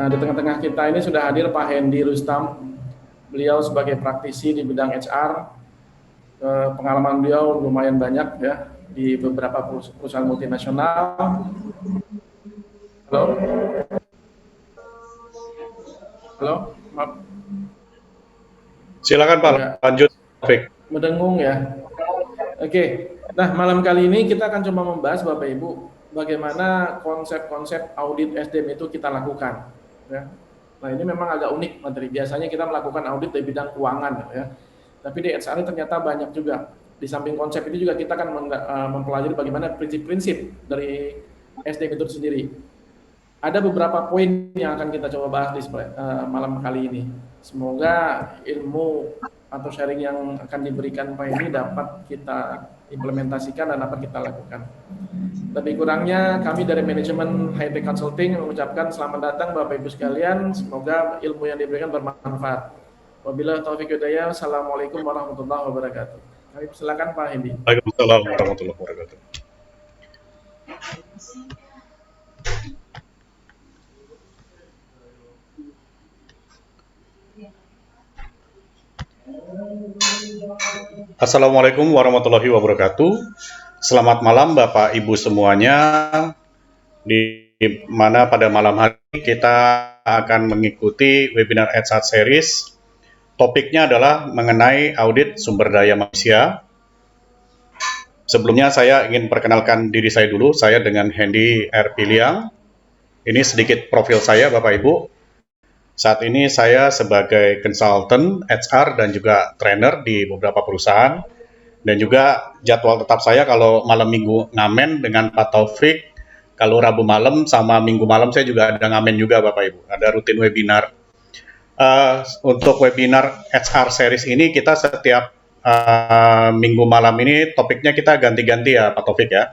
Nah, di tengah-tengah kita ini sudah hadir Pak Hendy Rustam. Beliau sebagai praktisi di bidang HR, pengalaman beliau lumayan banyak ya di beberapa perusahaan multinasional. Halo, halo, maaf. Silakan Pak, lanjut Taufik. Mendengung ya. Oke, nah malam kali ini kita akan coba membahas Bapak Ibu bagaimana konsep-konsep audit SDM itu kita lakukan. Ya. Nah ini memang agak unik materi. Biasanya kita melakukan audit di bidang keuangan, ya. Tapi di HR ternyata banyak juga. Di samping konsep ini juga kita akan mempelajari bagaimana prinsip-prinsip dari SDM itu sendiri. Ada beberapa poin yang akan kita coba bahas di malam kali ini. Semoga ilmu atau sharing yang akan diberikan Pak ini dapat kita implementasikan dan dapat kita lakukan. Lebih kurangnya kami dari manajemen High-Tech Consulting mengucapkan selamat datang Bapak Ibu sekalian. Semoga ilmu yang diberikan bermanfaat. Wabillahi taufiq hidayah. Assalamualaikum warahmatullahi wabarakatuh. Kami silakan Pak Hendy. Waalaikumsalam warahmatullahi wabarakatuh. Assalamualaikum warahmatullahi wabarakatuh. Selamat malam Bapak Ibu semuanya. Di mana pada malam hari kita akan mengikuti webinar HR Series. Topiknya adalah mengenai audit sumber daya manusia. Sebelumnya saya ingin perkenalkan diri saya dulu. Saya dengan Hendy R. Piliang. Ini sedikit profil saya Bapak Ibu. Saat ini saya sebagai konsultan HR dan juga trainer di beberapa perusahaan. Dan juga jadwal tetap saya kalau malam minggu ngamen dengan Pak Taufik. Kalau Rabu malam sama Minggu malam saya juga ada ngamen juga Bapak Ibu. Ada rutin webinar. Untuk webinar HR series ini kita setiap minggu malam ini topiknya kita ganti-ganti ya Pak Taufik ya.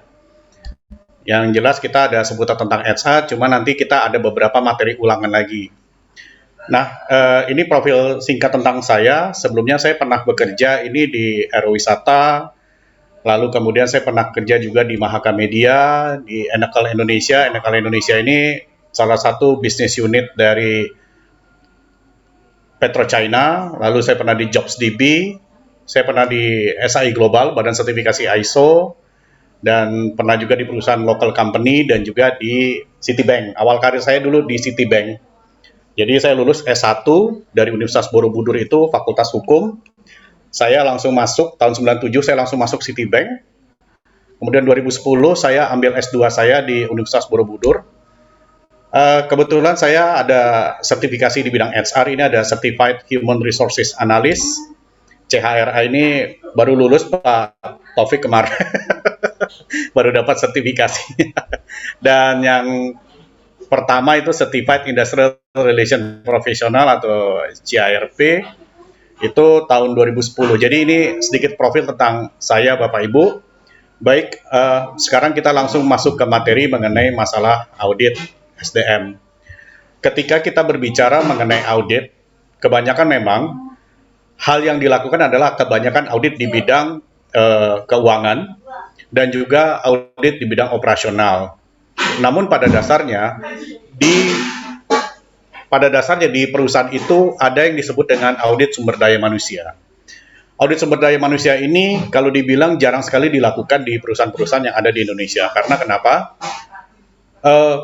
Yang jelas kita ada sebutan tentang HR, cuma nanti kita ada beberapa materi ulangan lagi. Nah, ini profil singkat tentang saya. Sebelumnya saya pernah bekerja ini di Aerowisata, lalu kemudian saya pernah kerja juga di Mahaka Media, di Enecal Indonesia. Enecal Indonesia ini salah satu bisnis unit dari PetroChina, lalu saya pernah di JobsDB, saya pernah di SAI Global, Badan Sertifikasi ISO, dan pernah juga di perusahaan local company dan juga di Citibank. Awal karir saya dulu di Citibank. Jadi saya lulus S1 dari Universitas Borobudur itu Fakultas Hukum. Saya langsung masuk, tahun 97 saya langsung masuk Citibank. Kemudian 2010 saya ambil S2 saya di Universitas Borobudur. Kebetulan saya ada sertifikasi di bidang HR, ini ada Certified Human Resources Analyst. CHRA ini baru lulus Pak Taufik kemarin. Baru dapat sertifikasinya. Dan yang pertama itu Certified Industrial Relation Professional atau CIRP itu tahun 2010. Jadi ini sedikit profil tentang saya Bapak Ibu. Baik, sekarang kita langsung masuk ke materi mengenai masalah audit SDM. Ketika kita berbicara mengenai audit, kebanyakan memang hal yang dilakukan adalah kebanyakan audit di bidang keuangan dan juga audit di bidang operasional. Namun pada dasarnya di perusahaan itu ada yang disebut dengan audit sumber daya manusia. Audit sumber daya manusia ini kalau dibilang jarang sekali dilakukan di perusahaan-perusahaan yang ada di Indonesia. Karena kenapa?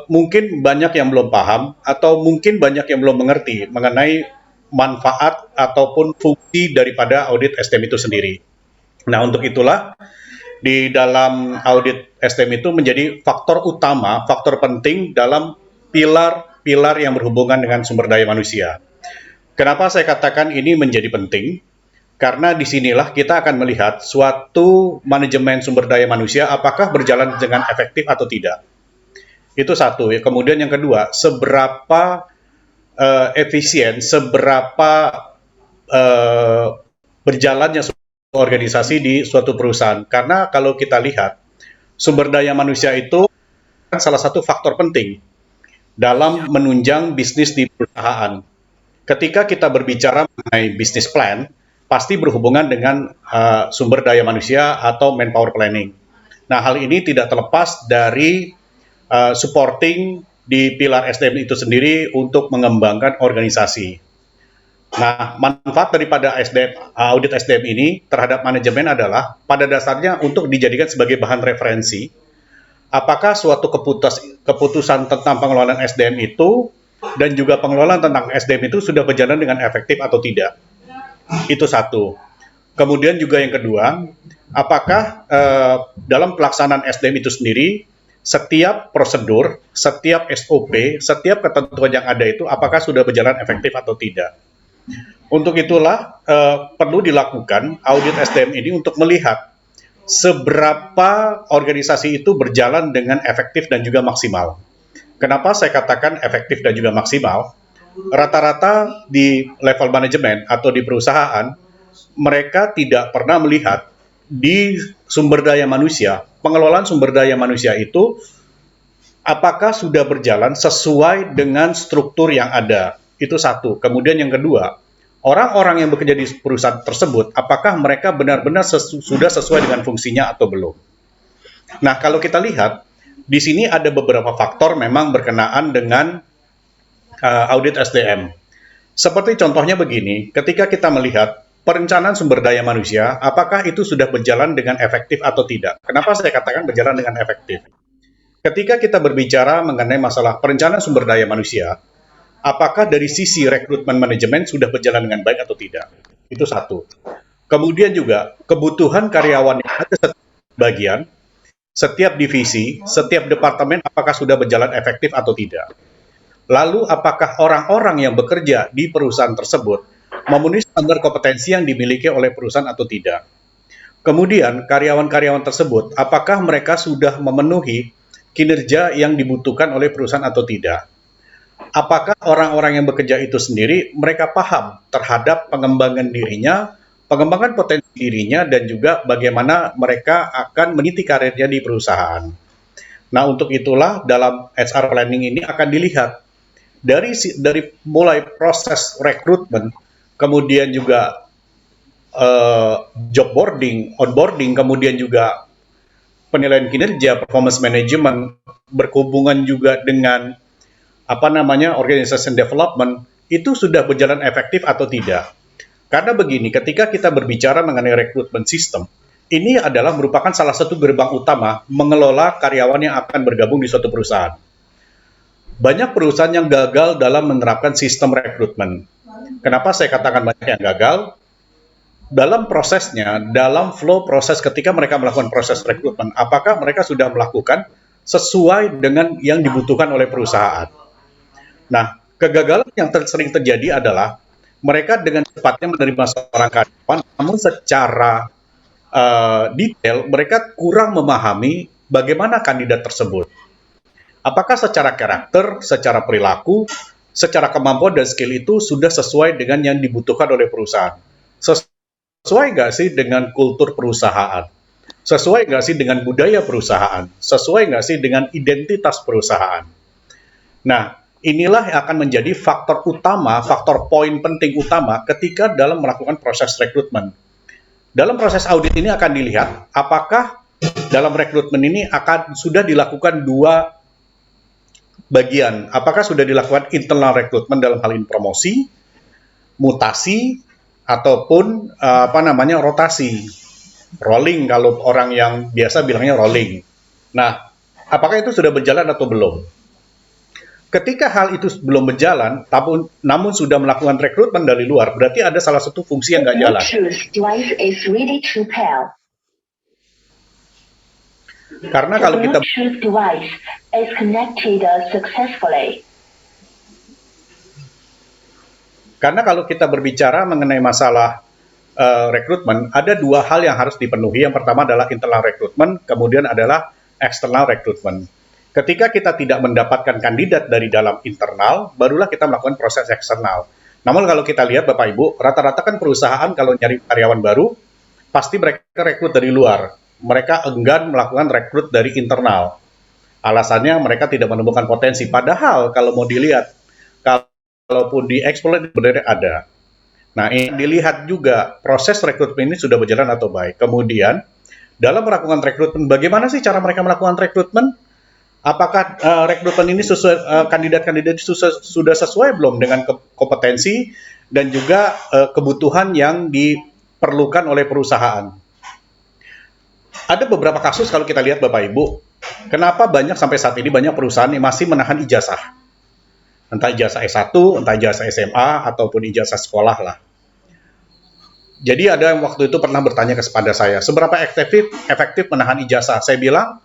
Mungkin banyak yang belum paham atau mungkin banyak yang belum mengerti mengenai manfaat ataupun fungsi daripada audit SDM itu sendiri. Nah, untuk itulah di dalam audit SDM itu menjadi faktor utama, faktor penting dalam pilar-pilar yang berhubungan dengan sumber daya manusia. Kenapa saya katakan ini menjadi penting? Karena disinilah kita akan melihat suatu manajemen sumber daya manusia apakah berjalan dengan efektif atau tidak. Itu satu. Kemudian yang kedua, seberapa efisien, seberapa berjalannya organisasi di suatu perusahaan. Karena kalau kita lihat, sumber daya manusia itu salah satu faktor penting dalam menunjang bisnis di perusahaan. Ketika kita berbicara mengenai business plan, pasti berhubungan dengan sumber daya manusia atau manpower planning. Nah, hal ini tidak terlepas dari supporting di pilar SDM itu sendiri untuk mengembangkan organisasi. Nah, manfaat daripada audit SDM ini terhadap manajemen adalah pada dasarnya untuk dijadikan sebagai bahan referensi apakah suatu keputusan tentang pengelolaan SDM itu dan juga pengelolaan tentang SDM itu sudah berjalan dengan efektif atau tidak. Itu satu. Kemudian juga yang kedua, apakah dalam pelaksanaan SDM itu sendiri setiap prosedur, setiap SOP, setiap ketentuan yang ada itu apakah sudah berjalan efektif atau tidak. Untuk itulah perlu dilakukan audit SDM ini untuk melihat seberapa organisasi itu berjalan dengan efektif dan juga maksimal. Kenapa saya katakan efektif dan juga maksimal? Rata-rata di level manajemen atau di perusahaan, mereka tidak pernah melihat di sumber daya manusia, pengelolaan sumber daya manusia itu apakah sudah berjalan sesuai dengan struktur yang ada. Itu satu. Kemudian yang kedua, orang-orang yang bekerja di perusahaan tersebut, apakah mereka benar-benar sudah sesuai dengan fungsinya atau belum? Nah, kalau kita lihat, di sini ada beberapa faktor memang berkenaan dengan audit SDM. Seperti contohnya begini, ketika kita melihat perencanaan sumber daya manusia, apakah itu sudah berjalan dengan efektif atau tidak? Kenapa saya katakan berjalan dengan efektif? Ketika kita berbicara mengenai masalah perencanaan sumber daya manusia, apakah dari sisi rekrutmen manajemen sudah berjalan dengan baik atau tidak? Itu satu. Kemudian juga kebutuhan karyawan yang ada setiap bagian, setiap divisi, setiap departemen apakah sudah berjalan efektif atau tidak? Lalu apakah orang-orang yang bekerja di perusahaan tersebut memenuhi standar kompetensi yang dimiliki oleh perusahaan atau tidak? Kemudian karyawan-karyawan tersebut apakah mereka sudah memenuhi kinerja yang dibutuhkan oleh perusahaan atau tidak? Apakah orang-orang yang bekerja itu sendiri mereka paham terhadap pengembangan dirinya, pengembangan potensi dirinya, dan juga bagaimana mereka akan meniti karirnya di perusahaan. Nah, untuk itulah dalam HR planning ini akan dilihat dari mulai proses rekrutmen, kemudian juga job boarding, onboarding, kemudian juga penilaian kinerja, performance management, berhubungan juga dengan organization development, itu sudah berjalan efektif atau tidak. Karena begini, ketika kita berbicara mengenai rekrutmen sistem, ini adalah merupakan salah satu gerbang utama mengelola karyawan yang akan bergabung di suatu perusahaan. Banyak perusahaan yang gagal dalam menerapkan sistem rekrutmen. Kenapa saya katakan banyak yang gagal? Dalam prosesnya, dalam flow proses ketika mereka melakukan proses rekrutmen, apakah mereka sudah melakukan sesuai dengan yang dibutuhkan oleh perusahaan? Nah, kegagalan yang sering terjadi adalah mereka dengan cepatnya menerima seorang karyawan, namun secara detail mereka kurang memahami bagaimana kandidat tersebut. Apakah secara karakter, secara perilaku, secara kemampuan dan skill itu sudah sesuai dengan yang dibutuhkan oleh perusahaan? Sesuai nggak sih dengan kultur perusahaan? Sesuai nggak sih dengan budaya perusahaan? Sesuai nggak sih dengan identitas perusahaan? Nah, inilah yang akan menjadi faktor utama, faktor poin penting utama ketika dalam melakukan proses rekrutmen. Dalam proses audit ini akan dilihat apakah dalam rekrutmen ini sudah dilakukan dua bagian. Apakah sudah dilakukan internal rekrutmen dalam hal ini promosi, mutasi, ataupun rotasi. Rolling kalau orang yang biasa bilangnya rolling. Nah, apakah itu sudah berjalan atau belum? Ketika hal itu belum berjalan, namun sudah melakukan rekrutmen dari luar, berarti ada salah satu fungsi yang nggak jalan. Karena kalau kita berbicara mengenai masalah rekrutmen, ada dua hal yang harus dipenuhi. Yang pertama adalah internal rekrutmen, kemudian adalah external rekrutmen. Ketika kita tidak mendapatkan kandidat dari dalam internal, barulah kita melakukan proses eksternal. Namun kalau kita lihat Bapak Ibu, rata-rata kan perusahaan kalau nyari karyawan baru, pasti mereka rekrut dari luar. Mereka enggan melakukan rekrut dari internal. Alasannya mereka tidak menemukan potensi. Padahal kalau mau dilihat, kalaupun dieksplor sebenarnya ada. Nah, ini dilihat juga proses rekrutmen ini sudah berjalan atau baik. Kemudian, dalam melakukan rekrutmen, bagaimana sih cara mereka melakukan rekrutmen? Apakah rekrutmen ini kandidat-kandidat sudah sesuai belum dengan kompetensi dan juga kebutuhan yang diperlukan oleh perusahaan. Ada beberapa kasus kalau kita lihat Bapak Ibu, kenapa banyak sampai saat ini banyak perusahaan yang masih menahan ijazah. Entah ijazah S1, entah ijazah SMA, ataupun ijazah sekolah lah. Jadi ada yang waktu itu pernah bertanya kepada saya, seberapa efektif menahan ijazah? Saya bilang,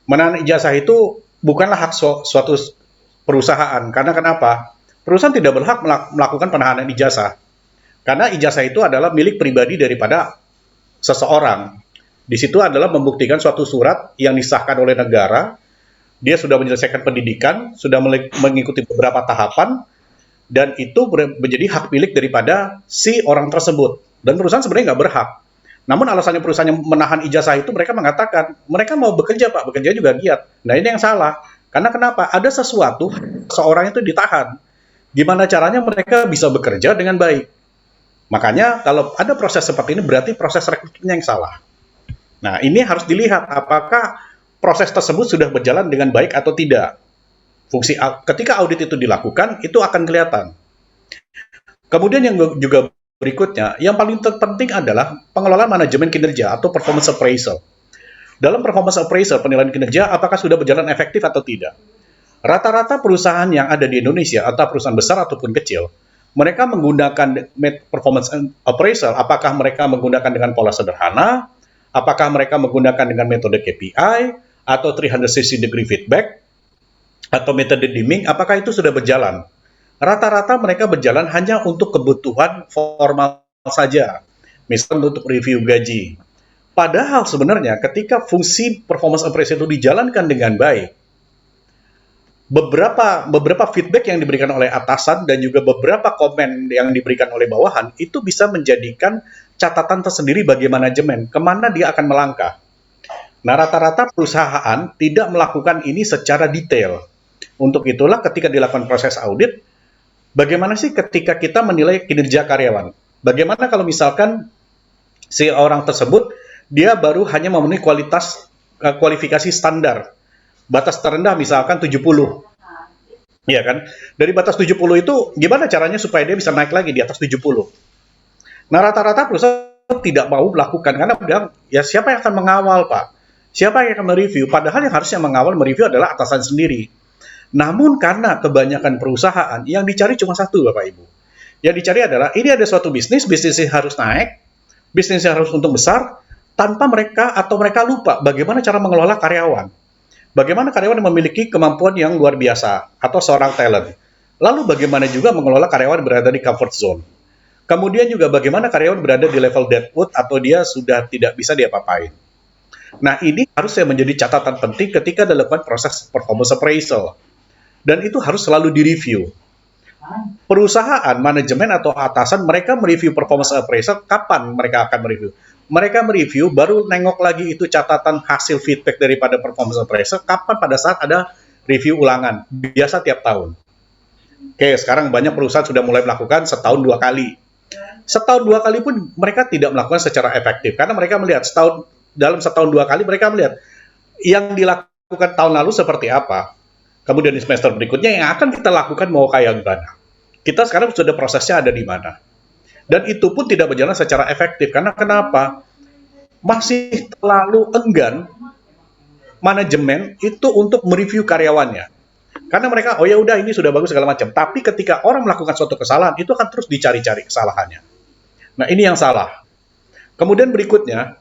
menahan ijazah itu bukanlah hak suatu perusahaan. Karena kenapa? Perusahaan tidak berhak melakukan penahanan ijazah. Karena ijazah itu adalah milik pribadi daripada seseorang. Di situ adalah membuktikan suatu surat yang disahkan oleh negara, dia sudah menyelesaikan pendidikan, sudah mengikuti beberapa tahapan, dan itu menjadi hak milik daripada si orang tersebut. Dan perusahaan sebenarnya nggak berhak. Namun alasannya perusahaan yang menahan ijazah itu mereka mengatakan, mereka mau bekerja Pak, bekerja juga giat. Nah ini yang salah. Karena kenapa? Ada sesuatu, seorang itu ditahan. Gimana caranya mereka bisa bekerja dengan baik. Makanya kalau ada proses seperti ini berarti proses rekrutmennya yang salah. Nah ini harus dilihat apakah proses tersebut sudah berjalan dengan baik atau tidak. Ketika audit itu dilakukan, itu akan kelihatan. Kemudian yang juga berikutnya, yang paling terpenting adalah pengelolaan manajemen kinerja atau performance appraisal. Dalam performance appraisal, penilaian kinerja apakah sudah berjalan efektif atau tidak. Rata-rata perusahaan yang ada di Indonesia, atau perusahaan besar ataupun kecil, mereka menggunakan performance appraisal, apakah mereka menggunakan dengan pola sederhana, apakah mereka menggunakan dengan metode KPI, atau 360 degree feedback, atau metode dimming, apakah itu sudah berjalan. Rata-rata mereka berjalan hanya untuk kebutuhan formal saja, misalnya untuk review gaji. Padahal sebenarnya ketika fungsi performance appraisal itu dijalankan dengan baik, beberapa feedback yang diberikan oleh atasan dan juga beberapa komen yang diberikan oleh bawahan itu bisa menjadikan catatan tersendiri bagi manajemen kemana dia akan melangkah. Nah, rata-rata perusahaan tidak melakukan ini secara detail. Untuk itulah ketika dilakukan proses audit, bagaimana sih ketika kita menilai kinerja karyawan? Bagaimana kalau misalkan si orang tersebut dia baru hanya memenuhi kualifikasi standar. Batas terendah misalkan 70. Iya kan? Dari batas 70 itu gimana caranya supaya dia bisa naik lagi di atas 70? Nah, rata-rata perusahaan tidak mau melakukan karena bilang, ya siapa yang akan mengawal, Pak? Siapa yang akan mereview? Padahal yang harusnya mengawal mereview adalah atasan sendiri. Namun karena kebanyakan perusahaan yang dicari cuma satu, Bapak Ibu. Yang dicari adalah ini ada suatu bisnisnya harus naik, bisnisnya harus untung besar, tanpa mereka lupa bagaimana cara mengelola karyawan. Bagaimana karyawan yang memiliki kemampuan yang luar biasa atau seorang talent. Lalu bagaimana juga mengelola karyawan berada di comfort zone. Kemudian juga bagaimana karyawan berada di level deadwood atau dia sudah tidak bisa diapa-apain. Nah ini harusnya menjadi catatan penting ketika dilakukan proses performance appraisal. Dan itu harus selalu direview. Perusahaan, manajemen atau atasan mereka mereview performance appraisal, kapan mereka akan mereview? Mereka mereview, baru nengok lagi itu catatan hasil feedback daripada performance appraisal, kapan pada saat ada review ulangan, biasa tiap tahun. Oke, sekarang banyak perusahaan sudah mulai melakukan setahun 2 kali. Setahun 2 kali pun mereka tidak melakukan secara efektif, karena mereka melihat dalam setahun 2 kali mereka melihat yang dilakukan tahun lalu seperti apa. Kemudian di semester berikutnya yang akan kita lakukan mau kayak gimana. Kita sekarang sudah prosesnya ada di mana. Dan itu pun tidak berjalan secara efektif. Karena kenapa? Masih terlalu enggan manajemen itu untuk mereview karyawannya. Karena mereka, oh ya udah ini sudah bagus segala macam. Tapi ketika orang melakukan suatu kesalahan, itu akan terus dicari-cari kesalahannya. Nah ini yang salah. Kemudian berikutnya,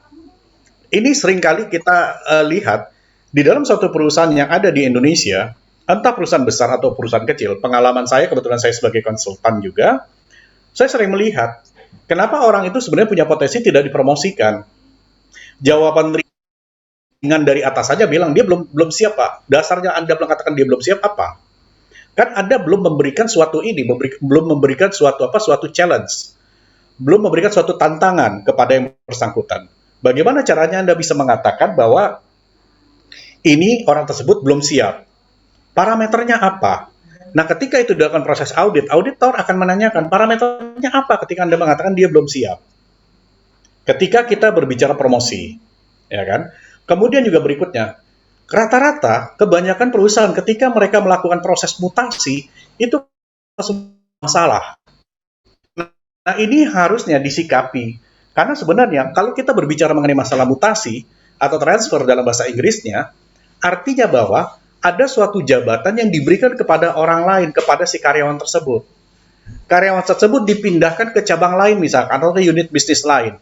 ini seringkali kita lihat di dalam suatu perusahaan yang ada di Indonesia, entah perusahaan besar atau perusahaan kecil, pengalaman saya, kebetulan saya sebagai konsultan juga, saya sering melihat, kenapa orang itu sebenarnya punya potensi tidak dipromosikan. Jawaban ringan dari atas saja bilang, dia belum siap, Pak. Dasarnya Anda mengatakan dia belum siap, apa? Kan Anda belum memberikan suatu belum memberikan suatu challenge. Belum memberikan suatu tantangan kepada yang bersangkutan. Bagaimana caranya Anda bisa mengatakan bahwa ini orang tersebut belum siap? Parameternya apa? Nah, ketika itu dilakukan proses audit, auditor akan menanyakan parameternya apa ketika Anda mengatakan dia belum siap. Ketika kita berbicara promosi, ya kan? Kemudian juga berikutnya, Rata-rata kebanyakan perusahaan ketika mereka melakukan proses mutasi itu masalah. Nah, ini harusnya disikapi. Karena sebenarnya kalau kita berbicara mengenai masalah mutasi atau transfer dalam bahasa Inggrisnya, artinya bahwa ada suatu jabatan yang diberikan kepada orang lain, kepada si karyawan tersebut. Karyawan tersebut dipindahkan ke cabang lain misalkan, atau ke unit bisnis lain.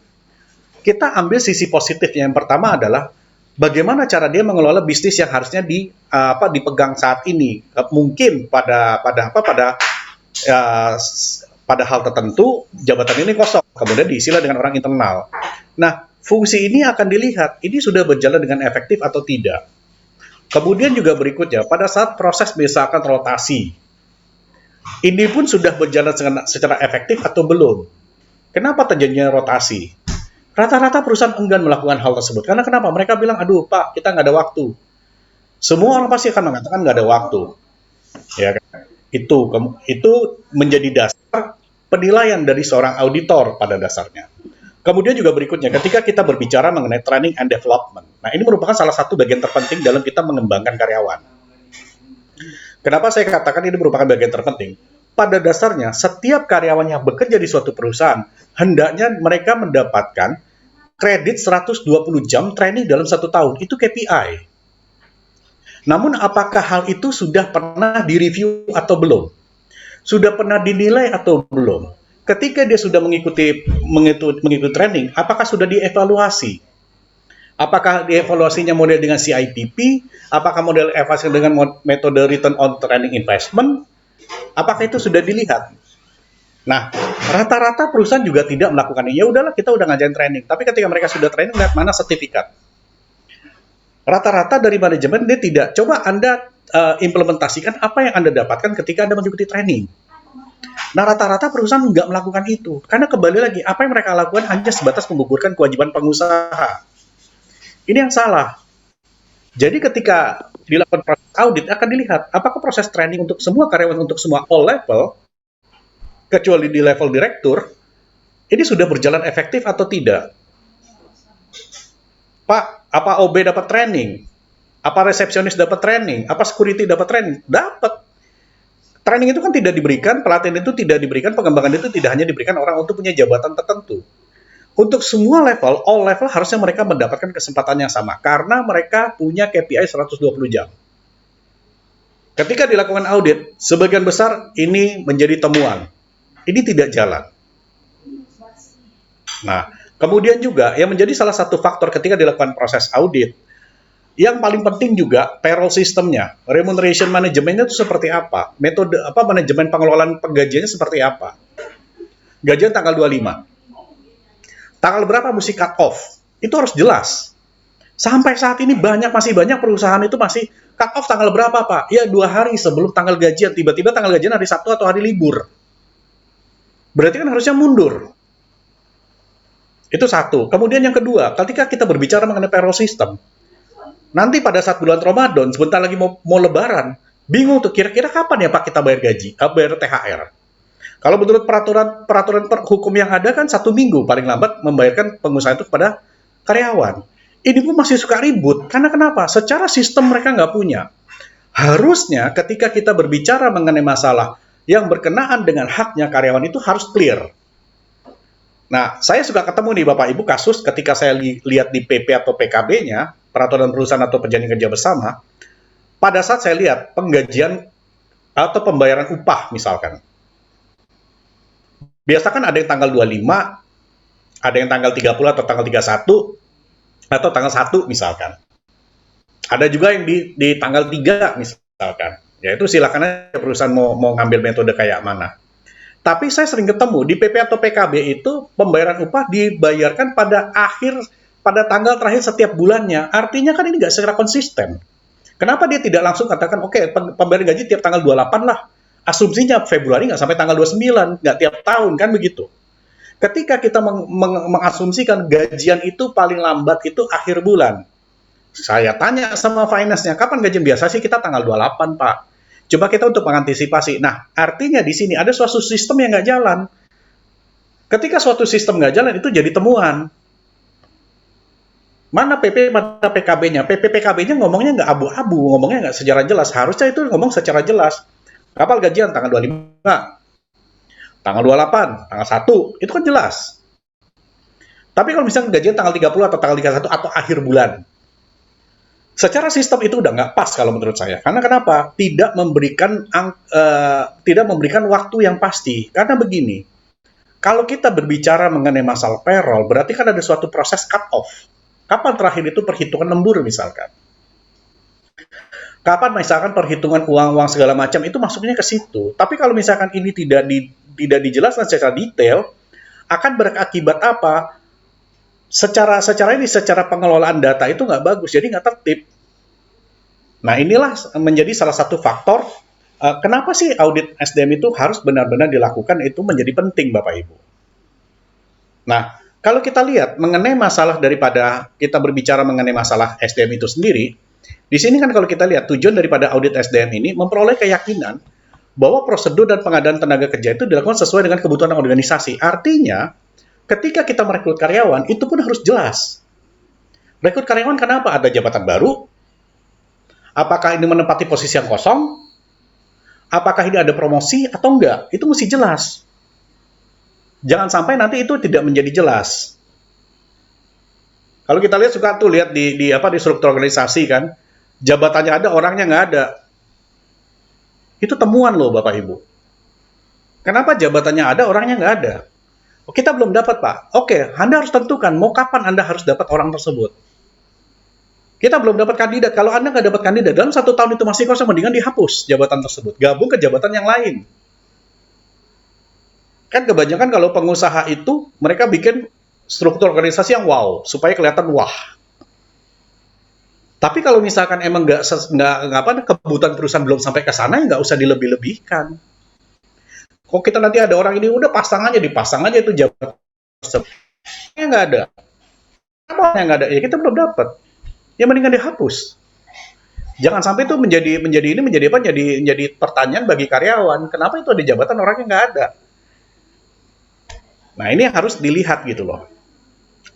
Kita ambil sisi positifnya. Yang pertama adalah bagaimana cara dia mengelola bisnis yang harusnya dipegang saat ini. Mungkin uh, pada hal tertentu jabatan ini kosong, kemudian diisilah dengan orang internal. Nah, fungsi ini akan dilihat ini sudah berjalan dengan efektif atau tidak. Kemudian juga berikutnya, pada saat proses misalkan rotasi, ini pun sudah berjalan secara efektif atau belum. Kenapa terjadinya rotasi? Rata-rata perusahaan enggan melakukan hal tersebut. Karena kenapa? Mereka bilang, aduh Pak, kita nggak ada waktu. Semua orang pasti akan mengatakan nggak ada waktu. Ya, itu menjadi dasar penilaian dari seorang auditor pada dasarnya. Kemudian juga berikutnya, ketika kita berbicara mengenai training and development. Nah, ini merupakan salah satu bagian terpenting dalam kita mengembangkan karyawan. Kenapa saya katakan ini merupakan bagian terpenting? Pada dasarnya, setiap karyawan yang bekerja di suatu perusahaan, hendaknya mereka mendapatkan kredit 120 jam training dalam 1 tahun. Itu KPI. Namun, apakah hal itu sudah pernah direview atau belum? Sudah pernah dinilai atau belum? Ketika dia sudah mengikuti training, apakah sudah dievaluasi? Apakah dievaluasinya model dengan CIPP? Apakah model evaluasi dengan metode return on training investment? Apakah itu sudah dilihat? Nah, rata-rata perusahaan juga tidak melakukan ini. Ya udahlah, kita udah ngajarin training. Tapi ketika mereka sudah training, lihat mana sertifikat. Rata-rata dari manajemen dia tidak. Coba Anda implementasikan apa yang Anda dapatkan ketika Anda mengikuti training. Nah, rata-rata perusahaan nggak melakukan itu. Karena kembali lagi, apa yang mereka lakukan hanya sebatas menggugurkan kewajiban pengusaha. Ini yang salah. Jadi ketika dilakukan proses audit, akan dilihat apakah proses training untuk semua karyawan, untuk semua all level, kecuali di level direktur, ini sudah berjalan efektif atau tidak. Pak, apa OB dapat training? Apa resepsionis dapat training? Apa security dapat training? Dapat. Training itu kan tidak diberikan, pelatihan itu tidak diberikan, pengembangan itu tidak hanya diberikan orang untuk punya jabatan tertentu. Untuk semua level, all level harusnya mereka mendapatkan kesempatan yang sama, karena mereka punya KPI 120 jam. Ketika dilakukan audit, sebagian besar ini menjadi temuan. Ini tidak jalan. Nah, kemudian juga yang menjadi salah satu faktor ketika dilakukan proses audit, yang paling penting juga payroll sistemnya, remuneration manajemennya itu seperti apa, metode manajemen pengelolaan penggajiannya seperti apa. Gajian tanggal 25. Tanggal berapa mesti cut off? Itu harus jelas. Sampai saat ini masih banyak perusahaan itu masih cut off tanggal berapa, Pak? Ya 2 hari sebelum tanggal gajian, tiba-tiba tanggal gajian hari Sabtu atau hari libur. Berarti kan harusnya mundur. Itu satu. Kemudian yang kedua, ketika kita berbicara mengenai payroll system, nanti pada saat bulan Ramadan, sebentar lagi mau lebaran, bingung tuh kira-kira kapan ya Pak kita bayar gaji, bayar THR. Kalau menurut peraturan hukum yang ada kan 1 minggu paling lambat membayarkan pengusaha itu kepada karyawan. Ini pun masih suka ribut. Karena kenapa? Secara sistem mereka nggak punya. Harusnya ketika kita berbicara mengenai masalah yang berkenaan dengan haknya karyawan itu harus clear. Nah, saya suka ketemu nih Bapak Ibu kasus ketika saya lihat di PP atau PKB-nya, peraturan perusahaan atau perjanjian kerja bersama, pada saat saya lihat penggajian atau pembayaran upah misalkan. Biasa kan ada yang tanggal 25, ada yang tanggal 30 atau tanggal 31, atau tanggal 1 misalkan. Ada juga yang di tanggal 3 misalkan. Ya itu silakan aja perusahaan mau ngambil metode kayak mana. Tapi saya sering ketemu di PP atau PKB itu pembayaran upah dibayarkan pada tanggal terakhir setiap bulannya. Artinya kan ini nggak secara konsisten. Kenapa dia tidak langsung katakan, oke, pembayaran gaji tiap tanggal 28 lah. Asumsinya Februari nggak sampai tanggal 29, nggak tiap tahun, kan begitu. Ketika kita mengasumsikan gajian itu paling lambat itu akhir bulan. Saya tanya sama finance-nya, kapan gajian biasa sih? Kita tanggal 28, Pak. Coba kita untuk mengantisipasi. Nah, artinya di sini ada suatu sistem yang nggak jalan. Ketika suatu sistem nggak jalan, itu jadi temuan. Mana PP, mana PKB-nya? PKB-nya ngomongnya nggak abu-abu, ngomongnya nggak secara jelas. Harusnya itu ngomong secara jelas. Kapal gajian tanggal 25, tanggal 28, tanggal 1, itu kan jelas. Tapi kalau misalnya gajian tanggal 30 atau tanggal 31 atau akhir bulan, secara sistem itu udah nggak pas kalau menurut saya. Karena kenapa? Tidak memberikan waktu yang pasti. Karena begini, kalau kita berbicara mengenai masalah payroll, berarti kan ada suatu proses cut off. Kapan terakhir itu perhitungan lembur misalkan? Kapan misalkan perhitungan uang-uang segala macam itu masuknya ke situ. Tapi kalau misalkan ini tidak dijelaskan secara detail, akan berakibat apa? Secara pengelolaan data itu nggak bagus, jadi nggak tertib. Nah, inilah menjadi salah satu faktor kenapa sih audit SDM itu harus benar-benar dilakukan, itu menjadi penting, Bapak Ibu. Nah, kalau kita lihat mengenai masalah daripada kita berbicara mengenai masalah SDM itu sendiri, di sini kan kalau kita lihat tujuan daripada audit SDM ini memperoleh keyakinan bahwa prosedur dan pengadaan tenaga kerja itu dilakukan sesuai dengan kebutuhan organisasi. Artinya, ketika kita merekrut karyawan, itu pun harus jelas. Rekrut karyawan kenapa? Ada jabatan baru? Apakah ini menempati posisi yang kosong? Apakah ini ada promosi atau enggak? Itu mesti jelas. Jangan sampai nanti itu tidak menjadi jelas. Kalau kita lihat suka tuh lihat di struktur organisasi kan, jabatannya ada, orangnya nggak ada. Itu temuan loh Bapak Ibu. Kenapa jabatannya ada, orangnya nggak ada? Oh, kita belum dapat Pak. Oke, Anda harus tentukan mau kapan Anda harus dapat orang tersebut. Kita belum dapat kandidat. Kalau Anda nggak dapat kandidat dalam 1 tahun itu masih kosong, mendingan dihapus jabatan tersebut, gabung ke jabatan yang lain. Kan kebanyakan kalau pengusaha itu mereka bikin struktur organisasi yang wow supaya kelihatan wah. Tapi kalau misalkan emang kebutuhan perusahaan belum sampai ke sana, ya nggak usah dilebih-lebihkan. Kok kita nanti ada orang ini udah dipasang aja itu jabatan tersebut. Nggak ada. Kenapa yang nggak ada? Ya kita belum dapat. Ya mendingan dihapus. Jangan sampai itu menjadi pertanyaan bagi karyawan. Kenapa itu ada jabatan orangnya nggak ada? Nah, ini harus dilihat gitu loh.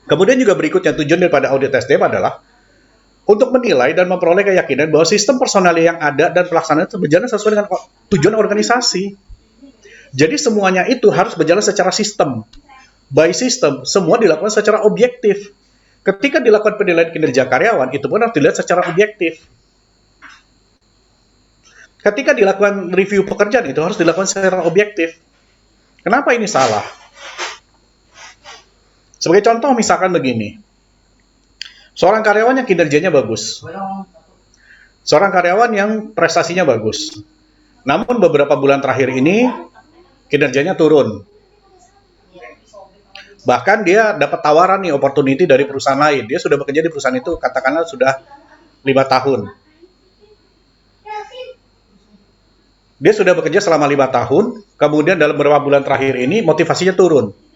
Kemudian juga berikutnya tujuan daripada audit SDM adalah untuk menilai dan memperoleh keyakinan bahwa sistem personal yang ada dan pelaksanaan itu berjalan sesuai dengan tujuan organisasi. Jadi semuanya itu harus berjalan secara sistem. By system, semua dilakukan secara objektif. Ketika dilakukan penilaian kinerja karyawan, itu pun harus dilihat secara objektif. Ketika dilakukan review pekerjaan, itu harus dilakukan secara objektif. Kenapa ini salah? Sebagai contoh misalkan begini, seorang karyawan yang kinerjanya bagus, seorang karyawan yang prestasinya bagus, namun beberapa bulan terakhir ini kinerjanya turun. Bahkan dia dapat tawaran nih opportunity dari perusahaan lain, dia sudah bekerja di perusahaan itu katakanlah sudah 5 tahun. Dia sudah bekerja selama 5 tahun, kemudian dalam beberapa bulan terakhir ini motivasinya turun.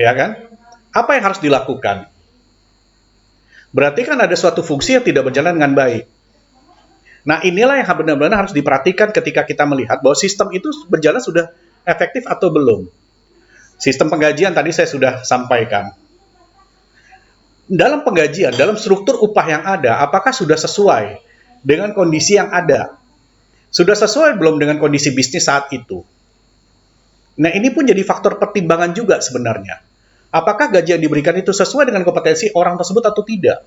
Ya kan? Apa yang harus dilakukan? Berarti kan ada suatu fungsi yang tidak berjalan dengan baik. Nah, inilah yang benar-benar harus diperhatikan ketika kita melihat bahwa sistem itu berjalan sudah efektif atau belum. Sistem penggajian tadi saya sudah sampaikan. Dalam penggajian, dalam struktur upah yang ada, apakah sudah sesuai dengan kondisi yang ada? Sudah sesuai belum dengan kondisi bisnis saat itu? Nah, ini pun jadi faktor pertimbangan juga sebenarnya. Apakah gaji yang diberikan itu sesuai dengan kompetensi orang tersebut atau tidak?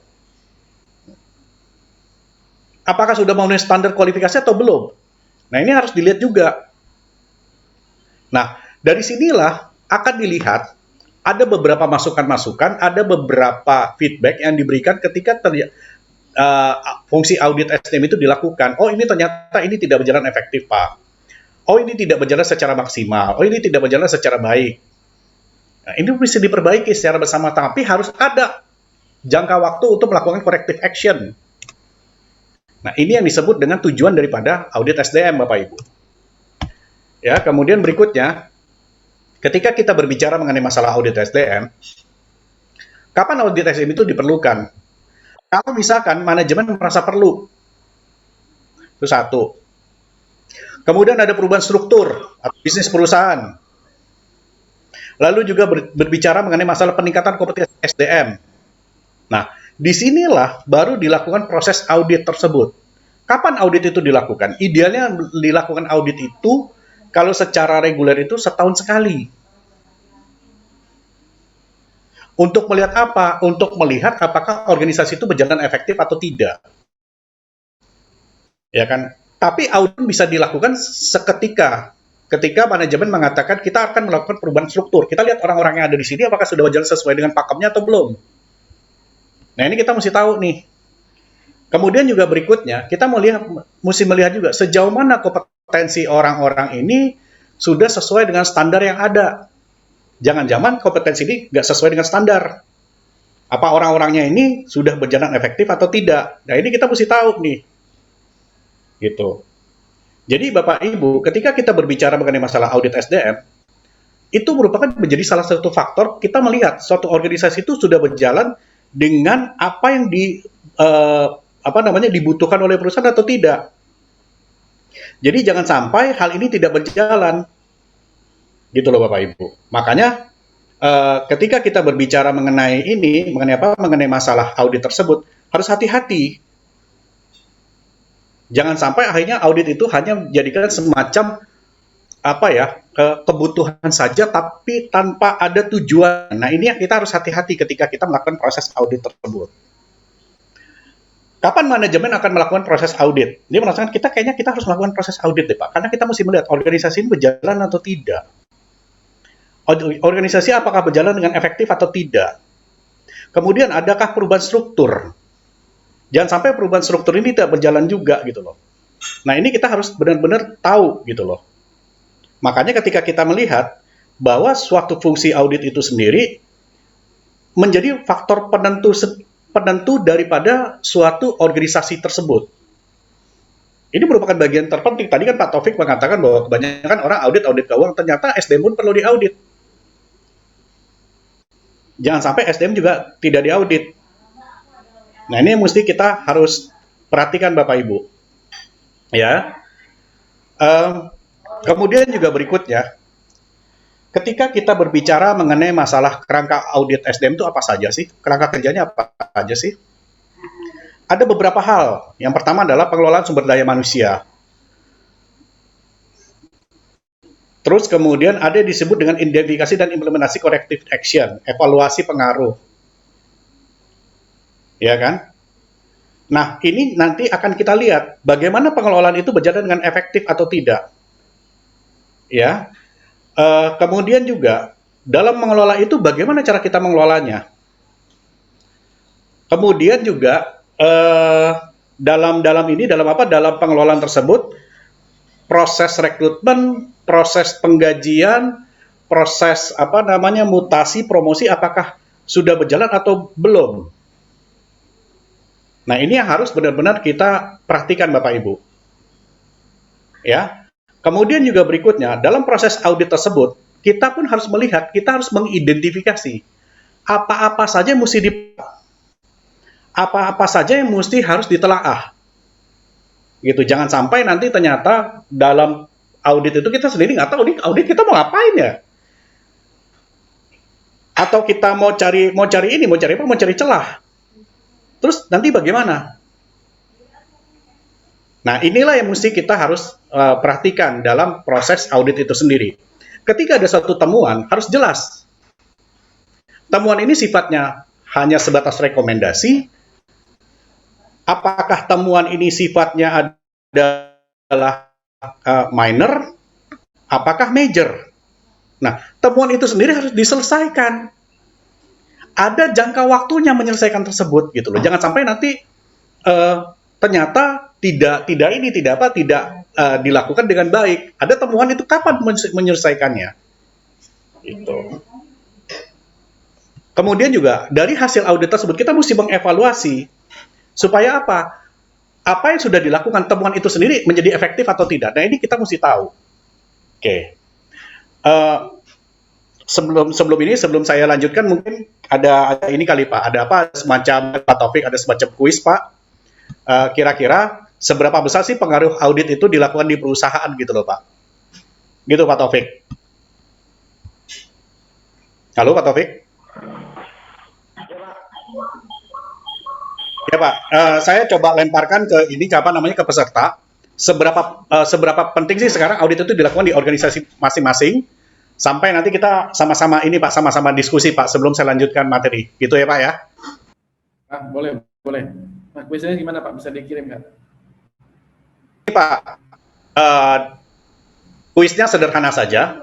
Apakah sudah memenuhi standar kualifikasi atau belum? Nah, ini harus dilihat juga. Nah, dari sinilah akan dilihat ada beberapa masukan-masukan, ada beberapa feedback yang diberikan ketika fungsi audit SDM itu dilakukan. Oh, ini ternyata ini tidak berjalan efektif, Pak. Oh, ini tidak berjalan secara maksimal. Oh, ini tidak berjalan secara baik. Nah, ini bisa diperbaiki secara bersama, tapi harus ada jangka waktu untuk melakukan corrective action. Nah, ini yang disebut dengan tujuan daripada audit SDM, Bapak Ibu. Ya, kemudian berikutnya, ketika kita berbicara mengenai masalah audit SDM, kapan audit SDM itu diperlukan? Kalau misalkan manajemen merasa perlu, itu satu. Kemudian ada perubahan struktur atau bisnis perusahaan. Lalu juga berbicara mengenai masalah peningkatan kompetensi SDM. Nah, disinilah baru dilakukan proses audit tersebut. Kapan audit itu dilakukan? Idealnya dilakukan audit itu kalau secara reguler itu setahun sekali. Untuk melihat apa? Untuk melihat apakah organisasi itu berjalan efektif atau tidak. Ya kan? Tapi audit bisa dilakukan seketika. Ketika manajemen mengatakan kita akan melakukan perubahan struktur. Kita lihat orang-orang yang ada di sini apakah sudah berjalan sesuai dengan pakemnya atau belum. Nah, ini kita mesti tahu nih. Kemudian juga berikutnya, kita mesti melihat juga sejauh mana kompetensi orang-orang ini sudah sesuai dengan standar yang ada. Jangan-jangan kompetensi ini nggak sesuai dengan standar. Apa orang-orangnya ini sudah berjalan efektif atau tidak? Nah, ini kita mesti tahu nih. Gitu. Jadi Bapak Ibu, ketika kita berbicara mengenai masalah audit SDM, itu merupakan menjadi salah satu faktor kita melihat suatu organisasi itu sudah berjalan dengan apa yang dibutuhkan oleh perusahaan atau tidak. Jadi jangan sampai hal ini tidak berjalan. Gitu loh Bapak Ibu. Makanya ketika kita berbicara mengenai masalah audit tersebut, harus hati-hati. Jangan sampai akhirnya audit itu hanya menjadikan semacam kebutuhan saja tapi tanpa ada tujuan. Nah, ini yang kita harus hati-hati ketika kita melakukan proses audit tersebut. Kapan manajemen akan melakukan proses audit? Dia merasakan kita harus melakukan proses audit deh Pak, karena kita mesti melihat organisasi ini berjalan atau tidak. Organisasi apakah berjalan dengan efektif atau tidak. Kemudian adakah perubahan struktur? Jangan sampai perubahan struktur ini tidak berjalan juga gitu loh. Nah, ini kita harus benar-benar tahu gitu loh. Makanya ketika kita melihat bahwa suatu fungsi audit itu sendiri menjadi faktor penentu daripada suatu organisasi tersebut. Ini merupakan bagian terpenting. Tadi kan Pak Taufik mengatakan bahwa kebanyakan orang audit keuangan, ternyata SDM pun perlu diaudit. Jangan sampai SDM juga tidak diaudit. Nah, ini mesti kita harus perhatikan Bapak Ibu. Ya. Kemudian juga berikutnya, ketika kita berbicara mengenai masalah kerangka audit SDM itu apa saja sih? Kerangka kerjanya apa aja sih? Ada beberapa hal. Yang pertama adalah pengelolaan sumber daya manusia. Terus kemudian ada yang disebut dengan identifikasi dan implementasi corrective action, evaluasi pengaruh. Ya kan? Nah, ini nanti akan kita lihat bagaimana pengelolaan itu berjalan dengan efektif atau tidak. Ya. Kemudian juga dalam mengelola itu bagaimana cara kita mengelolanya. Kemudian juga dalam pengelolaan tersebut, proses rekrutmen, proses penggajian, proses mutasi, promosi apakah sudah berjalan atau belum. Nah, ini yang harus benar-benar kita perhatikan Bapak Ibu. Ya. Kemudian juga berikutnya, dalam proses audit tersebut, kita pun harus melihat, kita harus mengidentifikasi apa-apa saja yang mesti harus ditelaah. Gitu. Jangan sampai nanti ternyata dalam audit itu kita sendiri nggak tahu audit kita mau ngapain ya. Atau kita mau cari celah. Terus nanti bagaimana? Nah, inilah yang mesti kita harus perhatikan dalam proses audit itu sendiri. Ketika ada suatu temuan, harus jelas. Temuan ini sifatnya hanya sebatas rekomendasi. Apakah temuan ini sifatnya adalah minor? Apakah major? Nah, temuan itu sendiri harus diselesaikan. Ada jangka waktunya menyelesaikan tersebut gitu loh. Jangan sampai nanti ternyata tidak dilakukan dengan baik. Ada temuan itu kapan menyelesaikannya? Gitu. Kemudian juga dari hasil audit tersebut kita mesti mengevaluasi supaya apa? Apa yang sudah dilakukan temuan itu sendiri menjadi efektif atau tidak. Nah, ini kita mesti tahu. Oke. Sebelum saya lanjutkan mungkin ada ini kali Pak, ada semacam Pak Taufik, ada semacam kuis Pak. Kira-kira seberapa besar sih pengaruh audit itu dilakukan di perusahaan gitu loh Pak? Gitu Pak Taufik. Halo Pak Taufik? Ya Pak, saya coba lemparkan ke ini apa namanya ke peserta. Seberapa penting sih sekarang audit itu dilakukan di organisasi masing-masing sampai nanti kita sama-sama ini Pak, sama-sama diskusi Pak sebelum saya lanjutkan materi. Gitu ya Pak ya. Boleh, boleh. Nah, kuisnya gimana Pak? Bisa dikirimkan? Ini Pak, eh, kuisnya sederhana saja.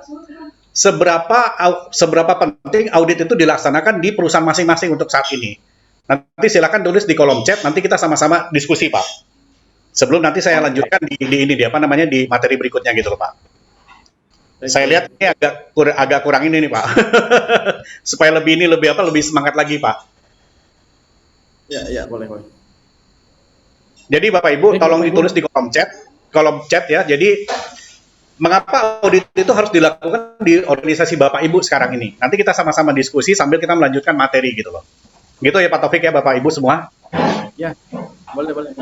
Seberapa penting audit itu dilaksanakan di perusahaan masing-masing untuk saat ini. Nanti silakan tulis di kolom chat, nanti kita sama-sama diskusi Pak. Sebelum nanti saya lanjutkan di apa namanya di materi berikutnya gitu loh Pak. Saya lihat ini agak kurang ini nih Pak. Supaya lebih semangat lagi Pak. Ya, boleh, boleh. Jadi Bapak Ibu tolong ditulis di kolom chat ya. Jadi mengapa audit itu harus dilakukan di organisasi Bapak Ibu sekarang ini? Nanti kita sama-sama diskusi sambil kita melanjutkan materi gitu loh. Gitu ya Pak Taufik ya Bapak Ibu semua. Ya, boleh, boleh.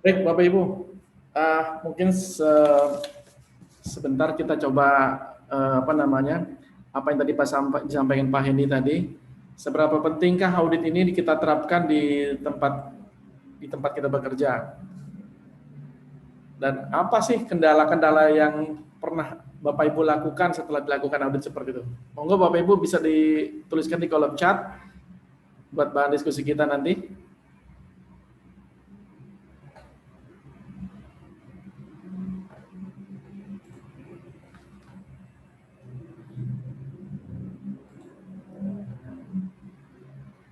Baik Bapak Ibu, mungkin sebentar kita coba apa yang tadi disampaikan Pak Hendy tadi, seberapa pentingkah audit ini kita terapkan di tempat kita bekerja, dan apa sih kendala-kendala yang pernah Bapak Ibu lakukan setelah dilakukan audit seperti itu. Monggo Bapak Ibu bisa dituliskan di kolom chat buat bahan diskusi kita nanti.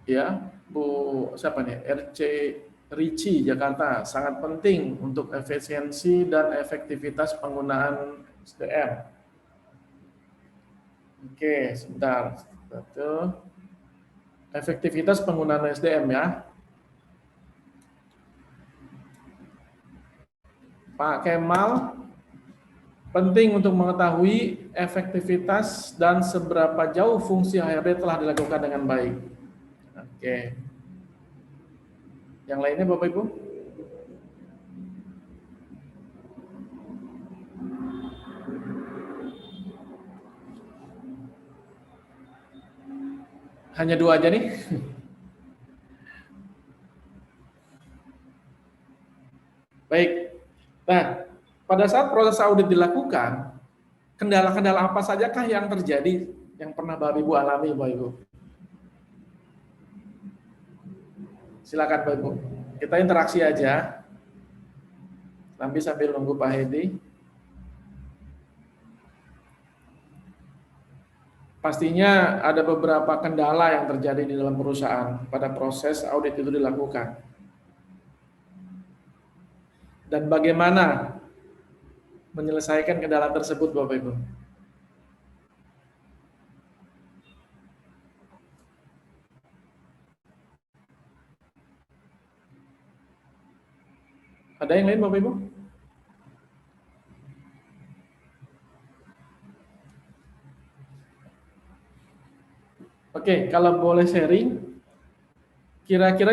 Ya, Bu siapa nih? RC Ricci Jakarta, sangat penting untuk efisiensi dan efektivitas penggunaan SDM. Oke, sebentar. Satu. Efektivitas penggunaan SDM ya. Pak Kemal, penting untuk mengetahui efektivitas dan seberapa jauh fungsi HRD telah dilakukan dengan baik. Oke. Yang lainnya Bapak Ibu? Hanya 2 aja nih. Baik. Nah, pada saat proses audit dilakukan, kendala-kendala apa sajakah yang terjadi yang pernah Bapak Ibu alami, Bapak Ibu? Silakan Bapak Ibu. Kita interaksi aja. Sambil nunggu Pak Hendy. Pastinya ada beberapa kendala yang terjadi di dalam perusahaan pada proses audit itu dilakukan. Dan bagaimana menyelesaikan kendala tersebut, Bapak Ibu? Ada yang lain, Bapak Ibu? Oke, kalau boleh sharing, kira-kira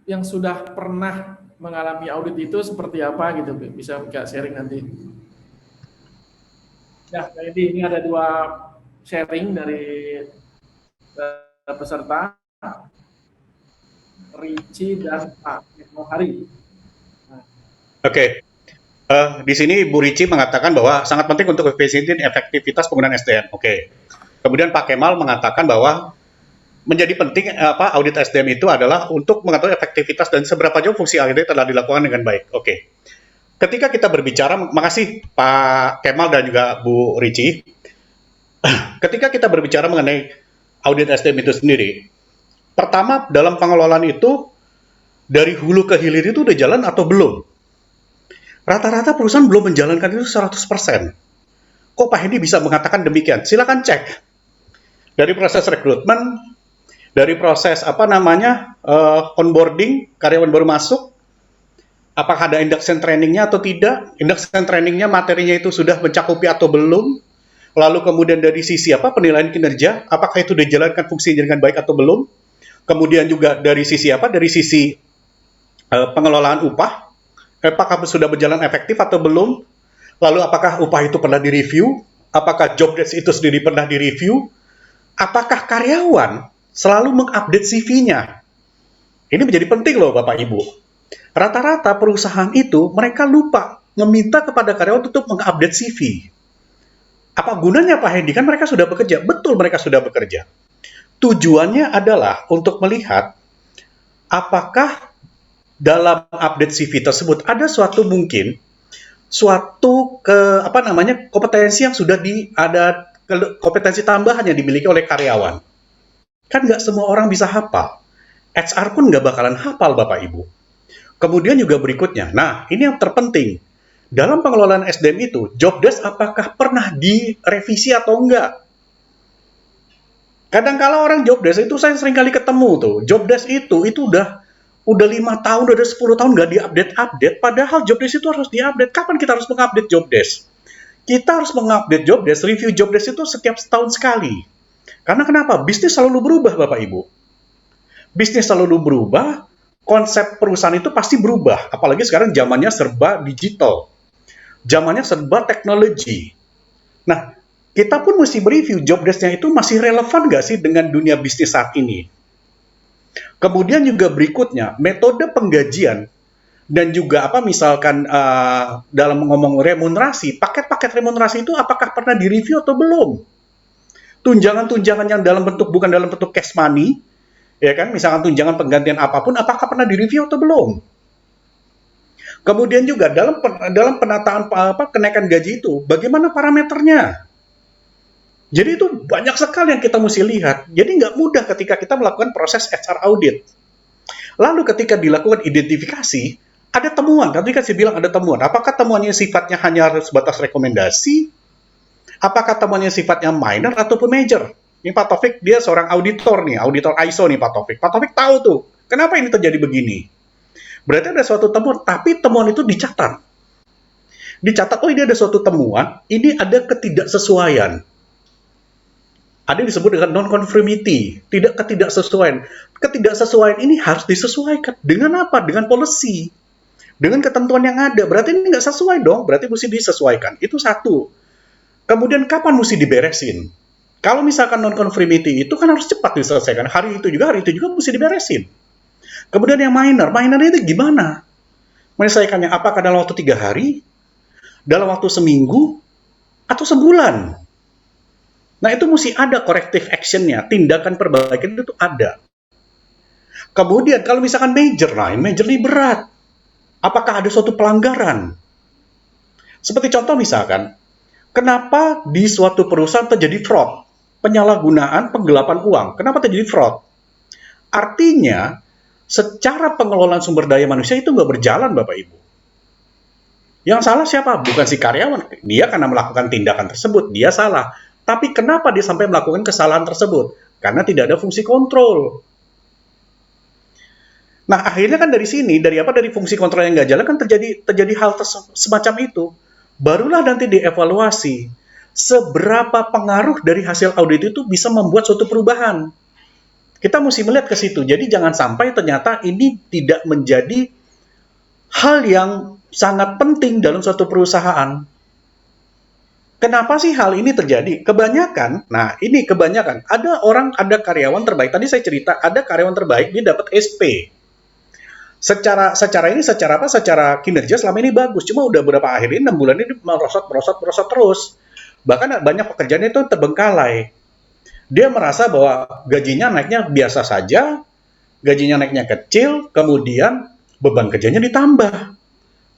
yang sudah pernah mengalami audit itu seperti apa gitu, bisa nggak sharing nanti? Ya, jadi ini ada 2 sharing dari peserta, Ricci dan Pak Hari. Oke. Di sini Bu Ricci mengatakan bahwa sangat penting untuk efisiensi dan efektivitas penggunaan SDM. Oke. Kemudian Pak Kemal mengatakan bahwa menjadi penting audit SDM itu adalah untuk mengetahui efektivitas dan seberapa jauh fungsi audit telah dilakukan dengan baik. Oke. Ketika kita berbicara, makasih Pak Kemal dan juga Bu Ricci. Ketika kita berbicara mengenai audit SDM itu sendiri, pertama dalam pengelolaan itu dari hulu ke hilir itu udah jalan atau belum? Rata-rata perusahaan belum menjalankan itu 100%. Kok Pak Hendy bisa mengatakan demikian? Silakan cek. Dari proses rekrutmen, dari proses onboarding, karyawan baru masuk, apakah ada induction trainingnya atau tidak? Induction trainingnya materinya itu sudah mencakupi atau belum? Lalu kemudian dari sisi penilaian kinerja, apakah itu dijalankan fungsinya dengan baik atau belum? Kemudian juga dari sisi pengelolaan upah, Apakah sudah berjalan efektif atau belum? Lalu apakah upah itu pernah direview? Apakah job desk itu sendiri pernah direview? Apakah karyawan selalu mengupdate CV-nya? Ini menjadi penting loh Bapak Ibu. Rata-rata perusahaan itu mereka lupa meminta kepada karyawan untuk mengupdate CV. Apa gunanya Pak Hendy? Kan mereka sudah bekerja. Betul, mereka sudah bekerja. Tujuannya adalah untuk melihat apakah dalam update CV tersebut ada suatu kompetensi yang sudah ada kompetensi tambahan yang dimiliki oleh karyawan. Kan nggak semua orang bisa hafal. HR pun nggak bakalan hafal Bapak Ibu. Kemudian juga berikutnya, nah ini yang terpenting. Dalam pengelolaan SDM itu, job desk apakah pernah direvisi atau enggak? Kadang-kala orang job desk itu saya sering kali ketemu tuh. Job desk itu udah 5 tahun, udah 10 tahun nggak diupdate-update, padahal job desk itu harus diupdate. Kapan kita harus mengupdate job desk? Kita harus mengupdate job desk, review job desk itu setiap setahun sekali. Karena kenapa? Bisnis selalu berubah, Bapak Ibu. Bisnis selalu berubah, konsep perusahaan itu pasti berubah. Apalagi sekarang zamannya serba digital. Zamannya serba teknologi. Nah, kita pun mesti mereview job desk-nya itu masih relevan nggak sih dengan dunia bisnis saat ini. Kemudian juga berikutnya, metode penggajian dan juga dalam ngomong remunerasi, paket-paket remunerasi itu apakah pernah direview atau belum? Tunjangan-tunjangan yang bukan dalam bentuk cash money, ya kan? Misalkan tunjangan penggantian apapun, apakah pernah direview atau belum? Kemudian juga dalam penataan kenaikan gaji itu, bagaimana parameternya? Jadi itu banyak sekali yang kita mesti lihat. Jadi nggak mudah ketika kita melakukan proses HR audit. Lalu ketika dilakukan identifikasi, ada temuan. Tadi kan saya bilang ada temuan. Apakah temuannya sifatnya hanya sebatas rekomendasi? Apakah temuannya sifatnya minor ataupun major? Ini Pak Taufik, dia seorang auditor nih, auditor ISO nih Pak Taufik. Pak Taufik tahu tuh, kenapa ini terjadi begini? Berarti ada suatu temuan, tapi temuan itu dicatat. Dicatat, oh ini ada suatu temuan, ini ada ketidaksesuaian. Ada yang disebut dengan non-conformity, ketidaksesuaian. Ketidaksesuaian ini harus disesuaikan. Dengan apa? Dengan policy. Dengan ketentuan yang ada. Berarti ini nggak sesuai dong, berarti mesti disesuaikan. Itu satu. Kemudian kapan mesti diberesin? Kalau misalkan non-conformity itu kan harus cepat diselesaikan. Hari itu juga mesti diberesin. Kemudian yang minor itu gimana? Menyelesaikannya apakah dalam waktu 3 hari? Dalam waktu seminggu? Atau sebulan? Nah, itu mesti ada corrective action-nya, tindakan perbaikan itu ada. Kemudian, kalau misalkan major ini berat. Apakah ada suatu pelanggaran? Seperti contoh misalkan, kenapa di suatu perusahaan terjadi fraud? Penyalahgunaan, penggelapan uang. Kenapa terjadi fraud? Artinya, secara pengelolaan sumber daya manusia itu nggak berjalan, Bapak Ibu. Yang salah siapa? Bukan si karyawan. Dia karena melakukan tindakan tersebut, dia salah. Tapi kenapa dia sampai melakukan kesalahan tersebut? Karena tidak ada fungsi kontrol. Nah, akhirnya kan dari fungsi kontrol yang nggak jalan kan terjadi hal semacam itu. Barulah nanti dievaluasi seberapa pengaruh dari hasil audit itu bisa membuat suatu perubahan. Kita mesti melihat ke situ. Jadi jangan sampai ternyata ini tidak menjadi hal yang sangat penting dalam suatu perusahaan. Kenapa sih hal ini terjadi? Kebanyakan, ada karyawan terbaik. Tadi saya cerita, ada karyawan terbaik, dia dapat SP. Secara kinerja selama ini bagus. Cuma udah beberapa akhir ini, 6 bulan ini merosot terus. Bahkan banyak pekerjaan itu terbengkalai. Dia merasa bahwa gajinya naiknya biasa saja, gajinya naiknya kecil, kemudian beban kerjanya ditambah.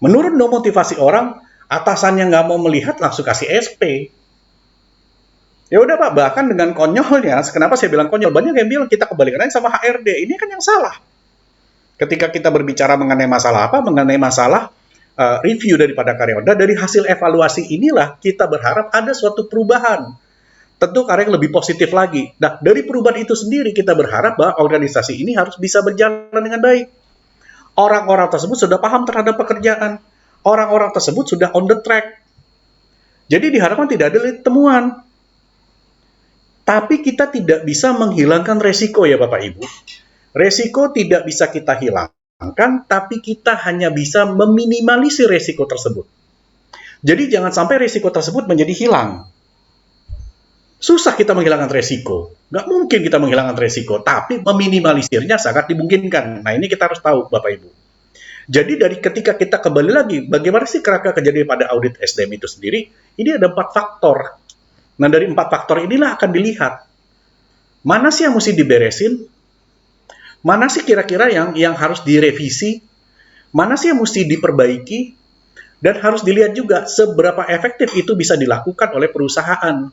Menurut motivasi orang, atasannya nggak mau melihat, langsung kasih SP. Ya udah Pak, bahkan dengan konyolnya, kenapa saya bilang konyol? Banyak yang bilang kita kebalikan aja sama HRD. Ini kan yang salah. Ketika kita berbicara mengenai masalah review daripada karyawan. Dan dari hasil evaluasi inilah kita berharap ada suatu perubahan. Tentu karya yang lebih positif lagi. Nah, dari perubahan itu sendiri kita berharap bahwa organisasi ini harus bisa berjalan dengan baik. Orang-orang tersebut sudah paham terhadap pekerjaan. Orang-orang tersebut sudah on the track. Jadi diharapkan tidak ada temuan. Tapi kita tidak bisa menghilangkan resiko ya Bapak Ibu. Resiko tidak bisa kita hilangkan hilangkan, tapi kita hanya bisa meminimalisir resiko tersebut. Jadi jangan sampai resiko tersebut menjadi hilang. Susah kita menghilangkan resiko. Nggak mungkin kita menghilangkan resiko, tapi meminimalisirnya sangat dimungkinkan. Nah, ini kita harus tahu, Bapak Ibu. Jadi dari ketika kita kembali lagi, bagaimana sih kerangka kejadian pada audit SDM itu sendiri? Ini ada 4 faktor. Nah, dari 4 faktor inilah akan dilihat mana sih yang mesti diberesin, mana sih kira-kira yang harus direvisi, mana sih yang mesti diperbaiki, dan harus dilihat juga seberapa efektif itu bisa dilakukan oleh perusahaan.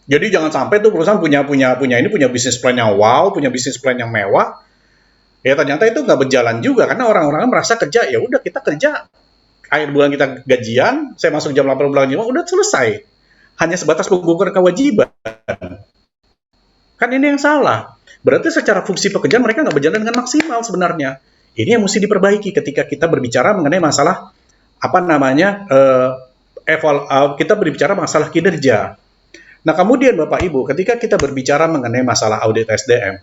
Jadi jangan sampai tuh perusahaan punya bisnis plan yang wow, punya bisnis plan yang mewah, ya ternyata itu nggak berjalan juga karena orang-orang merasa kerja, ya udah kita kerja, akhir bulan kita gajian, saya masuk jam 8 bulan 5, udah selesai. Hanya sebatas mengukur kewajiban. Kan ini yang salah. Berarti secara fungsi pekerjaan mereka nggak berjalan dengan maksimal sebenarnya. Ini yang mesti diperbaiki ketika kita berbicara mengenai masalah kita berbicara masalah kinerja. Nah, kemudian Bapak Ibu, ketika kita berbicara mengenai masalah audit SDM,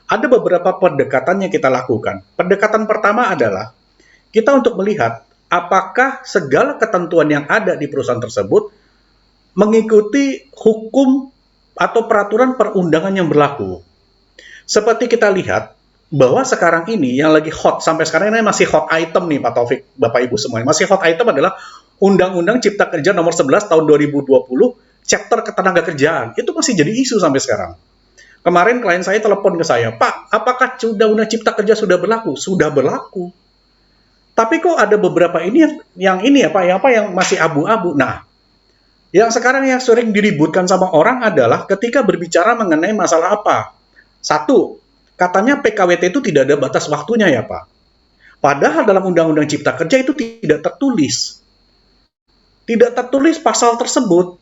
ada beberapa pendekatan yang kita lakukan. Pendekatan pertama adalah kita untuk melihat apakah segala ketentuan yang ada di perusahaan tersebut mengikuti hukum atau peraturan perundangan yang berlaku. Seperti kita lihat bahwa sekarang ini yang lagi hot, sampai sekarang ini masih hot item nih Pak Taufik, Bapak Ibu semuanya. Masih hot item adalah Undang-Undang Cipta Kerja nomor 11 tahun 2020, chapter ketenagakerjaan. Itu masih jadi isu sampai sekarang. Kemarin klien saya telepon ke saya, Pak, apakah Undang-Undang Cipta Kerja sudah berlaku? Sudah berlaku. Tapi kok ada beberapa ini yang masih abu-abu. Nah, yang sekarang yang sering diributkan sama orang adalah ketika berbicara mengenai masalah apa? Satu, katanya PKWT itu tidak ada batas waktunya ya Pak. Padahal dalam Undang-Undang Cipta Kerja itu tidak tertulis. Tidak tertulis pasal tersebut.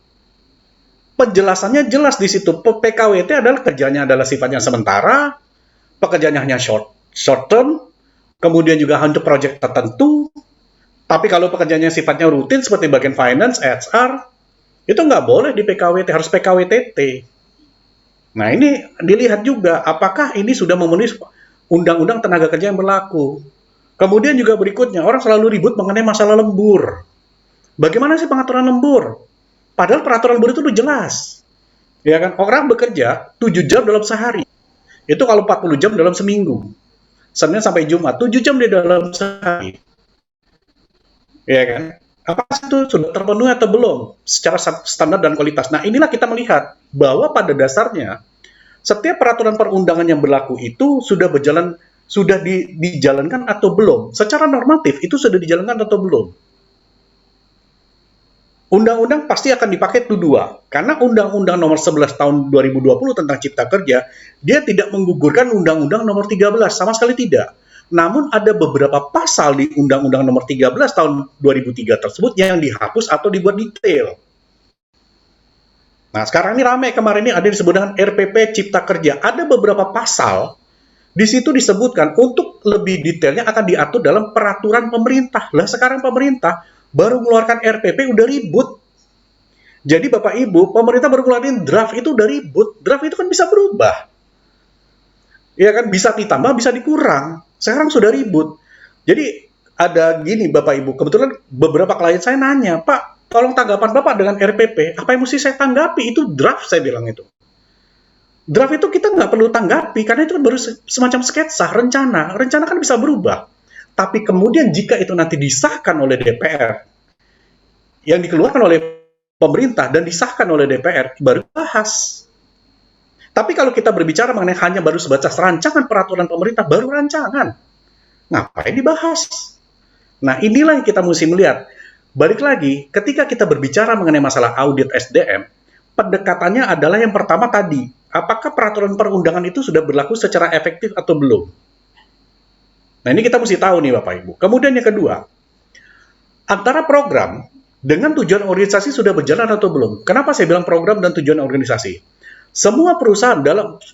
Penjelasannya jelas di situ. PKWT adalah kerjanya adalah sifatnya sementara, pekerjaannya hanya short term, kemudian juga untuk proyek tertentu. Tapi kalau pekerjaannya sifatnya rutin seperti bagian finance, HR, itu nggak boleh di PKWT, harus PKWTT. Nah, ini dilihat juga apakah ini sudah memenuhi Undang-Undang Tenaga Kerja yang berlaku. Kemudian juga berikutnya, orang selalu ribut mengenai masalah lembur. Bagaimana sih pengaturan lembur? Padahal peraturan lembur itu udah jelas. Ya kan? Orang bekerja 7 jam dalam sehari. Itu kalau 40 jam dalam seminggu. Senin sampai Jumat, 7 jam di dalam sehari. Ya kan? Apakah itu sudah terpenuhi atau belum secara standar dan kualitas? Nah, inilah kita melihat bahwa pada dasarnya setiap peraturan perundangan yang berlaku itu sudah dijalankan atau belum. Secara normatif itu sudah dijalankan atau belum. Undang-undang pasti akan dipakai itu 2. Karena Undang-Undang nomor 11 tahun 2020 tentang Cipta Kerja, dia tidak menggugurkan Undang-Undang nomor 13, sama sekali tidak. Namun ada beberapa pasal di Undang-Undang nomor 13 tahun 2003 tersebut yang dihapus atau dibuat detail. Nah, sekarang ini ramai, kemarin ini ada disebut dengan RPP Cipta Kerja. Ada beberapa pasal, di situ disebutkan untuk lebih detailnya akan diatur dalam peraturan pemerintah. Lah sekarang pemerintah baru mengeluarkan RPP udah ribut. Jadi Bapak Ibu, pemerintah baru ngeluarin draft itu udah ribut. Draft itu kan bisa berubah. Ya kan, bisa ditambah, bisa dikurang. Sekarang sudah ribut. Jadi ada gini Bapak Ibu, kebetulan beberapa klien saya nanya, Pak, tolong tanggapan Bapak dengan RPP, apa yang mesti saya tanggapi? Itu draft, saya bilang itu. Draft itu kita nggak perlu tanggapi, karena itu kan baru semacam sketsa, rencana. Rencana kan bisa berubah. Tapi kemudian jika itu nanti disahkan oleh DPR, yang dikeluarkan oleh pemerintah dan disahkan oleh DPR, baru bahas. Tapi kalau kita berbicara mengenai hanya baru sebatas rancangan peraturan pemerintah, baru rancangan. Ngapain dibahas? Nah, inilah yang kita mesti melihat. Balik lagi, ketika kita berbicara mengenai masalah audit SDM, pendekatannya adalah yang pertama tadi, apakah peraturan perundangan itu sudah berlaku secara efektif atau belum? Nah, ini kita mesti tahu nih Bapak Ibu. Kemudian yang kedua, antara program dengan tujuan organisasi sudah berjalan atau belum? Kenapa saya bilang program dan tujuan organisasi? Semua perusahaan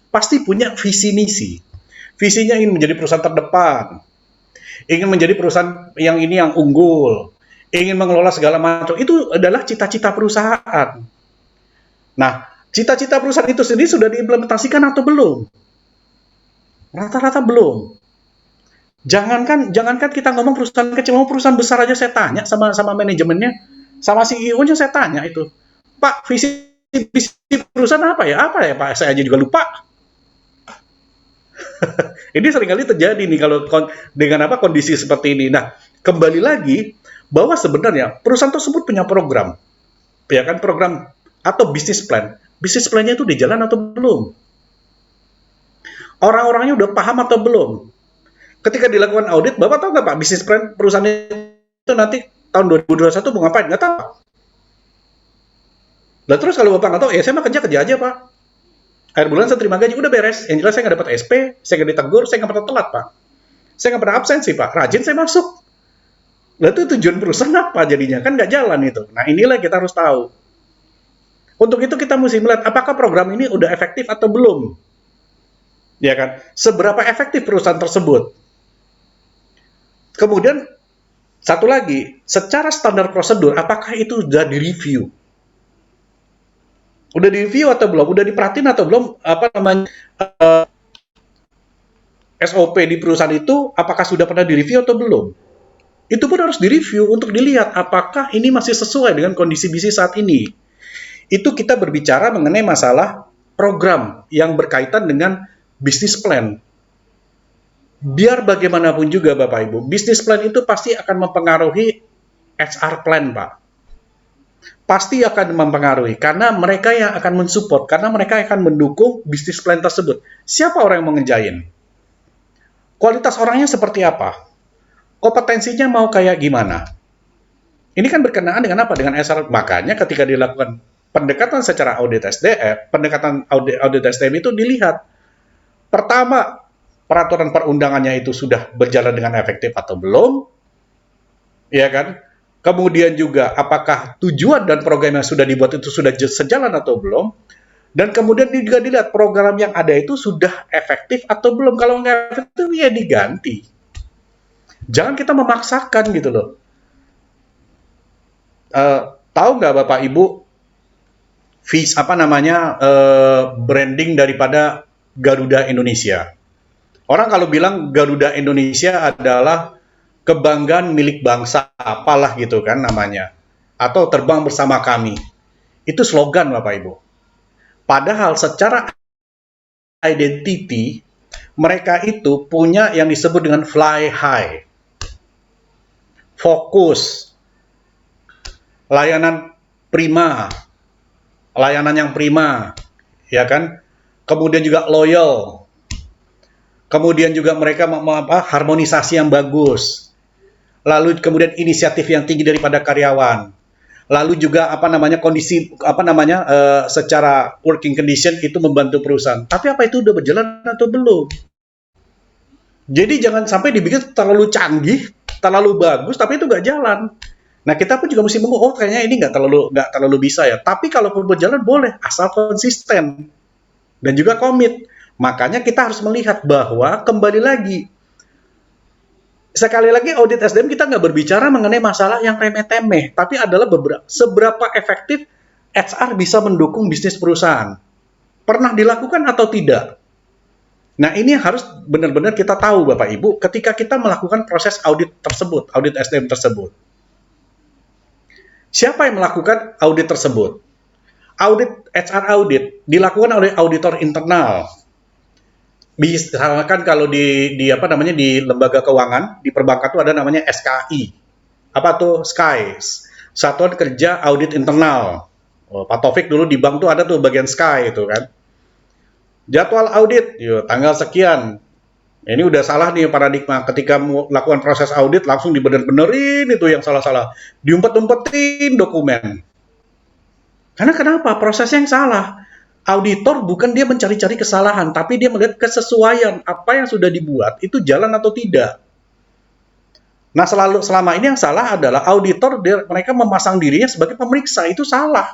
pasti punya visi misi. Visinya ingin menjadi perusahaan terdepan, ingin menjadi perusahaan yang unggul, ingin mengelola segala macam. Itu adalah cita-cita perusahaan. Nah, cita-cita perusahaan itu sendiri sudah diimplementasikan atau belum? Rata-rata belum. Jangankan kita ngomong perusahaan kecil, ngomong perusahaan besar aja saya tanya sama manajemennya, sama CEO-nya saya tanya itu, Pak, visi perusahaan apa ya? Apa ya Pak? Saya aja juga lupa. Ini seringkali terjadi nih kalau dengan kondisi seperti ini. Nah, kembali lagi bahwa sebenarnya perusahaan tersebut punya program, ya kan, program atau bisnis plan. Bisnis plan-nya itu di jalan atau belum? Orang-orangnya udah paham atau belum? Ketika dilakukan audit, Bapak tahu nggak Pak, bisnis plan perusahaan itu nanti tahun 2021 mau ngapain? Nggak tahu. Nah terus kalau Bapak nggak tahu, ya saya mah kerja aja Pak. Akhir bulan saya terima gaji, udah beres. Yang jelas saya nggak dapat SP, saya nggak ditegur, saya nggak pernah telat Pak. Saya nggak pernah absensi Pak, rajin saya masuk. Lalu itu tujuan perusahaan apa jadinya? Kan nggak jalan itu. Nah inilah kita harus tahu. Untuk itu kita mesti melihat apakah program ini udah efektif atau belum. Ya kan? Seberapa efektif perusahaan tersebut. Kemudian satu lagi, secara standar prosedur, apakah itu sudah direview? Udah direview atau belum? Udah diperhatiin atau belum? SOP di perusahaan itu, apakah sudah pernah direview atau belum? Itu pun harus direview untuk dilihat apakah ini masih sesuai dengan kondisi bisnis saat ini. Itu kita berbicara mengenai masalah program yang berkaitan dengan bisnis plan. Biar bagaimanapun juga Bapak Ibu, bisnis plan itu pasti akan mempengaruhi HR plan Pak. Pasti akan mempengaruhi, karena mereka yang akan mensupport, karena mereka akan mendukung bisnis plan tersebut. Siapa orang yang mau ngejain? Kualitas orangnya seperti apa? Kompetensinya mau kayak gimana? Ini kan berkenaan dengan apa? Dengan HR. Makanya ketika dilakukan pendekatan secara audit SDM, pendekatan audit SDM itu dilihat. Pertama, peraturan perundangannya itu sudah berjalan dengan efektif atau belum, ya kan? Kemudian juga apakah tujuan dan program yang sudah dibuat itu sudah sejalan atau belum, dan kemudian juga dilihat program yang ada itu sudah efektif atau belum. Kalau nggak efektif ya diganti. Jangan kita memaksakan gitu loh. Tahu nggak Bapak Ibu branding daripada Garuda Indonesia? Orang kalau bilang Garuda Indonesia adalah kebanggaan milik bangsa, apalah gitu kan namanya. Atau terbang bersama kami. Itu slogan Bapak Ibu. Padahal secara identity, mereka itu punya yang disebut dengan fly high. Fokus. Layanan prima. Layanan yang prima. Ya kan? Kemudian juga loyal. Kemudian juga mereka harmonisasi yang bagus. Lalu kemudian inisiatif yang tinggi daripada karyawan. Lalu juga kondisi secara working condition itu membantu perusahaan. Tapi apa itu udah berjalan atau belum? Jadi jangan sampai dibikin terlalu canggih, terlalu bagus, tapi itu nggak jalan. Nah kita pun juga mesti kayaknya ini nggak terlalu bisa ya. Tapi kalau berjalan boleh, asal konsisten dan juga komit. Makanya kita harus melihat bahwa kembali lagi, sekali lagi audit SDM kita nggak berbicara mengenai masalah yang remeh-temeh, tapi adalah seberapa efektif HR bisa mendukung bisnis perusahaan. Pernah dilakukan atau tidak? Nah ini harus benar-benar kita tahu Bapak Ibu ketika kita melakukan proses audit tersebut, audit SDM tersebut. Siapa yang melakukan audit tersebut? Audit HR audit dilakukan oleh auditor internal. Misalkan kalau di lembaga keuangan, di perbankan itu ada namanya SKI. Apa tuh? SKI. Satuan Kerja Audit Internal. Pak Taufik dulu di bank tuh ada tuh bagian SKI itu kan. Jadwal audit, tanggal sekian. Ini udah salah nih paradigma. Ketika melakukan proses audit langsung dibener-benerin itu yang salah-salah. Diumpet-umpetin dokumen. Karena kenapa? Prosesnya yang salah. Auditor bukan dia mencari-cari kesalahan, tapi dia melihat kesesuaian apa yang sudah dibuat itu jalan atau tidak. Nah, selama ini yang salah adalah auditor mereka memasang dirinya sebagai pemeriksa, itu salah.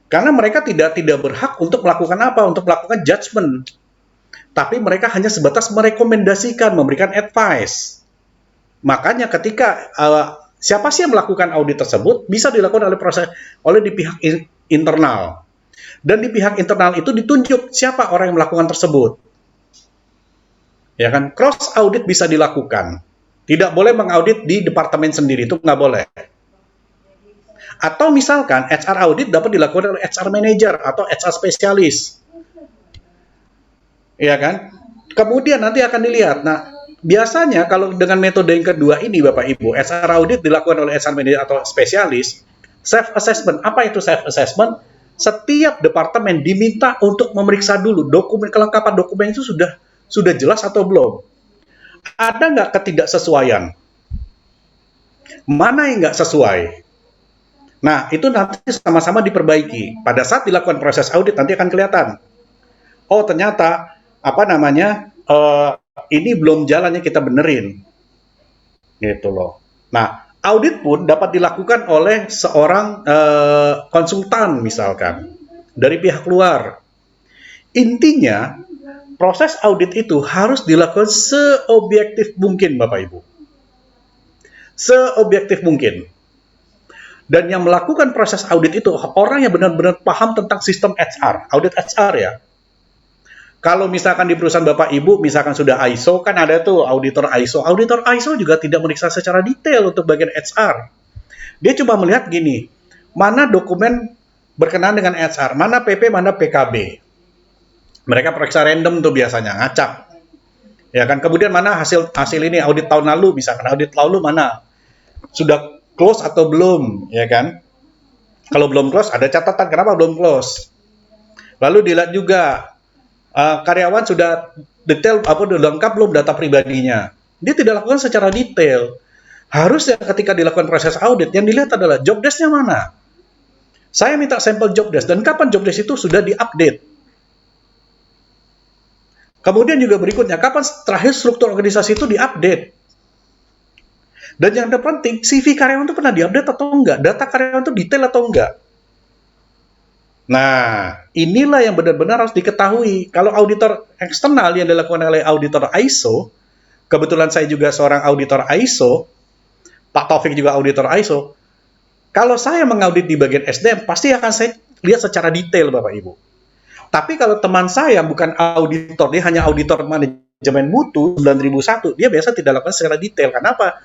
Karena mereka tidak berhak untuk melakukan apa? Untuk melakukan judgment. Tapi mereka hanya sebatas merekomendasikan, memberikan advice. Makanya ketika siapa sih yang melakukan audit tersebut bisa dilakukan oleh di pihak internal. Dan di pihak internal itu ditunjuk siapa orang yang melakukan tersebut. Ya kan, cross audit bisa dilakukan. Tidak boleh mengaudit di departemen sendiri, itu nggak boleh. Atau misalkan HR audit dapat dilakukan oleh HR manager atau HR spesialis. Ya kan? Kemudian nanti akan dilihat. Nah, biasanya kalau dengan metode yang kedua ini Bapak Ibu, HR audit dilakukan oleh HR manager atau spesialis, self assessment. Apa itu self assessment? Setiap departemen diminta untuk memeriksa dulu kelengkapan dokumen itu sudah jelas atau belum. Ada nggak ketidaksesuaian? Mana yang nggak sesuai? Nah, itu nanti sama-sama diperbaiki. Pada saat dilakukan proses audit nanti akan kelihatan. Oh, ternyata ini belum jalannya, kita benerin. Gitu loh. Nah, audit pun dapat dilakukan oleh seorang konsultan misalkan dari pihak luar. Intinya, proses audit itu harus dilakukan seobjektif mungkin, Bapak Ibu. Seobjektif mungkin. Dan yang melakukan proses audit itu orang yang benar-benar paham tentang sistem HR, audit HR ya. Kalau misalkan di perusahaan Bapak Ibu, misalkan sudah ISO, kan ada tuh auditor ISO. Auditor ISO juga tidak meriksa secara detail untuk bagian HR. Dia cuma melihat gini, mana dokumen berkenaan dengan HR, mana PP, mana PKB. Mereka periksa random tuh biasanya, ngacak. Ya kan, kemudian mana hasil ini audit tahun lalu, misalkan audit lalu mana sudah close atau belum, ya kan? Kalau belum close, ada catatan kenapa belum close. Lalu dilihat juga karyawan sudah detail udah lengkap belum data pribadinya. Dia tidak lakukan secara detail. Harusnya ketika dilakukan proses audit, yang dilihat adalah job desk-nya mana. Saya minta sampel job desk, dan kapan job desk itu sudah diupdate. Kemudian juga berikutnya, kapan terakhir struktur organisasi itu diupdate. Dan yang terpenting, CV karyawan itu pernah diupdate atau enggak? Data karyawan itu detail atau enggak? Nah, inilah yang benar-benar harus diketahui. Kalau auditor eksternal yang dilakukan oleh auditor ISO, kebetulan saya juga seorang auditor ISO, Pak Taufik juga auditor ISO, kalau saya mengaudit di bagian SDM, pasti akan saya lihat secara detail, Bapak Ibu. Tapi kalau teman saya bukan auditor, dia hanya auditor manajemen mutu 9001, dia biasa tidak lakukan secara detail. Kenapa?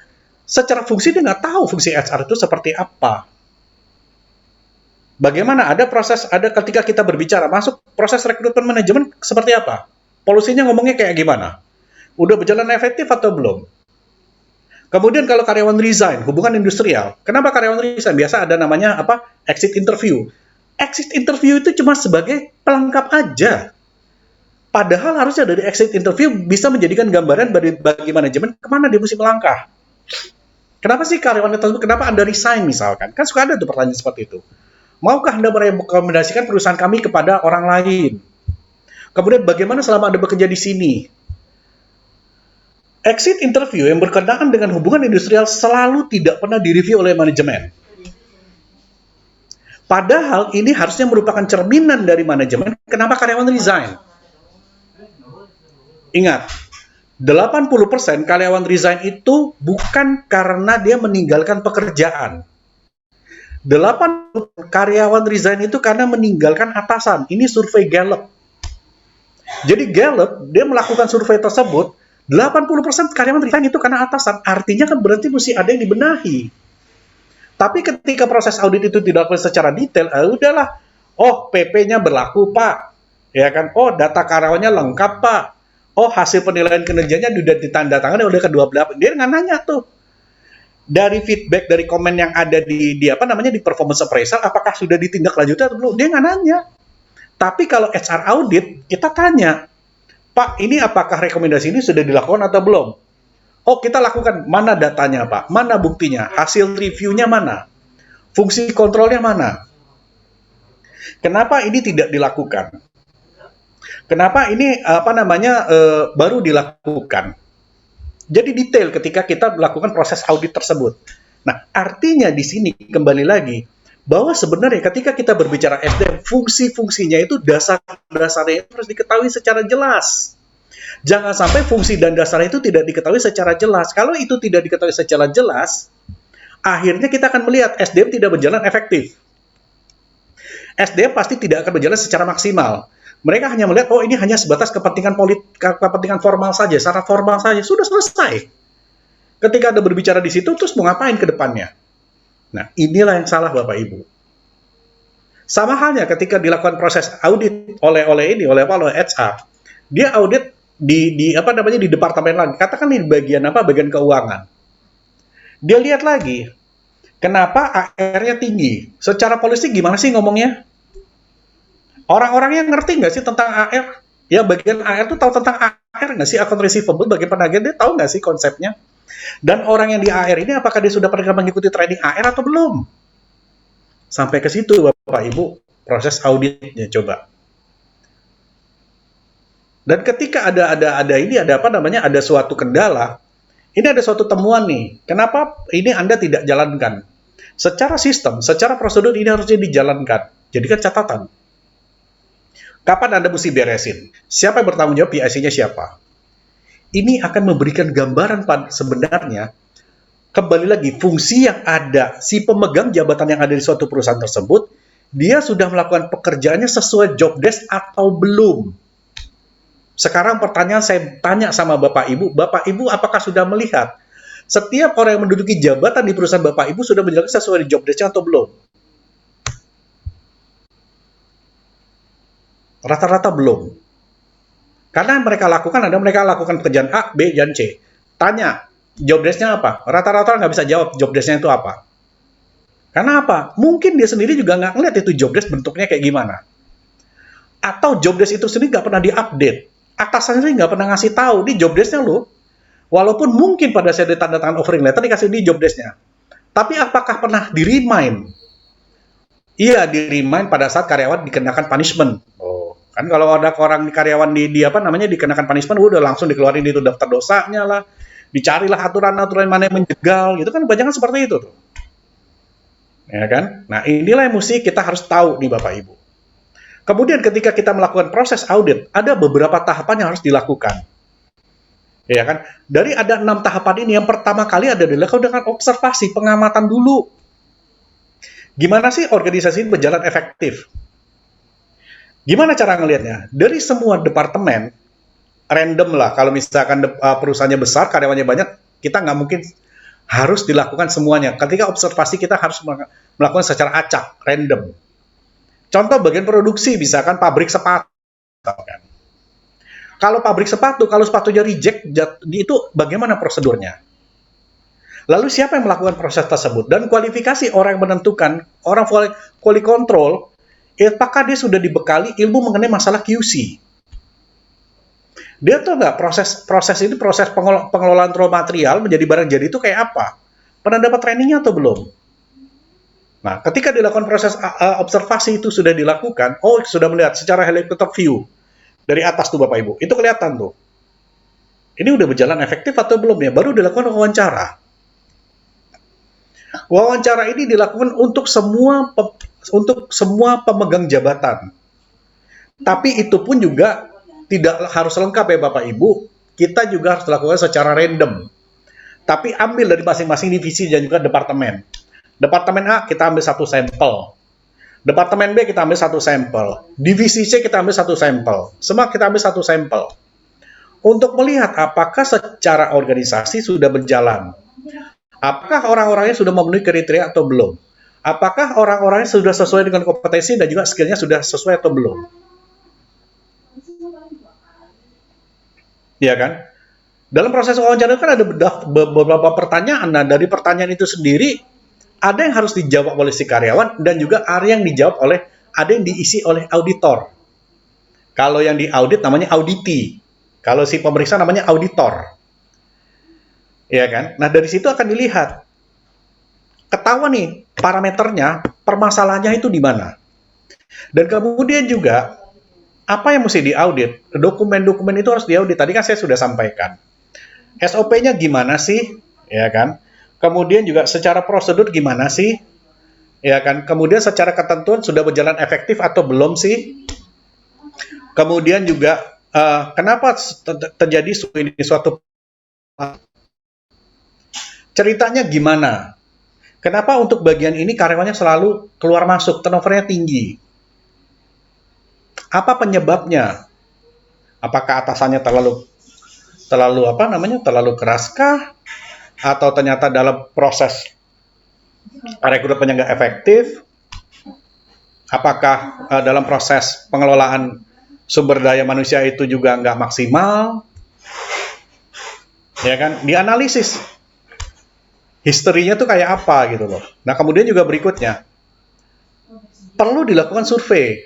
Secara fungsi dia nggak tahu fungsi HR itu seperti apa. Bagaimana ada ketika kita berbicara masuk proses rekrutmen manajemen seperti apa? Polusinya ngomongnya kayak gimana? Udah berjalan efektif atau belum? Kemudian kalau karyawan resign, hubungan industrial. Kenapa karyawan resign? Biasa ada namanya exit interview. Exit interview itu cuma sebagai pelengkap aja. Padahal harusnya dari exit interview bisa menjadikan gambaran bagi manajemen kemana dia mesti melangkah. Kenapa sih karyawan tersebut, kenapa Anda resign misalkan? Kan suka ada tuh pertanyaan seperti itu. Maukah Anda merekomendasikan perusahaan kami kepada orang lain? Kemudian bagaimana selama Anda bekerja di sini? Exit interview yang berkenaan dengan hubungan industrial selalu tidak pernah direview oleh manajemen. Padahal ini harusnya merupakan cerminan dari manajemen kenapa karyawan resign. Ingat, 80% karyawan resign itu bukan karena dia meninggalkan pekerjaan. 80% karyawan resign itu karena meninggalkan atasan. Ini survei Gallup. Jadi Gallup, dia melakukan survei tersebut, 80% karyawan resign itu karena atasan. Artinya kan berarti mesti ada yang dibenahi. Tapi ketika proses audit itu tidak dilakukan secara detail, udahlah. Oh, PP-nya berlaku, Pak. Ya kan? Oh, data karyawannya lengkap, Pak. Oh, hasil penilaian kinerjanya sudah ditandatangani oleh kedua belah. Dia nggak nanya tuh. Dari feedback, dari komen yang ada di performance appraisal, apakah sudah ditindaklanjuti atau belum? Dia nggak nanya. Tapi kalau HR audit, kita tanya, Pak, ini apakah rekomendasi ini sudah dilakukan atau belum? Oh, kita lakukan. Mana datanya, Pak? Mana buktinya? Hasil reviewnya mana? Fungsi kontrolnya mana? Kenapa ini tidak dilakukan? Kenapa ini baru dilakukan? Jadi detail ketika kita melakukan proses audit tersebut. Nah, artinya di sini kembali lagi bahwa sebenarnya ketika kita berbicara SDM, fungsi-fungsinya itu dasar-dasarnya itu harus diketahui secara jelas. Jangan sampai fungsi dan dasar itu tidak diketahui secara jelas. Kalau itu tidak diketahui secara jelas, akhirnya kita akan melihat SDM tidak berjalan efektif. SDM pasti tidak akan berjalan secara maksimal. Mereka hanya melihat, oh ini hanya sebatas kepentingan formal saja, syarat formal saja, sudah selesai. Ketika Anda berbicara di situ, terus mau ngapain ke depannya? Nah, inilah yang salah Bapak Ibu. Sama halnya ketika dilakukan proses audit oleh HR, dia audit di departemen lagi. Katakan di bagian bagian keuangan. Dia lihat lagi, kenapa AR-nya tinggi? Secara politik gimana sih ngomongnya? Orang-orangnya ngerti nggak sih tentang AR? Ya, bagian AR tuh tahu tentang AR nggak sih? Account receivable, bagian penagih dia tahu nggak sih konsepnya? Dan orang yang di AR ini apakah dia sudah pernah mengikuti training AR atau belum? Sampai ke situ Bapak Ibu, proses auditnya coba. Dan ketika ada suatu kendala, ini ada suatu temuan nih. Kenapa ini Anda tidak jalankan? Secara sistem, secara prosedur ini harusnya dijalankan. Jadikan catatan. Kapan Anda mesti beresin? Siapa yang bertanggung jawab, PIC-nya siapa? Ini akan memberikan gambaran sebenarnya, kembali lagi, fungsi yang ada, si pemegang jabatan yang ada di suatu perusahaan tersebut, dia sudah melakukan pekerjaannya sesuai job desk atau belum? Sekarang pertanyaan saya tanya sama Bapak Ibu apakah sudah melihat setiap orang yang menduduki jabatan di perusahaan Bapak Ibu sudah menjalankan sesuai job desk atau belum? Rata-rata belum. Karena mereka lakukan pekerjaan A, B, dan C. Tanya, job desk-nya apa? Rata-rata nggak bisa jawab job desk-nya itu apa. Karena apa? Mungkin dia sendiri juga nggak ngeliat itu job desk bentuknya kayak gimana. Atau job desk itu sendiri nggak pernah diupdate. Atasannya sendiri nggak pernah ngasih tahu, di job desk-nya loh. Walaupun mungkin pada saat ditandatangan offering letter dikasih di job desk-nya. Tapi apakah pernah di-remind? Iya, di-remind pada saat karyawan dikenakan punishment. Kan kalau ada orang karyawan dikenakan punishment, udah langsung dikeluarin itu daftar dosanya lah, dicarilah aturan-aturan mana yang menjegal, gitu kan kebanyakan seperti itu tuh. Ya kan? Nah, inilah yang mesti kita harus tahu nih Bapak Ibu. Kemudian ketika kita melakukan proses audit, ada beberapa tahapan yang harus dilakukan. Ya kan? Dari ada 6 tahapan ini, yang pertama kali adalah dengan observasi, pengamatan dulu. Gimana sih organisasi ini berjalan efektif? Gimana cara ngelihatnya? Dari semua departemen, random lah. Kalau misalkan perusahaannya besar, karyawannya banyak, kita nggak mungkin harus dilakukan semuanya. Ketika observasi kita harus melakukan secara acak, random. Contoh bagian produksi, misalkan pabrik sepatu. Kalau pabrik sepatu, kalau sepatunya reject, itu bagaimana prosedurnya? Lalu siapa yang melakukan proses tersebut? Dan kualifikasi orang yang menentukan, orang quality control, apakah dia sudah dibekali ilmu mengenai masalah QC? Dia tahu nggak proses pengelolaan raw material menjadi barang jadi itu kayak apa? Pernah dapat trainingnya atau belum? Nah, ketika dilakukan proses observasi itu sudah dilakukan, sudah melihat secara helikopter view dari atas tuh Bapak Ibu, itu kelihatan tuh. Ini udah berjalan efektif atau belum ya? Baru dilakukan wawancara. Wawancara ini dilakukan untuk semua pemegang jabatan. Tapi itu pun juga tidak harus lengkap ya Bapak Ibu. Kita juga harus lakukan secara random. Tapi ambil dari masing-masing divisi dan juga departemen. Departemen A kita ambil 1 sampel. Departemen B kita ambil 1 sampel. Divisi C kita ambil 1 sampel. Semua kita ambil 1 sampel. Untuk melihat apakah secara organisasi sudah berjalan. Apakah orang-orangnya sudah memenuhi kriteria atau belum? Apakah orang-orangnya sudah sesuai dengan kompetensi dan juga skill-nya sudah sesuai atau belum? Ya kan? Dalam proses wawancara kan ada beberapa pertanyaan. Nah, dari pertanyaan itu sendiri, ada yang harus dijawab oleh si karyawan dan juga ada yang diisi oleh auditor. Kalau yang diaudit namanya auditi. Kalau si pemeriksa namanya auditor. Ya kan? Nah, dari situ akan dilihat. Ketahuan nih parameternya, permasalahannya itu di mana. Dan kemudian juga apa yang mesti diaudit? Dokumen-dokumen itu harus diaudit. Tadi kan saya sudah sampaikan. SOP-nya gimana sih? Ya kan? Kemudian juga secara prosedur gimana sih? Ya kan? Kemudian secara ketentuan sudah berjalan efektif atau belum sih? Kemudian juga kenapa terjadi suatu ceritanya gimana? Kenapa untuk bagian ini karyawannya selalu keluar masuk, turnover-nya tinggi? Apa penyebabnya? Apakah atasannya terlalu keraskah? Atau ternyata dalam proses rekrutmennya nggak efektif? Apakah dalam proses pengelolaan sumber daya manusia itu juga nggak maksimal? Ya kan? Dianalisis. Historinya tuh kayak apa gitu loh. Nah, kemudian juga berikutnya, perlu dilakukan survei.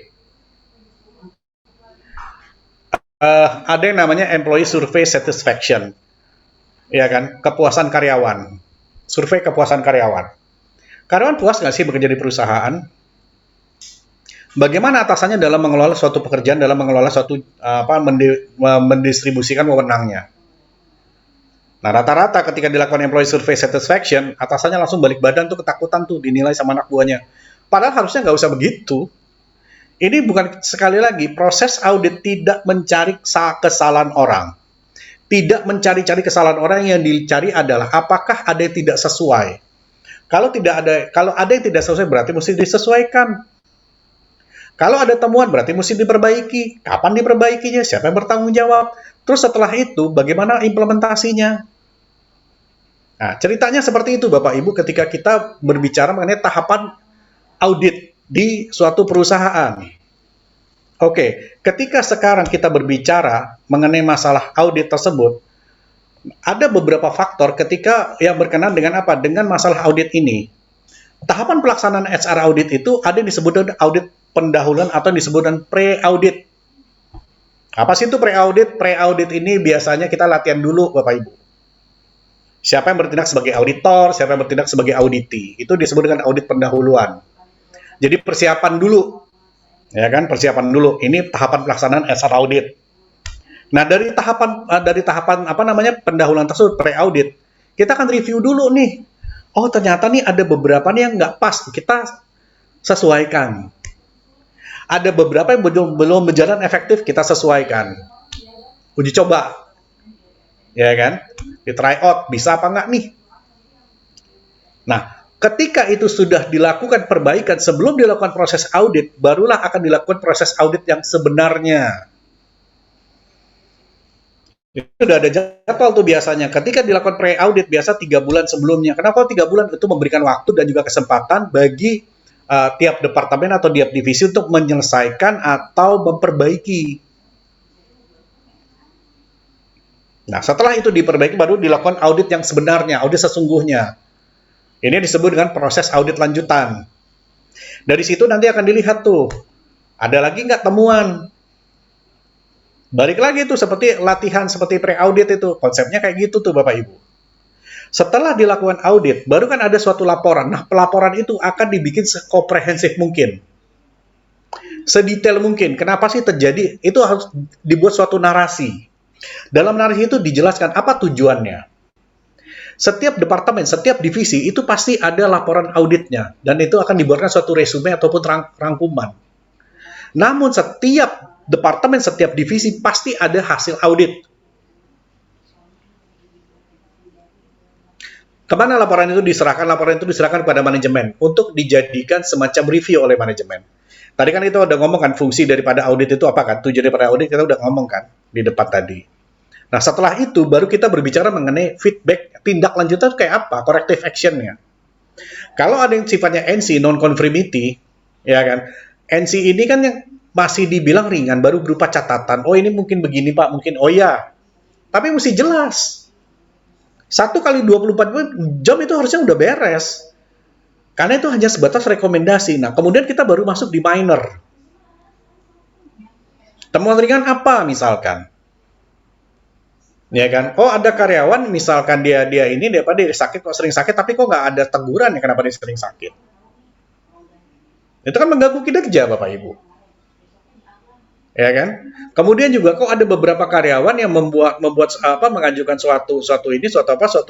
Ada yang namanya employee survey satisfaction. Ya kan? Kepuasan karyawan. Survei kepuasan karyawan. Karyawan puas nggak sih bekerja di perusahaan? Bagaimana atasannya dalam mengelola suatu pekerjaan, dalam mengelola suatu mendistribusikan wewenangnya? Nah, rata-rata ketika dilakukan employee survey satisfaction, atasannya langsung balik badan tuh, ketakutan tuh, dinilai sama anak buahnya. Padahal harusnya nggak usah begitu. Ini bukan, sekali lagi, proses audit tidak mencari kesalahan orang. Tidak mencari-cari kesalahan orang, yang dicari adalah apakah ada yang tidak sesuai. Kalau ada yang tidak sesuai berarti mesti disesuaikan. Kalau ada temuan berarti mesti diperbaiki. Kapan diperbaikinya? Siapa yang bertanggung jawab? Terus setelah itu bagaimana implementasinya? Nah, ceritanya seperti itu Bapak Ibu ketika kita berbicara mengenai tahapan audit di suatu perusahaan. Oke, ketika sekarang kita berbicara mengenai masalah audit tersebut, ada beberapa faktor ketika yang berkenaan dengan apa? Dengan masalah audit ini. Tahapan pelaksanaan HR audit itu ada yang disebut audit pendahuluan atau disebut pre-audit. Apa sih itu pre-audit? Pre-audit ini biasanya kita latihan dulu Bapak Ibu. Siapa yang bertindak sebagai auditor, siapa yang bertindak sebagai auditi. Itu disebut dengan audit pendahuluan. Jadi persiapan dulu. Ya kan, persiapan dulu. Ini tahapan pelaksanaan HR audit. Nah, dari tahapan pendahuluan tersebut, pre-audit, kita akan review dulu nih. Oh, ternyata nih ada beberapa nih yang nggak pas. Kita sesuaikan. Ada beberapa yang belum berjalan efektif, kita sesuaikan. Uji coba. Ya kan? Di try out, bisa apa nggak nih? Nah, ketika itu sudah dilakukan perbaikan, sebelum dilakukan proses audit, barulah akan dilakukan proses audit yang sebenarnya. Itu sudah ada jadwal tuh biasanya. Ketika dilakukan pre-audit, biasa 3 bulan sebelumnya. Kenapa 3 bulan? Itu memberikan waktu dan juga kesempatan bagi tiap departemen atau tiap divisi untuk menyelesaikan atau memperbaiki. Nah, setelah itu diperbaiki, baru dilakukan audit yang sebenarnya, audit sesungguhnya. Ini disebut dengan proses audit lanjutan. Dari situ nanti akan dilihat tuh, ada lagi nggak temuan. Balik lagi tuh seperti latihan, seperti pre-audit itu. Konsepnya kayak gitu tuh Bapak Ibu. Setelah dilakukan audit, baru kan ada suatu laporan. Nah, pelaporan itu akan dibikin sekomprehensif mungkin. Sedetail mungkin. Kenapa sih terjadi? Itu harus dibuat suatu narasi. Dalam narasi itu dijelaskan apa tujuannya. Setiap departemen, setiap divisi itu pasti ada laporan auditnya. Dan itu akan dibuatkan suatu resume ataupun rangkuman. Namun setiap departemen, setiap divisi pasti ada hasil audit. Kemana laporan itu diserahkan? Laporan itu diserahkan kepada manajemen untuk dijadikan semacam review oleh manajemen. Tadi kan itu udah ngomong kan fungsi daripada audit itu apa kan? Tujuan daripada audit kita udah ngomong kan di depan tadi. Nah, setelah itu baru kita berbicara mengenai feedback, tindak lanjutan kayak apa, corrective action-nya. Kalau ada yang sifatnya NC, non-conformity, ya kan, NC ini kan yang masih dibilang ringan, baru berupa catatan, oh ini mungkin begini Pak, mungkin, oh ya, tapi mesti jelas. 1 kali 24 jam itu harusnya udah beres. Karena itu hanya sebatas rekomendasi. Nah, kemudian kita baru masuk di minor. Temuan ringan apa misalkan? Ya kan? Oh, ada karyawan misalkan dia sakit, kok sering sakit, tapi kok nggak ada teguran ya kenapa dia sering sakit? Itu kan mengganggu kinerja Bapak Ibu. Ya kan? Kemudian juga kok ada beberapa karyawan yang mengajukan suatu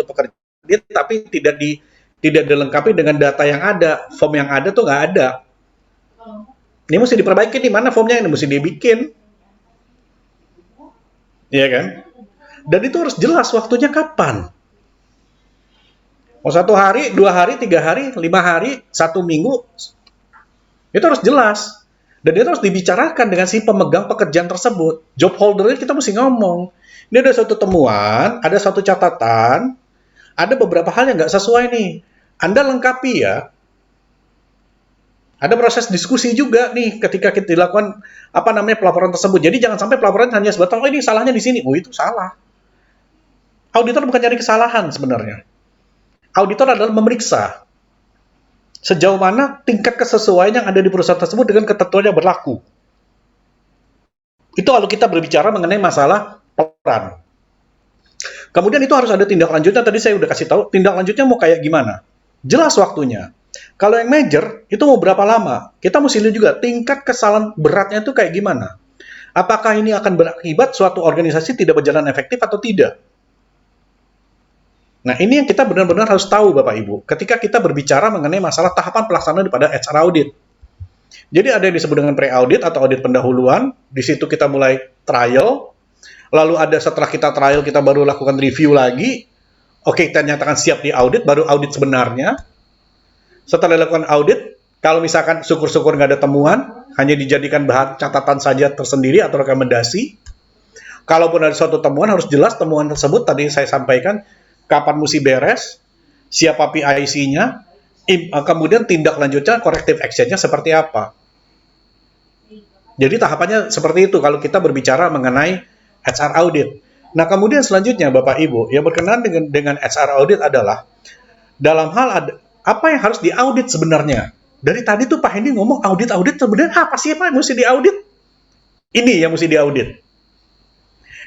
pekerjaan tapi tidak dilengkapi dengan data yang ada, form yang ada tuh nggak ada. Ini mesti diperbaiki, di mana formnya ini mesti dibikin. Ya kan? Dan itu harus jelas waktunya kapan. Mau 1 hari, 2 hari, 3 hari, 5 hari, 1 minggu, itu harus jelas. Dan itu harus dibicarakan dengan si pemegang pekerjaan tersebut. Job holder kita mesti ngomong. Ini ada suatu temuan, ada suatu catatan, ada beberapa hal yang nggak sesuai nih. Anda lengkapi ya. Ada proses diskusi juga nih ketika kita dilakukan pelaporan tersebut. Jadi jangan sampai pelaporan hanya sebatas oh ini salahnya di sini. Oh itu salah. Auditor bukan cari kesalahan sebenarnya. Auditor adalah memeriksa sejauh mana tingkat kesesuaian yang ada di perusahaan tersebut dengan ketentuan yang berlaku. Itu kalau kita berbicara mengenai masalah pelaporan. Kemudian itu harus ada tindak lanjutnya. Tadi saya udah kasih tahu tindak lanjutnya mau kayak gimana. Jelas waktunya. Kalau yang major, itu mau berapa lama? Kita mesti lihat juga tingkat kesalahan beratnya itu kayak gimana. Apakah ini akan berakibat suatu organisasi tidak berjalan efektif atau tidak? Nah, ini yang kita benar-benar harus tahu, Bapak Ibu, ketika kita berbicara mengenai masalah tahapan pelaksanaan pada HR audit. Jadi ada yang disebut dengan pre-audit atau audit pendahuluan, di situ kita mulai trial, lalu ada setelah kita trial, kita baru lakukan review lagi, oke, kita nyatakan siap di audit, baru audit sebenarnya. Setelah dilakukan audit, kalau misalkan syukur-syukur nggak ada temuan, hanya dijadikan bahan catatan saja tersendiri atau rekomendasi. Kalaupun ada suatu temuan, harus jelas temuan tersebut, tadi saya sampaikan, kapan mesti beres, siapa PIC-nya, kemudian tindak lanjutnya, corrective action-nya seperti apa. Jadi tahapannya seperti itu kalau kita berbicara mengenai HR audit. Nah, kemudian selanjutnya Bapak Ibu, yang berkenaan dengan HR audit adalah dalam hal apa yang harus diaudit sebenarnya. Dari tadi tuh Pak Hendy ngomong audit sebenarnya apa sih Pak yang mesti diaudit? Ini yang mesti diaudit.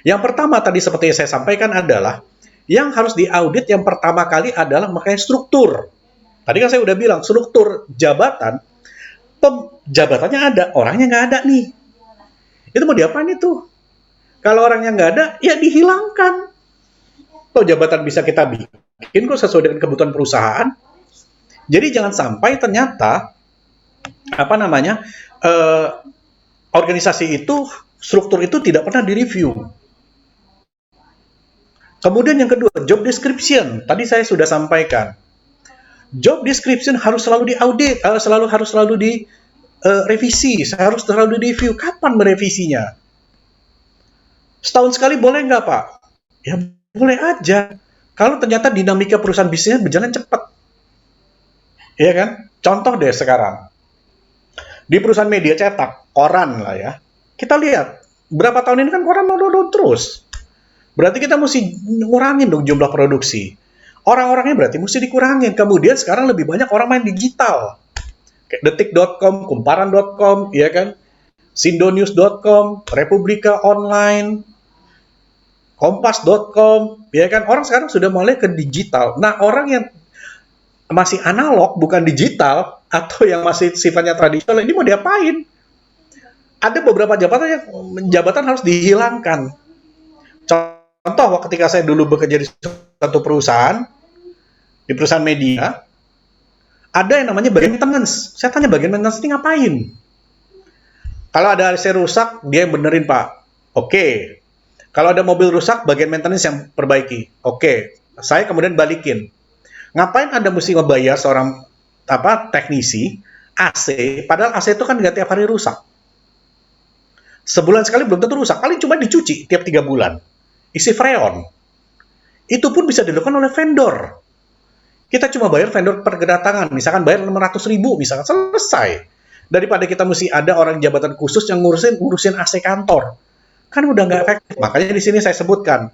Yang pertama tadi seperti yang saya sampaikan adalah yang harus diaudit yang pertama kali adalah makanya struktur. Tadi kan saya udah bilang struktur jabatan, jabatannya ada, orangnya nggak ada nih. Itu mau diapain itu? Kalau orangnya nggak ada, ya dihilangkan. Kalau jabatan bisa kita bikin kok sesuai dengan kebutuhan perusahaan. Jadi jangan sampai ternyata organisasi itu, struktur itu tidak pernah direview. Kemudian yang kedua, job description. Tadi saya sudah sampaikan. Job description harus selalu diaudit, harus selalu direvisi, harus selalu direview. Kapan merevisinya? Setahun sekali boleh nggak, Pak? Ya boleh aja. Kalau ternyata dinamika perusahaan bisnisnya berjalan cepat. Iya kan? Contoh deh sekarang. Di perusahaan media cetak, koran lah ya. Kita lihat, berapa tahun ini kan koran menurun terus. Berarti kita mesti ngurangin dong jumlah produksi. Orang-orangnya berarti mesti dikurangin. Kemudian sekarang lebih banyak orang main digital. Kayak detik.com, kumparan.com, ya kan? sindonews.com, Republika Online, kompas.com, ya kan? Orang sekarang sudah mulai ke digital. Nah, orang yang masih analog, bukan digital, atau yang masih sifatnya tradisional, ini mau diapain? Ada beberapa jabatan harus dihilangkan. Contoh, ketika saya dulu bekerja di satu perusahaan, di perusahaan media, ada yang namanya bagian maintenance. Saya tanya bagian maintenance ini ngapain? Kalau ada AC rusak, dia yang benerin, Pak. Oke. Kalau ada mobil rusak, bagian maintenance yang perbaiki. Oke. Saya kemudian balikin. Ngapain Anda mesti ngebayar seorang teknisi AC, padahal AC itu kan nggak tiap hari rusak. Sebulan sekali belum tentu rusak, paling cuma dicuci tiap 3 bulan. Isi freon. Itu pun bisa dilakukan oleh vendor. Kita cuma bayar vendor per kedatangan, misalkan bayar 600.000, misalkan selesai. Daripada kita mesti ada orang jabatan khusus yang ngurusin AC kantor. Kan udah nggak efektif. Makanya di sini saya sebutkan,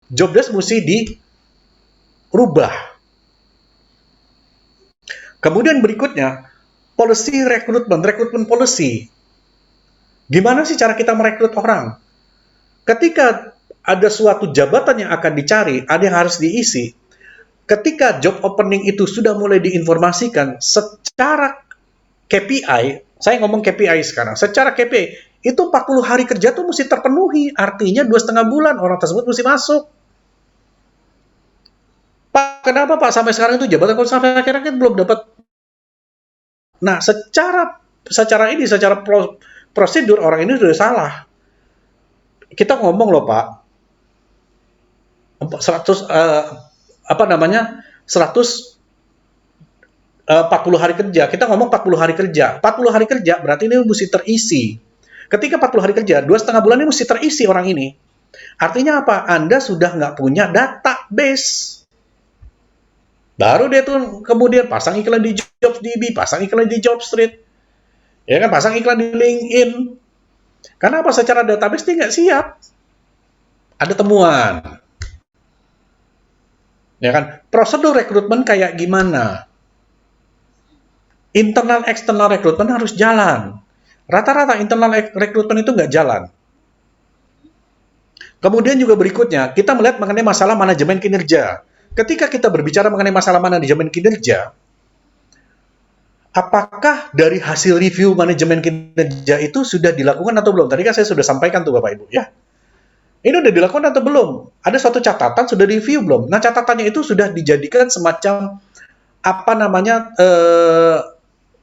job desk mesti dirubah. Kemudian berikutnya, policy rekrutmen policy. Gimana sih cara kita merekrut orang? Ketika ada suatu jabatan yang akan dicari, ada yang harus diisi. Ketika job opening itu sudah mulai diinformasikan secara KPI, saya ngomong KPI sekarang, secara KPI, itu 40 hari kerja tuh mesti terpenuhi. Artinya 2,5 bulan orang tersebut mesti masuk. Pak, kenapa Pak sampai sekarang itu jabatan kalau sampai akhirnya kan belum dapat. Nah, secara prosedur orang ini sudah salah. Kita ngomong loh Pak, 100 100 40 hari kerja. Kita ngomong 40 hari kerja. 40 hari kerja berarti ini mesti terisi. Ketika 40 hari kerja, 2,5 bulan ini mesti terisi orang ini. Artinya apa? Anda sudah nggak punya database. Baru dia tuh kemudian pasang iklan di JobsDB, pasang iklan di JobStreet, ya kan, pasang iklan di LinkedIn. Karena apa? Secara database dia nggak siap. Ada temuan. Ya kan? Prosedur rekrutmen kayak gimana? Internal eksternal rekrutmen harus jalan. Rata-rata internal rekrutmen itu nggak jalan. Kemudian juga berikutnya, kita melihat mengenai masalah manajemen kinerja. Ketika kita berbicara mengenai masalah manajemen kinerja, apakah dari hasil review manajemen kinerja itu sudah dilakukan atau belum? Tadi kan saya sudah sampaikan tuh Bapak Ibu, ya. Ini udah dilakukan atau belum? Ada suatu catatan, sudah review belum? Nah, catatannya itu sudah dijadikan semacam apa namanya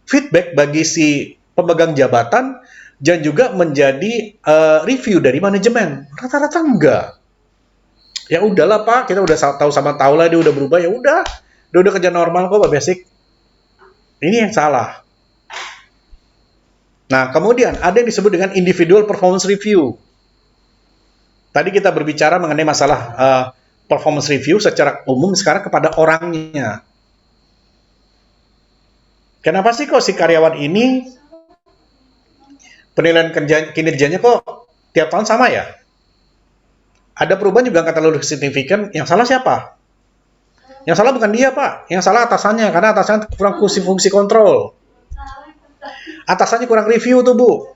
feedback bagi si pemegang jabatan dan juga menjadi review dari manajemen. Rata-rata enggak. Ya udahlah Pak, kita udah tahu lah dia udah berubah, ya udah kerja normal kok Pak Basic. Ini yang salah. Nah, kemudian ada yang disebut dengan individual performance review. Tadi kita berbicara mengenai masalah performance review secara umum sekarang kepada orangnya. Kenapa sih kok si karyawan ini penilaian kinerjanya kok tiap tahun sama ya? Ada perubahan juga nggak terlalu signifikan. Yang salah siapa? Yang salah bukan dia, Pak. Yang salah atasannya, karena atasannya kurang fungsi kontrol. Atasannya kurang review tuh, Bu.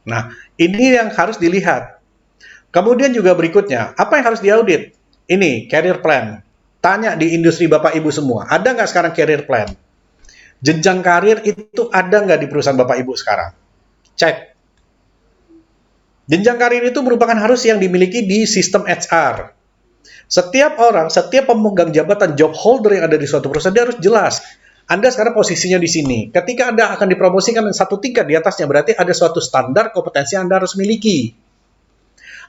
Nah, ini yang harus dilihat. Kemudian juga berikutnya, apa yang harus diaudit? Ini, career plan. Tanya di industri Bapak Ibu semua, ada nggak sekarang career plan? Jenjang karir itu ada nggak di perusahaan Bapak Ibu sekarang? Cek. Jenjang karir itu merupakan harus yang dimiliki di sistem HR. Setiap orang, setiap pemegang jabatan job holder yang ada di suatu perusahaan, dia harus jelas. Anda sekarang posisinya di sini. Ketika Anda akan dipromosikan satu tingkat di atasnya, berarti ada suatu standar kompetensi yang Anda harus miliki.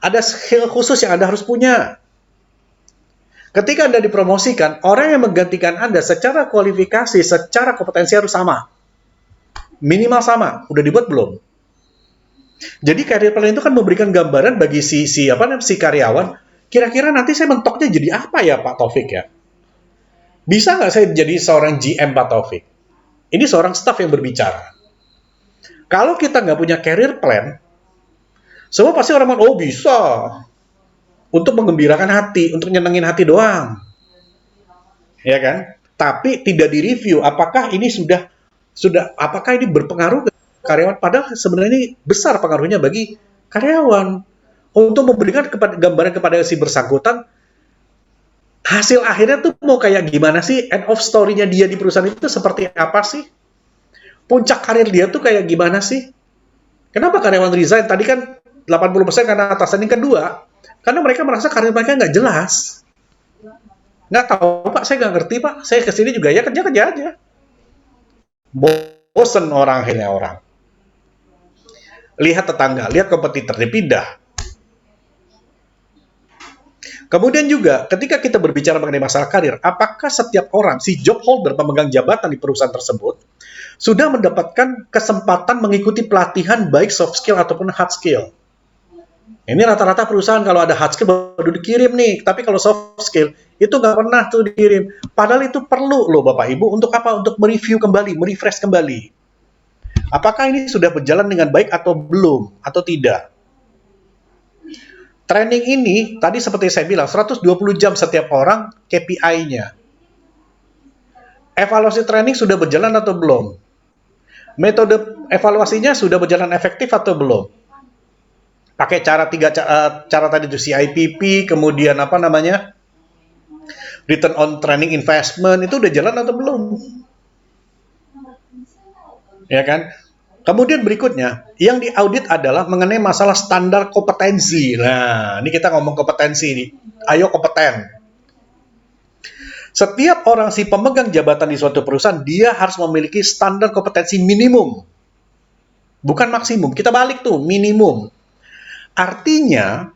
Ada skill khusus yang Anda harus punya. Ketika Anda dipromosikan, orang yang menggantikan Anda secara kualifikasi, secara kompetensi harus sama. Minimal sama. Udah dibuat belum? Jadi career plan itu kan memberikan gambaran bagi si karyawan, kira-kira nanti saya mentoknya jadi apa ya Pak Taufik ya? Bisa nggak saya jadi seorang GM Pak Taufik? Ini seorang staff yang berbicara. Kalau kita nggak punya career plan, semua pasti orang bilang, oh bisa. Untuk menggembirakan hati, untuk nyenengin hati doang. Ya kan? Tapi tidak direview, apakah ini apakah ini berpengaruh ke karyawan? Padahal sebenarnya ini besar pengaruhnya bagi karyawan. Untuk memberikan gambaran kepada si bersangkutan, hasil akhirnya tuh mau kayak gimana sih? End of story-nya dia di perusahaan itu seperti apa sih? Puncak karir dia tuh kayak gimana sih? Kenapa karyawan resign? Tadi kan 80% karena atasan. Yang kedua, karena mereka merasa karir mereka nggak jelas. Nggak tahu, Pak, saya nggak ngerti, Pak. Saya kesini juga ya kerja-kerja aja. Bosen akhirnya orang. Lihat tetangga, lihat kompetitor, dipindah. Kemudian juga, ketika kita berbicara mengenai masalah karir, apakah setiap orang, si job holder, pemegang jabatan di perusahaan tersebut, sudah mendapatkan kesempatan mengikuti pelatihan baik soft skill ataupun hard skill? Ini rata-rata perusahaan kalau ada hard skill baru dikirim nih, tapi kalau soft skill, itu nggak pernah tuh dikirim. Padahal itu perlu loh Bapak Ibu, untuk apa? Untuk mereview kembali, merefresh kembali. Apakah ini sudah berjalan dengan baik atau belum, atau tidak? Training ini, tadi seperti saya bilang, 120 jam setiap orang KPI-nya. Evaluasi training sudah berjalan atau belum? Metode evaluasinya sudah berjalan efektif atau belum? Pakai cara tadi itu CIPP, kemudian return on training investment, itu udah jalan atau belum? Ya kan? Kemudian berikutnya, yang diaudit adalah mengenai masalah standar kompetensi. Nah, ini kita ngomong kompetensi nih. Ayo kompeten. Setiap orang si pemegang jabatan di suatu perusahaan, dia harus memiliki standar kompetensi minimum. Bukan maksimum. Kita balik tuh, minimum. Artinya,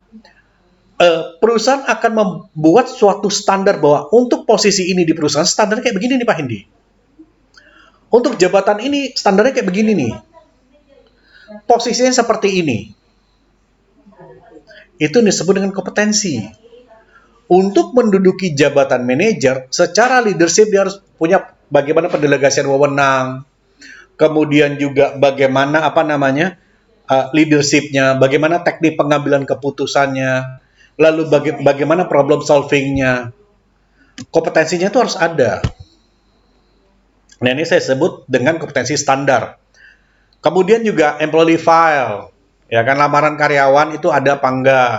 perusahaan akan membuat suatu standar bahwa untuk posisi ini di perusahaan, standarnya kayak begini nih Pak Hendi. Untuk jabatan ini standarnya kayak begini nih. Posisinya seperti ini. Itu disebut dengan kompetensi. Untuk menduduki jabatan manajer, secara leadership dia harus punya bagaimana pendelegasian wewenang, kemudian juga bagaimana leadershipnya, bagaimana teknik pengambilan keputusannya, lalu bagaimana problem solvingnya. Kompetensinya itu harus ada. Nah, ini saya sebut dengan kompetensi standar. Kemudian juga employee file, ya kan, lamaran karyawan itu ada apa enggak.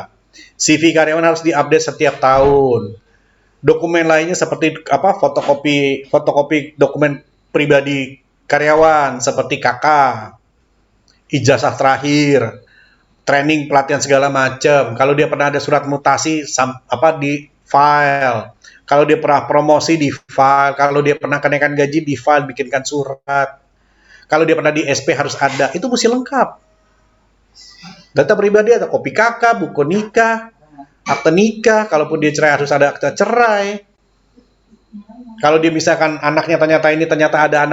CV karyawan harus diupdate setiap tahun. Dokumen lainnya seperti fotokopi dokumen pribadi karyawan seperti KK, ijazah terakhir, training pelatihan segala macam. Kalau dia pernah ada surat mutasi di file. Kalau dia pernah promosi di file, kalau dia pernah kenaikan gaji di file, bikinkan surat. Kalau dia pernah di SP harus ada, itu mesti lengkap. Data pribadi ada kopi KK, buku nikah, akte nikah, kalaupun dia cerai harus ada akte cerai. Kalau dia misalkan anaknya ternyata ada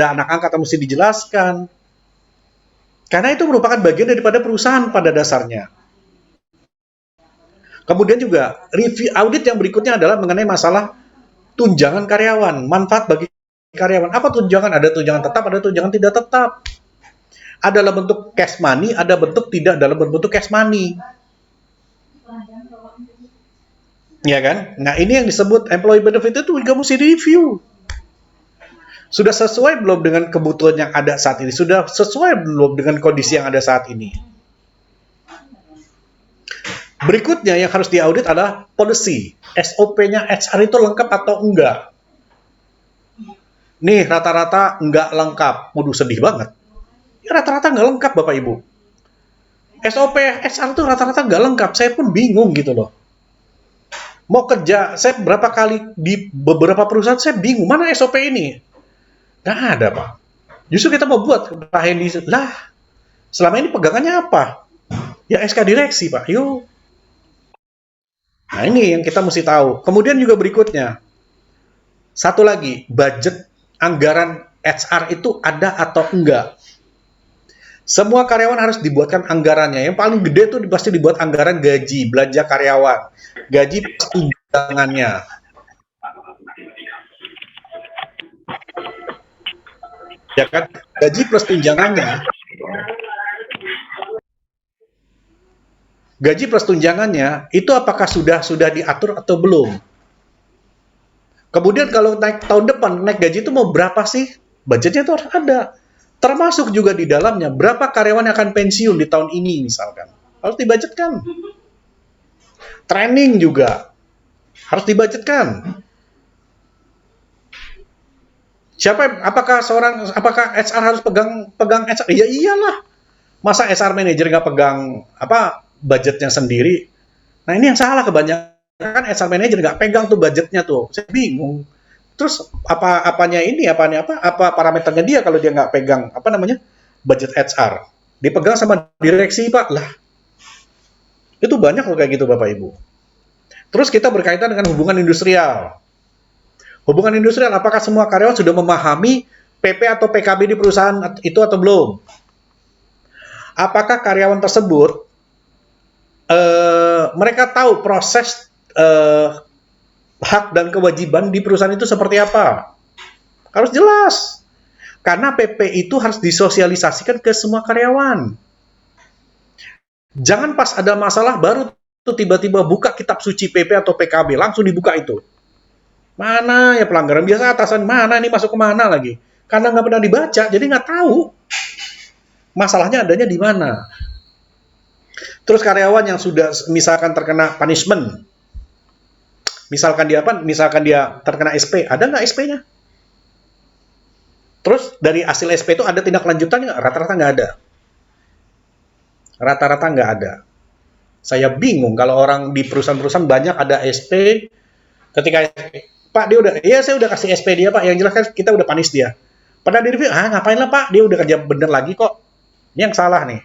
anak angkat, mesti dijelaskan. Karena itu merupakan bagian daripada perusahaan pada dasarnya. Kemudian juga review audit yang berikutnya adalah mengenai masalah tunjangan karyawan, manfaat bagi karyawan. Apa tunjangan? Ada tunjangan tetap, ada tunjangan tidak tetap. Ada dalam bentuk cash money, ada bentuk tidak dalam bentuk cash money. Ya kan? Nah, ini yang disebut employee benefit itu juga mesti review. Sudah sesuai belum dengan kebutuhan yang ada saat ini? Sudah sesuai belum dengan kondisi yang ada saat ini? Berikutnya yang harus diaudit adalah policy. SOP-nya HR itu lengkap atau enggak? Nih, rata-rata enggak lengkap. Waduh, sedih banget. Ya, rata-rata enggak lengkap, Bapak Ibu. SOP HR itu rata-rata enggak lengkap. Saya pun bingung gitu loh. Mau kerja, saya berapa kali di beberapa perusahaan, saya bingung. Mana SOP ini? Nggak ada, Pak. Justru kita mau buat, Pak Hendy. Lah, selama ini pegangannya apa? Ya, SK direksi, Pak. Yuk. Nah, ini yang kita mesti tahu. Kemudian juga berikutnya, satu lagi, budget anggaran HR itu ada atau enggak. Semua karyawan harus dibuatkan anggarannya. Yang paling gede itu pasti dibuat anggaran gaji, belanja karyawan, gaji tunjangannya. Ya kan? Gaji plus tunjangannya. Gaji plus tunjangannya itu apakah sudah diatur atau belum? Kemudian kalau naik tahun depan, naik gaji itu mau berapa sih? Budgetnya itu harus ada. Termasuk juga di dalamnya, berapa karyawan yang akan pensiun di tahun ini misalkan. Harus dibudgetkan. Training juga harus dibudgetkan. Apakah HR harus pegang HR? Ya iyalah. Masa HR manager nggak pegang budgetnya sendiri? Nah, ini yang salah kebanyakan HR manager nggak pegang tuh budgetnya tuh. Saya bingung. Terus apa parameternya dia kalau dia nggak pegang budget HR? Dipegang sama direksi, Pak. Lah. Itu banyak loh kayak gitu, Bapak Ibu. Terus kita berkaitan dengan hubungan industrial. Hubungan industrial, apakah semua karyawan sudah memahami PP atau PKB di perusahaan itu atau belum? Apakah karyawan tersebut mereka tahu proses hak dan kewajiban di perusahaan itu seperti apa? Harus jelas. Karena PP itu harus disosialisasikan ke semua karyawan. Jangan pas ada masalah baru tuh tiba-tiba buka kitab suci PP atau PKB, langsung dibuka itu. Mana ya pelanggaran? Biasa atasan mana ini masuk ke mana lagi? Karena nggak pernah dibaca, jadi nggak tahu masalahnya adanya di mana. Terus karyawan yang sudah misalkan terkena punishment, misalkan dia terkena SP, ada nggak SP-nya? Terus dari hasil SP itu ada tindak lanjutannya? Rata-rata nggak ada. Rata-rata nggak ada. Saya bingung kalau orang di perusahaan-perusahaan banyak ada SP, ketika Pak saya udah kasih SP dia, Pak, yang jelas kan kita udah punish dia. Pada di review, ngapain lah Pak, dia udah kerja bener lagi kok. Ini yang salah nih.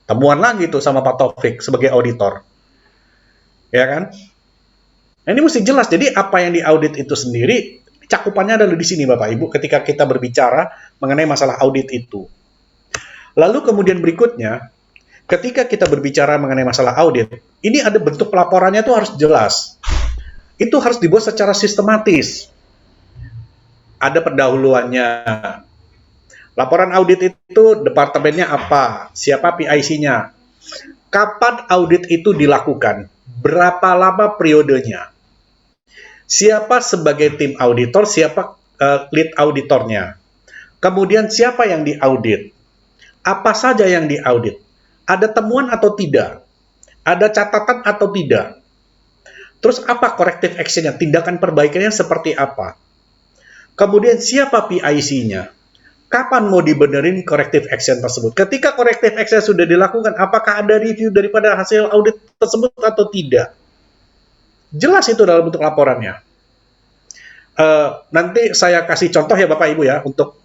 Temuan lagi tuh sama Pak Taufik sebagai auditor. Ya kan? Nah, ini mesti jelas. Jadi apa yang diaudit itu sendiri cakupannya adalah di sini Bapak Ibu ketika kita berbicara mengenai masalah audit itu. Lalu kemudian berikutnya, ketika kita berbicara mengenai masalah audit, ini ada bentuk pelaporannya itu harus jelas. Itu harus dibuat secara sistematis. Ada pendahuluannya. Laporan audit itu departemennya apa? Siapa PIC-nya? Kapan audit itu dilakukan? Berapa lama periodenya? Siapa sebagai tim auditor? Siapa lead auditornya? Kemudian siapa yang diaudit? Apa saja yang diaudit? Ada temuan atau tidak? Ada catatan atau tidak? Terus apa corrective action-nya? Tindakan perbaikannya seperti apa? Kemudian siapa PIC-nya? Kapan mau dibenerin corrective action tersebut? Ketika corrective action sudah dilakukan, apakah ada review daripada hasil audit tersebut atau tidak? Jelas itu dalam bentuk laporannya. Nanti saya kasih contoh ya Bapak Ibu ya, untuk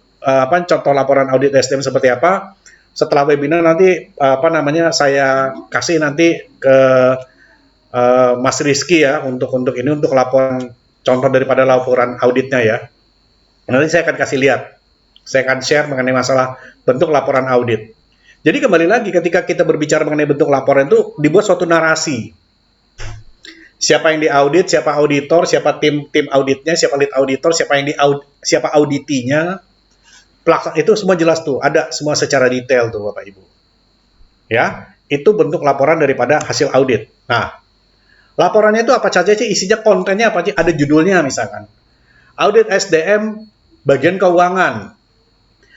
contoh laporan audit SDM seperti apa. Setelah webinar nanti saya kasih nanti ke Mas Rizky ya untuk ini untuk laporan contoh daripada laporan auditnya ya. Nanti saya akan kasih lihat. Saya akan share mengenai masalah bentuk laporan audit. Jadi kembali lagi ketika kita berbicara mengenai bentuk laporan itu dibuat suatu narasi. Siapa yang diaudit, siapa auditor, siapa tim auditnya, siapa lead auditor, siapa auditinya. Itu semua jelas tuh, ada semua secara detail tuh Bapak Ibu. Ya, itu bentuk laporan daripada hasil audit. Nah, laporannya itu apa saja sih? Isinya kontennya apa sih? Ada judulnya misalkan. Audit SDM bagian keuangan.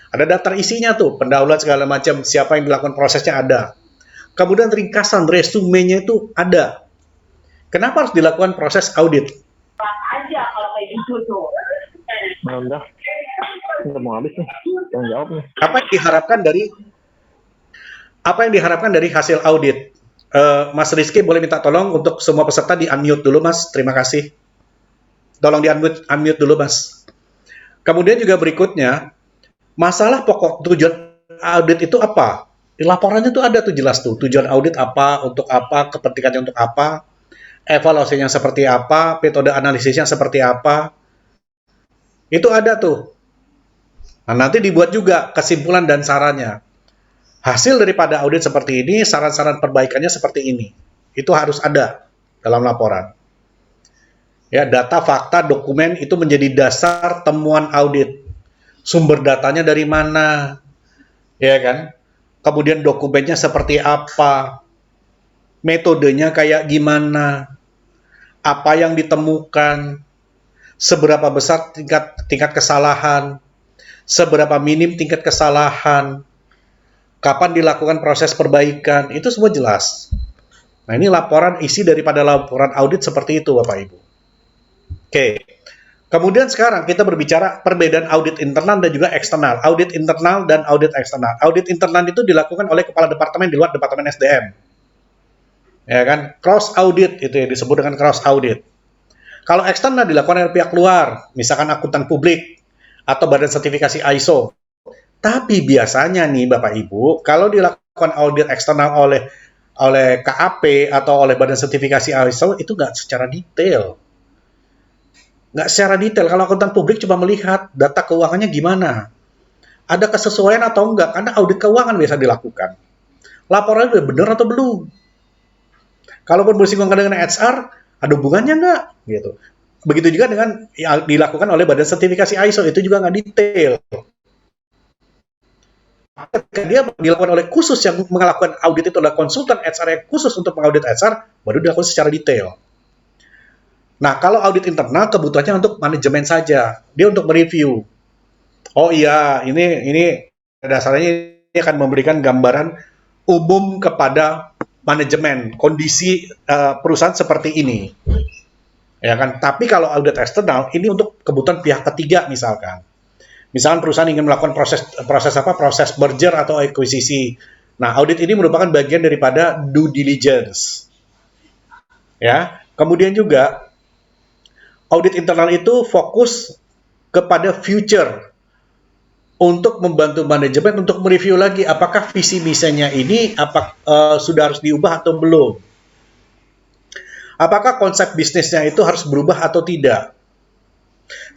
Ada daftar isinya tuh, pendahuluan segala macam, siapa yang dilakukan prosesnya ada. Kemudian ringkasan resumenya itu ada. Kenapa harus dilakukan proses audit? Aja kalau kayak gitu tuh. Udah mau habis nih, yang jawab nih. Apa yang diharapkan dari hasil audit? Mas Rizky boleh minta tolong untuk semua peserta di unmute dulu Mas, terima kasih. Tolong di unmute dulu Mas. Kemudian juga berikutnya, masalah pokok tujuan audit itu apa? Di laporannya tuh ada tuh jelas tuh, tujuan audit apa, untuk apa, kepentingannya untuk apa, evaluasinya seperti apa, metode analisisnya seperti apa. Itu ada tuh. Nah, nanti dibuat juga kesimpulan dan sarannya. Hasil daripada audit seperti ini, saran-saran perbaikannya seperti ini. Itu harus ada dalam laporan. Ya, data, fakta, dokumen itu menjadi dasar temuan audit. Sumber datanya dari mana? Ya kan? Kemudian dokumennya seperti apa? Metodenya kayak gimana? Apa yang ditemukan? Seberapa besar tingkat kesalahan? Seberapa minim tingkat kesalahan? Kapan dilakukan proses perbaikan? Itu semua jelas. Nah, ini laporan, isi daripada laporan audit seperti itu Bapak Ibu. Oke. Kemudian sekarang kita berbicara perbedaan audit internal dan juga eksternal. Audit internal dan audit eksternal. Audit internal itu dilakukan oleh kepala departemen di luar departemen SDM. Ya kan? Cross audit itu yang disebut dengan cross audit. Kalau eksternal dilakukan oleh pihak luar, misalkan akuntan publik atau badan sertifikasi ISO. Tapi biasanya nih Bapak Ibu, kalau dilakukan audit eksternal oleh KAP atau oleh badan sertifikasi ISO itu nggak secara detail. Nggak secara detail. Kalau akuntan publik cuma melihat data keuangannya gimana. Ada kesesuaian atau enggak. Karena audit keuangan biasa dilakukan. Laporannya udah benar atau belum. Kalaupun bersinggungan dengan HR, ada hubungannya enggak? Gitu. Begitu juga dengan yang dilakukan oleh badan sertifikasi ISO. Itu juga nggak detail. Ketika dia dilakukan oleh khusus yang melakukan audit itu adalah konsultan HR yang khusus untuk mengaudit HR, baru dilakukan secara detail. Nah, kalau audit internal kebutuhannya untuk manajemen saja. Dia untuk mereview. Oh iya, ini dasarnya ini akan memberikan gambaran umum kepada manajemen kondisi perusahaan seperti ini. Ya kan? Tapi kalau audit eksternal ini untuk kebutuhan pihak ketiga misalkan. Misalkan perusahaan ingin melakukan proses merger atau akuisisi. Nah, audit ini merupakan bagian daripada due diligence. Ya. Kemudian juga audit internal itu fokus kepada future untuk membantu manajemen untuk mereview lagi apakah visi misinya ini sudah harus diubah atau belum. Apakah konsep bisnisnya itu harus berubah atau tidak.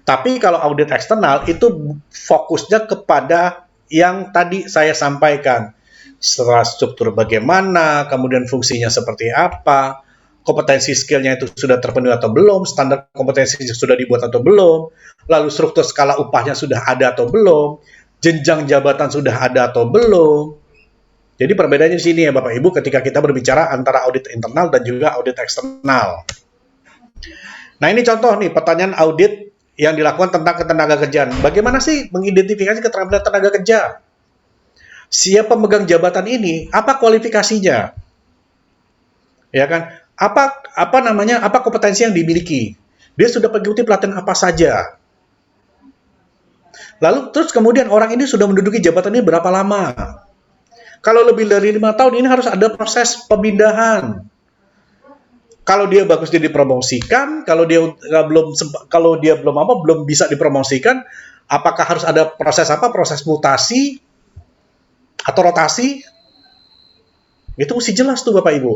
Tapi kalau audit eksternal itu fokusnya kepada yang tadi saya sampaikan. Struktur bagaimana, kemudian fungsinya seperti apa, kompetensi skillnya itu sudah terpenuhi atau belum, standar kompetensi sudah dibuat atau belum, lalu struktur skala upahnya sudah ada atau belum, jenjang jabatan sudah ada atau belum. Jadi perbedaannya di sini ya Bapak Ibu ketika kita berbicara antara audit internal dan juga audit eksternal. Nah ini contoh nih pertanyaan audit yang dilakukan tentang ketenaga kerjaan. Bagaimana sih mengidentifikasi keterampilan tenaga kerja? Siapa pemegang jabatan ini? Apa kualifikasinya? Ya kan? Apa kompetensi yang dimiliki? Dia sudah mengikuti pelatihan apa saja? Lalu terus kemudian orang ini sudah menduduki jabatan ini berapa lama? Kalau lebih dari 5 tahun ini harus ada proses pemindahan. Kalau dia bagus dia dipromosikan, kalau dia belum bisa dipromosikan, apakah harus ada proses proses mutasi atau rotasi? Itu mesti jelas tuh Bapak Ibu.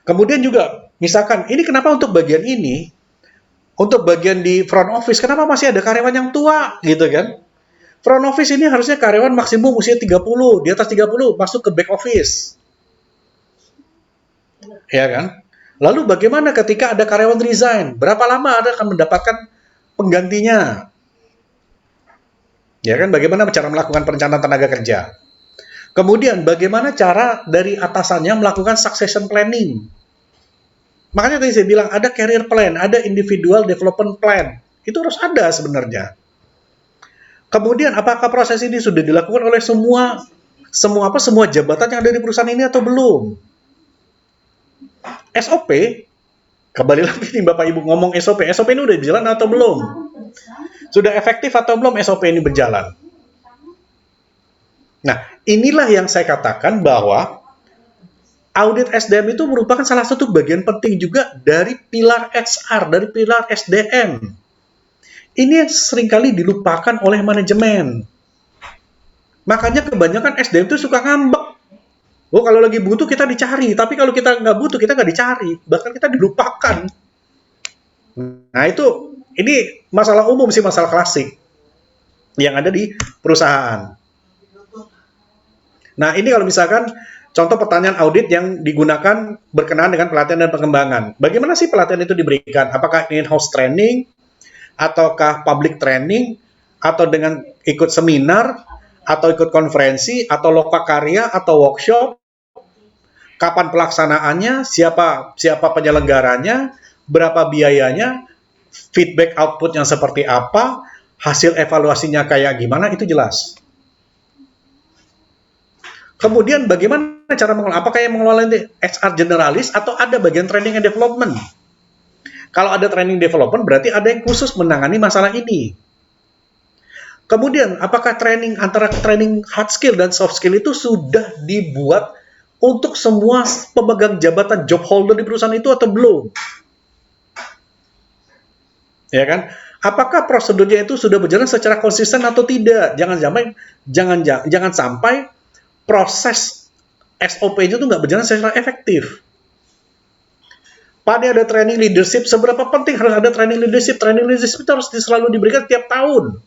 Kemudian juga misalkan ini kenapa untuk bagian ini, untuk bagian di front office kenapa masih ada karyawan yang tua gitu kan? Front office ini harusnya karyawan maksimum usia 30, di atas 30 masuk ke back office. Ya kan? Lalu bagaimana ketika ada karyawan resign? Berapa lama Anda akan mendapatkan penggantinya? Ya kan? Bagaimana cara melakukan perencanaan tenaga kerja? Kemudian bagaimana cara dari atasannya melakukan succession planning? Makanya tadi saya bilang ada career plan, ada individual development plan. Itu harus ada sebenarnya. Kemudian apakah proses ini sudah dilakukan oleh semua jabatan yang ada di perusahaan ini atau belum? SOP, kembali lagi nih Bapak Ibu ngomong SOP ini udah berjalan atau belum? Sudah efektif atau belum SOP ini berjalan? Nah, inilah yang saya katakan bahwa audit SDM itu merupakan salah satu bagian penting juga dari pilar HR, dari pilar SDM. Ini yang seringkali dilupakan oleh manajemen. Makanya kebanyakan SDM itu suka ngambek. Oh, kalau lagi butuh kita dicari, tapi kalau kita nggak butuh kita nggak dicari, bahkan kita dilupakan. Nah ini masalah umum sih, masalah klasik yang ada di perusahaan. Nah ini kalau misalkan contoh pertanyaan audit yang digunakan berkenaan dengan pelatihan dan pengembangan. Bagaimana sih pelatihan itu diberikan? Apakah in-house training, ataukah public training, atau dengan ikut seminar, atau ikut konferensi, atau lokakarya, atau workshop, kapan pelaksanaannya, siapa penyelenggaranya, berapa biayanya, feedback outputnya seperti apa, hasil evaluasinya kayak gimana, itu jelas. Kemudian bagaimana cara mengelola, apakah yang mengelola HR generalis, atau ada bagian training and development? Kalau ada training development, berarti ada yang khusus menangani masalah ini. Kemudian, apakah antara training hard skill dan soft skill itu sudah dibuat untuk semua pemegang jabatan job holder di perusahaan itu atau belum? Ya kan? Apakah prosedurnya itu sudah berjalan secara konsisten atau tidak? Jangan sampai proses SOP itu nggak berjalan secara efektif. Pada ada training leadership, seberapa penting harus ada training leadership? Training leadership itu harus selalu diberikan tiap tahun.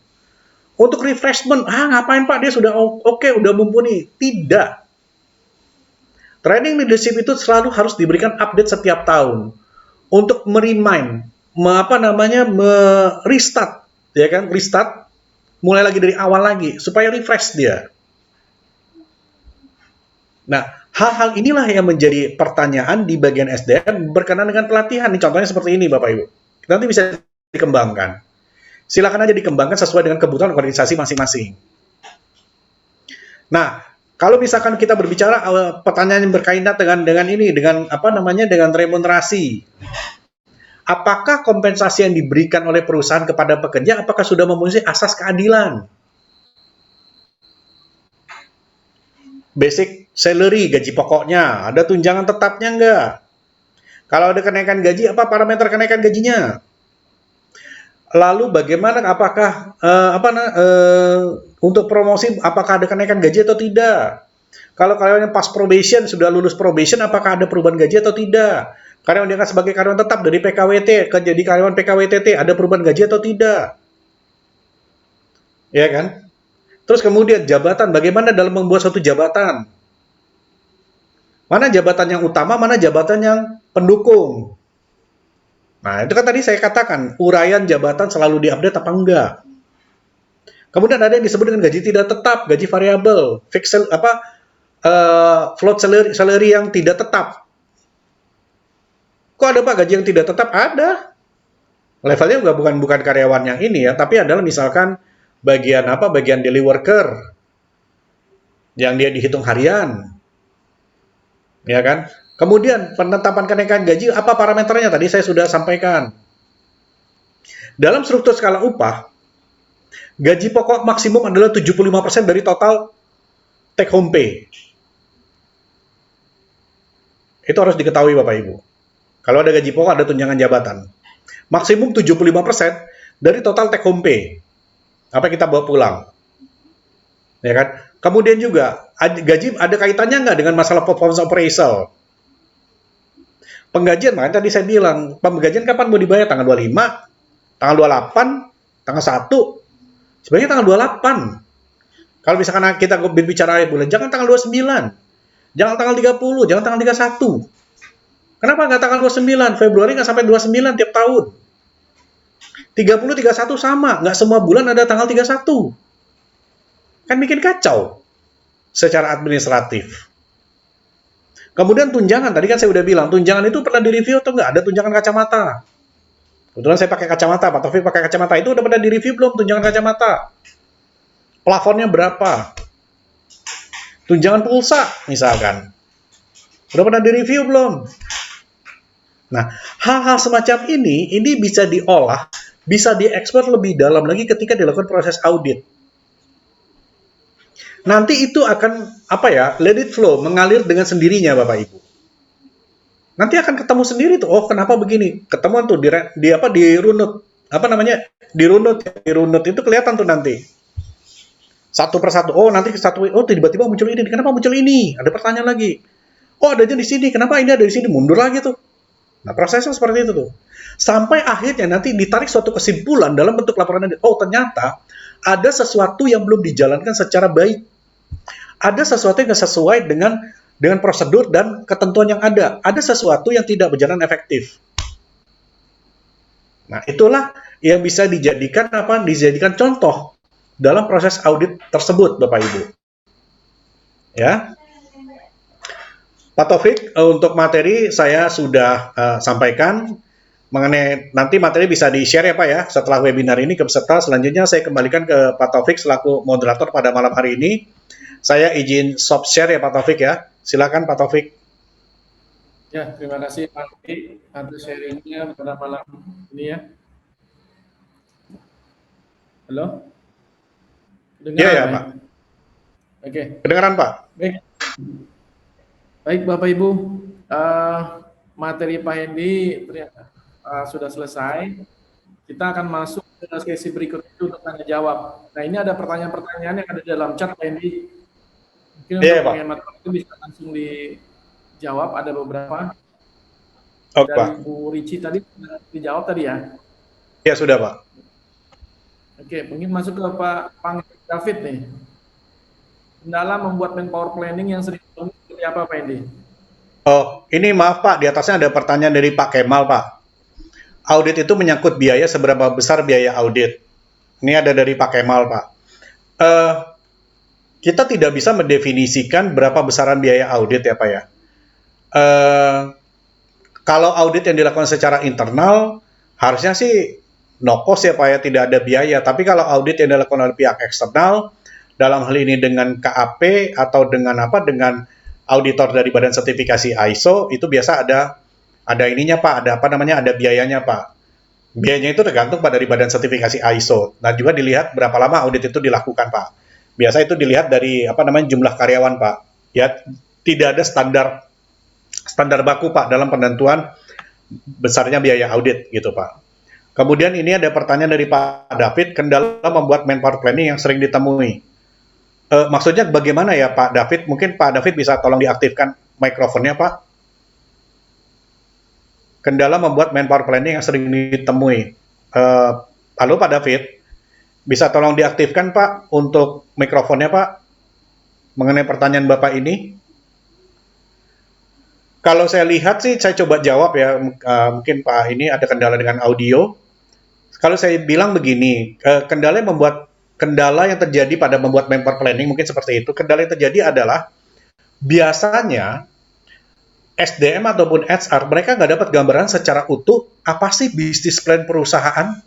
Untuk refreshment, ngapain Pak, dia sudah oke, udah mumpuni. Tidak. Training leadership itu selalu harus diberikan update setiap tahun. Untuk restart, ya kan? Restart, mulai lagi dari awal lagi, supaya refresh dia. Nah, hal-hal inilah yang menjadi pertanyaan di bagian SDM berkenaan dengan pelatihan. Nih, contohnya seperti ini Bapak Ibu. Nanti bisa dikembangkan. Silakan aja dikembangkan sesuai dengan kebutuhan organisasi masing-masing. Nah, kalau misalkan kita berbicara pertanyaan yang berkaitan dengan remunerasi. Apakah kompensasi yang diberikan oleh perusahaan kepada pekerja apakah sudah memenuhi asas keadilan? Basic salary, gaji pokoknya, ada tunjangan tetapnya enggak? Kalau ada kenaikan gaji, apa parameter kenaikan gajinya? Lalu bagaimana untuk promosi apakah ada kenaikan gaji atau tidak? Kalau karyawan yang pas probation sudah lulus probation apakah ada perubahan gaji atau tidak? Karyawan diangkat sebagai karyawan tetap dari PKWT ke jadi karyawan PKWTT ada perubahan gaji atau tidak? ya kan? Terus kemudian jabatan, bagaimana dalam membuat suatu jabatan? Mana jabatan yang utama, mana jabatan yang pendukung? Nah, itu kan tadi saya katakan, uraian jabatan selalu diupdate apa enggak? Kemudian ada yang disebut dengan gaji tidak tetap, gaji variabel, fixed float salary yang tidak tetap. Kok ada Pak gaji yang tidak tetap? Ada. Levelnya juga bukan karyawan yang ini ya, tapi adalah misalkan bagian daily worker yang dia dihitung harian. Ya kan? Kemudian penetapan kenaikan gaji apa parameternya tadi saya sudah sampaikan. Dalam struktur skala upah, gaji pokok maksimum adalah 75% dari total take home pay. Itu harus diketahui Bapak Ibu. Kalau ada gaji pokok ada tunjangan jabatan. Maksimum 75% dari total take home pay. Apa yang kita bawa pulang. Ya kan? Kemudian juga gaji ada kaitannya nggak dengan masalah performance appraisal? Penggajian, makanya tadi saya bilang, penggajian kapan mau dibayar? Tanggal 25, tanggal 28, tanggal 1. Sebenarnya tanggal 28. Kalau misalkan kita berbicara bulan, jangan tanggal 29. Jangan tanggal 30, jangan tanggal 31. Kenapa nggak tanggal 29? Februari nggak sampai 29 tiap tahun. 30, 31 sama. Nggak semua bulan ada tanggal 31. Kan bikin kacau secara administratif. Kemudian tunjangan, tadi kan saya udah bilang, tunjangan itu pernah direview atau nggak? Ada tunjangan kacamata. Kebetulan saya pakai kacamata, Pak Taufik pakai kacamata. Itu udah pernah direview belum tunjangan kacamata? Plafonnya berapa? Tunjangan pulsa, misalkan. Udah pernah direview belum? Nah, hal-hal semacam ini bisa diolah, bisa diekspor lebih dalam lagi ketika dilakukan proses audit. Nanti itu akan let it flow, mengalir dengan sendirinya Bapak Ibu. Nanti akan ketemu sendiri tuh, oh kenapa begini? Ketemuan tuh di runut. Di runut itu kelihatan tuh nanti. Satu persatu. Oh, nanti tiba-tiba muncul ini. Kenapa muncul ini? Ada pertanyaan lagi. Oh, adanya di sini. Kenapa ini ada di sini? Mundur lagi tuh. Nah, prosesnya seperti itu tuh. Sampai akhirnya nanti ditarik suatu kesimpulan dalam bentuk laporan. Oh, ternyata ada sesuatu yang belum dijalankan secara baik. Ada sesuatu yang sesuai dengan prosedur dan ketentuan yang ada. Ada sesuatu yang tidak berjalan efektif. Nah, itulah yang bisa dijadikan contoh dalam proses audit tersebut, Bapak Ibu. Ya. Pak Taufik, untuk materi saya sudah sampaikan. Mengenai nanti materi bisa di-share ya Pak ya, setelah webinar ini ke peserta. Selanjutnya saya kembalikan ke Pak Taufik selaku moderator pada malam hari ini. Saya izin stop share ya Pak Taufik ya. Silakan Pak Taufik. Ya, terima kasih Pak Taufik atas sharingnya pada malam ini ya. Halo? Iya ya Pak. Oke. Kedengaran Pak? Baik Bapak Ibu, materi Pak Hendy sudah selesai. Kita akan masuk ke sesi berikutnya untuk tanya jawab. Nah, ini ada pertanyaan-pertanyaan yang ada di dalam chat Pak Hendy. Mungkin untuk penghemat waktu bisa langsung dijawab, ada beberapa. Dari Pak. Bu Ricci tadi dijawab tadi ya? Ya sudah Pak. Oke, mungkin masuk ke Pak David nih. Kendala membuat manpower planning yang sering ditemui seperti apa Pak Hendy? Oh, ini maaf Pak, di atasnya ada pertanyaan dari Pak Kemal Pak. Audit itu menyangkut biaya, seberapa besar biaya audit? Ini ada dari Pak Kemal Pak. Kita tidak bisa mendefinisikan berapa besaran biaya audit ya Pak ya. Kalau audit yang dilakukan secara internal, harusnya sih no cost ya Pak ya, tidak ada biaya. Tapi kalau audit yang dilakukan oleh pihak eksternal, dalam hal ini dengan KAP atau dengan auditor dari Badan Sertifikasi ISO, itu biasa ada ininya Pak, ada biayanya Pak. Biayanya itu tergantung Pak dari Badan Sertifikasi ISO, dan juga dilihat berapa lama audit itu dilakukan Pak. Biasa itu dilihat dari jumlah karyawan Pak. Ya, tidak ada standar baku Pak dalam penentuan besarnya biaya audit gitu Pak. Kemudian ini ada pertanyaan dari Pak David, kendala membuat manpower planning yang sering ditemui. Maksudnya bagaimana ya Pak David? Mungkin Pak David bisa tolong diaktifkan mikrofonnya Pak. Kendala membuat manpower planning yang sering ditemui. Halo Pak David. Bisa tolong diaktifkan Pak untuk mikrofonnya Pak, mengenai pertanyaan Bapak ini. Kalau saya lihat sih, saya coba jawab ya, mungkin Pak ini ada kendala dengan audio. Kalau saya bilang begini, kendala yang terjadi pada membuat member planning mungkin seperti itu. Kendala yang terjadi adalah biasanya SDM ataupun HR mereka nggak dapat gambaran secara utuh apa sih bisnis plan perusahaan.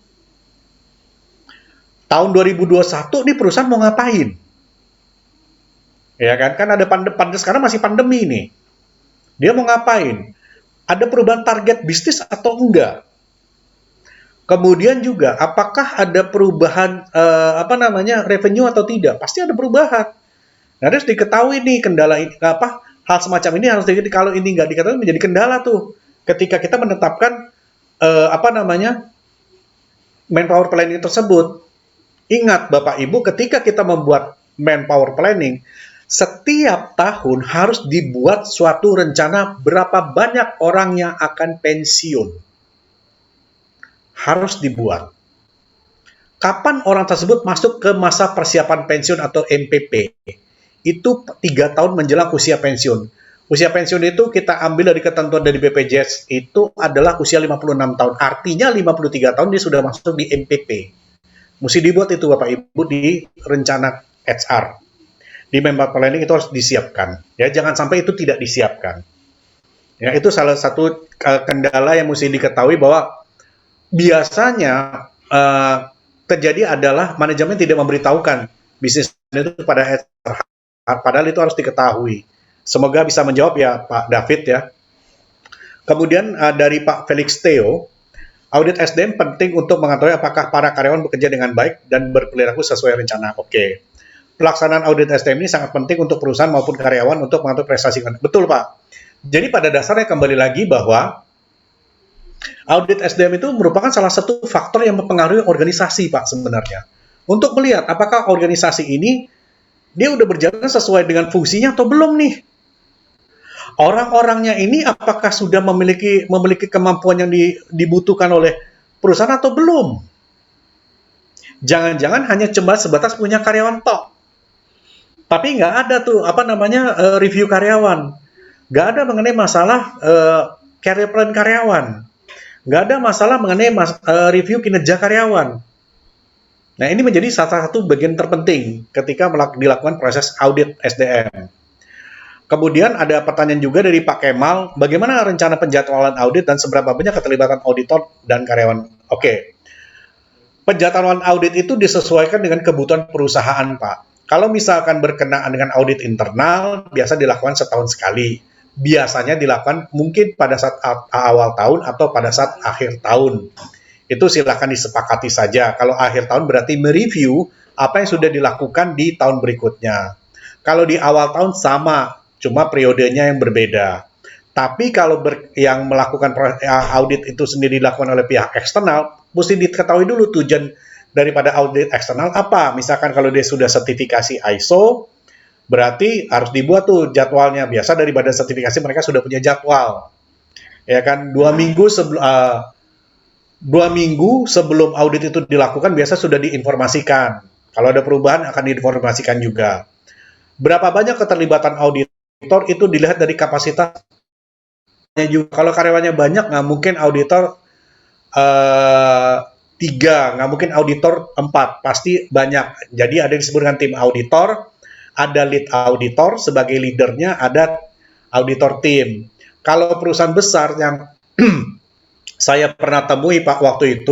Tahun 2021 nih perusahaan mau ngapain? Ya kan ada pandemi sekarang masih pandemi nih. Dia mau ngapain? Ada perubahan target bisnis atau enggak? Kemudian juga apakah ada perubahan revenue atau tidak? Pasti ada perubahan. Nah, harus diketahui nih kendala ini hal semacam ini harus diketahui. Kalau ini nggak diketahui menjadi kendala tuh. Ketika kita menetapkan manpower planning tersebut. Ingat Bapak Ibu, ketika kita membuat manpower planning, setiap tahun harus dibuat suatu rencana berapa banyak orang yang akan pensiun. Harus dibuat. Kapan orang tersebut masuk ke masa persiapan pensiun atau MPP? Itu 3 tahun menjelang usia pensiun. Usia pensiun itu kita ambil dari ketentuan dari BPJS itu adalah usia 56 tahun. Artinya 53 tahun dia sudah masuk di MPP. Mesti dibuat itu Bapak Ibu di rencana HR. Di member planning itu harus disiapkan. Ya, jangan sampai itu tidak disiapkan. Ya, itu salah satu kendala yang mesti diketahui bahwa biasanya terjadi adalah manajemen tidak memberitahukan bisnis itu pada HR. Padahal itu harus diketahui. Semoga bisa menjawab ya Pak David ya. Kemudian dari Pak Felix Theo, audit SDM penting untuk mengetahui apakah para karyawan bekerja dengan baik dan berperilaku sesuai rencana. Oke. Pelaksanaan audit SDM ini sangat penting untuk perusahaan maupun karyawan untuk mengetahui prestasi. Betul, Pak. Jadi pada dasarnya kembali lagi bahwa audit SDM itu merupakan salah satu faktor yang mempengaruhi organisasi, Pak, sebenarnya. Untuk melihat apakah organisasi ini dia udah berjalan sesuai dengan fungsinya atau belum nih. Orang-orangnya ini apakah sudah memiliki kemampuan yang dibutuhkan oleh perusahaan atau belum? Jangan-jangan hanya cuma sebatas punya karyawan tok. Tapi nggak ada tuh review karyawan. Nggak ada mengenai masalah career plan karyawan. Nggak ada masalah mengenai review kinerja karyawan. Nah, ini menjadi salah satu bagian terpenting ketika dilakukan proses audit SDM. Kemudian ada pertanyaan juga dari Pak Kemal, bagaimana rencana penjadwalan audit dan seberapa banyak keterlibatan auditor dan karyawan? Oke. Penjadwalan audit itu disesuaikan dengan kebutuhan perusahaan, Pak. Kalau misalkan berkenaan dengan audit internal, biasa dilakukan setahun sekali. Biasanya dilakukan mungkin pada saat awal tahun atau pada saat akhir tahun. Itu silakan disepakati saja. Kalau akhir tahun berarti mereview apa yang sudah dilakukan di tahun berikutnya. Kalau di awal tahun sama, cuma periodenya yang berbeda. Tapi kalau yang melakukan audit itu sendiri dilakukan oleh pihak eksternal, mesti diketahui dulu tujuan daripada audit eksternal apa. Misalkan kalau dia sudah sertifikasi ISO, berarti harus dibuat tuh jadwalnya. Biasa dari badan sertifikasi mereka sudah punya jadwal. Ya kan, 2 minggu sebelum audit itu dilakukan biasa sudah diinformasikan. Kalau ada perubahan akan diinformasikan juga. Berapa banyak keterlibatan auditor itu dilihat dari kapasitasnya juga. Kalau karyawannya banyak, nggak mungkin auditor 3, nggak mungkin auditor 4, pasti banyak. Jadi ada yang disebut dengan tim auditor, ada lead auditor, sebagai leadernya ada auditor tim. Kalau perusahaan besar yang saya pernah temui Pak waktu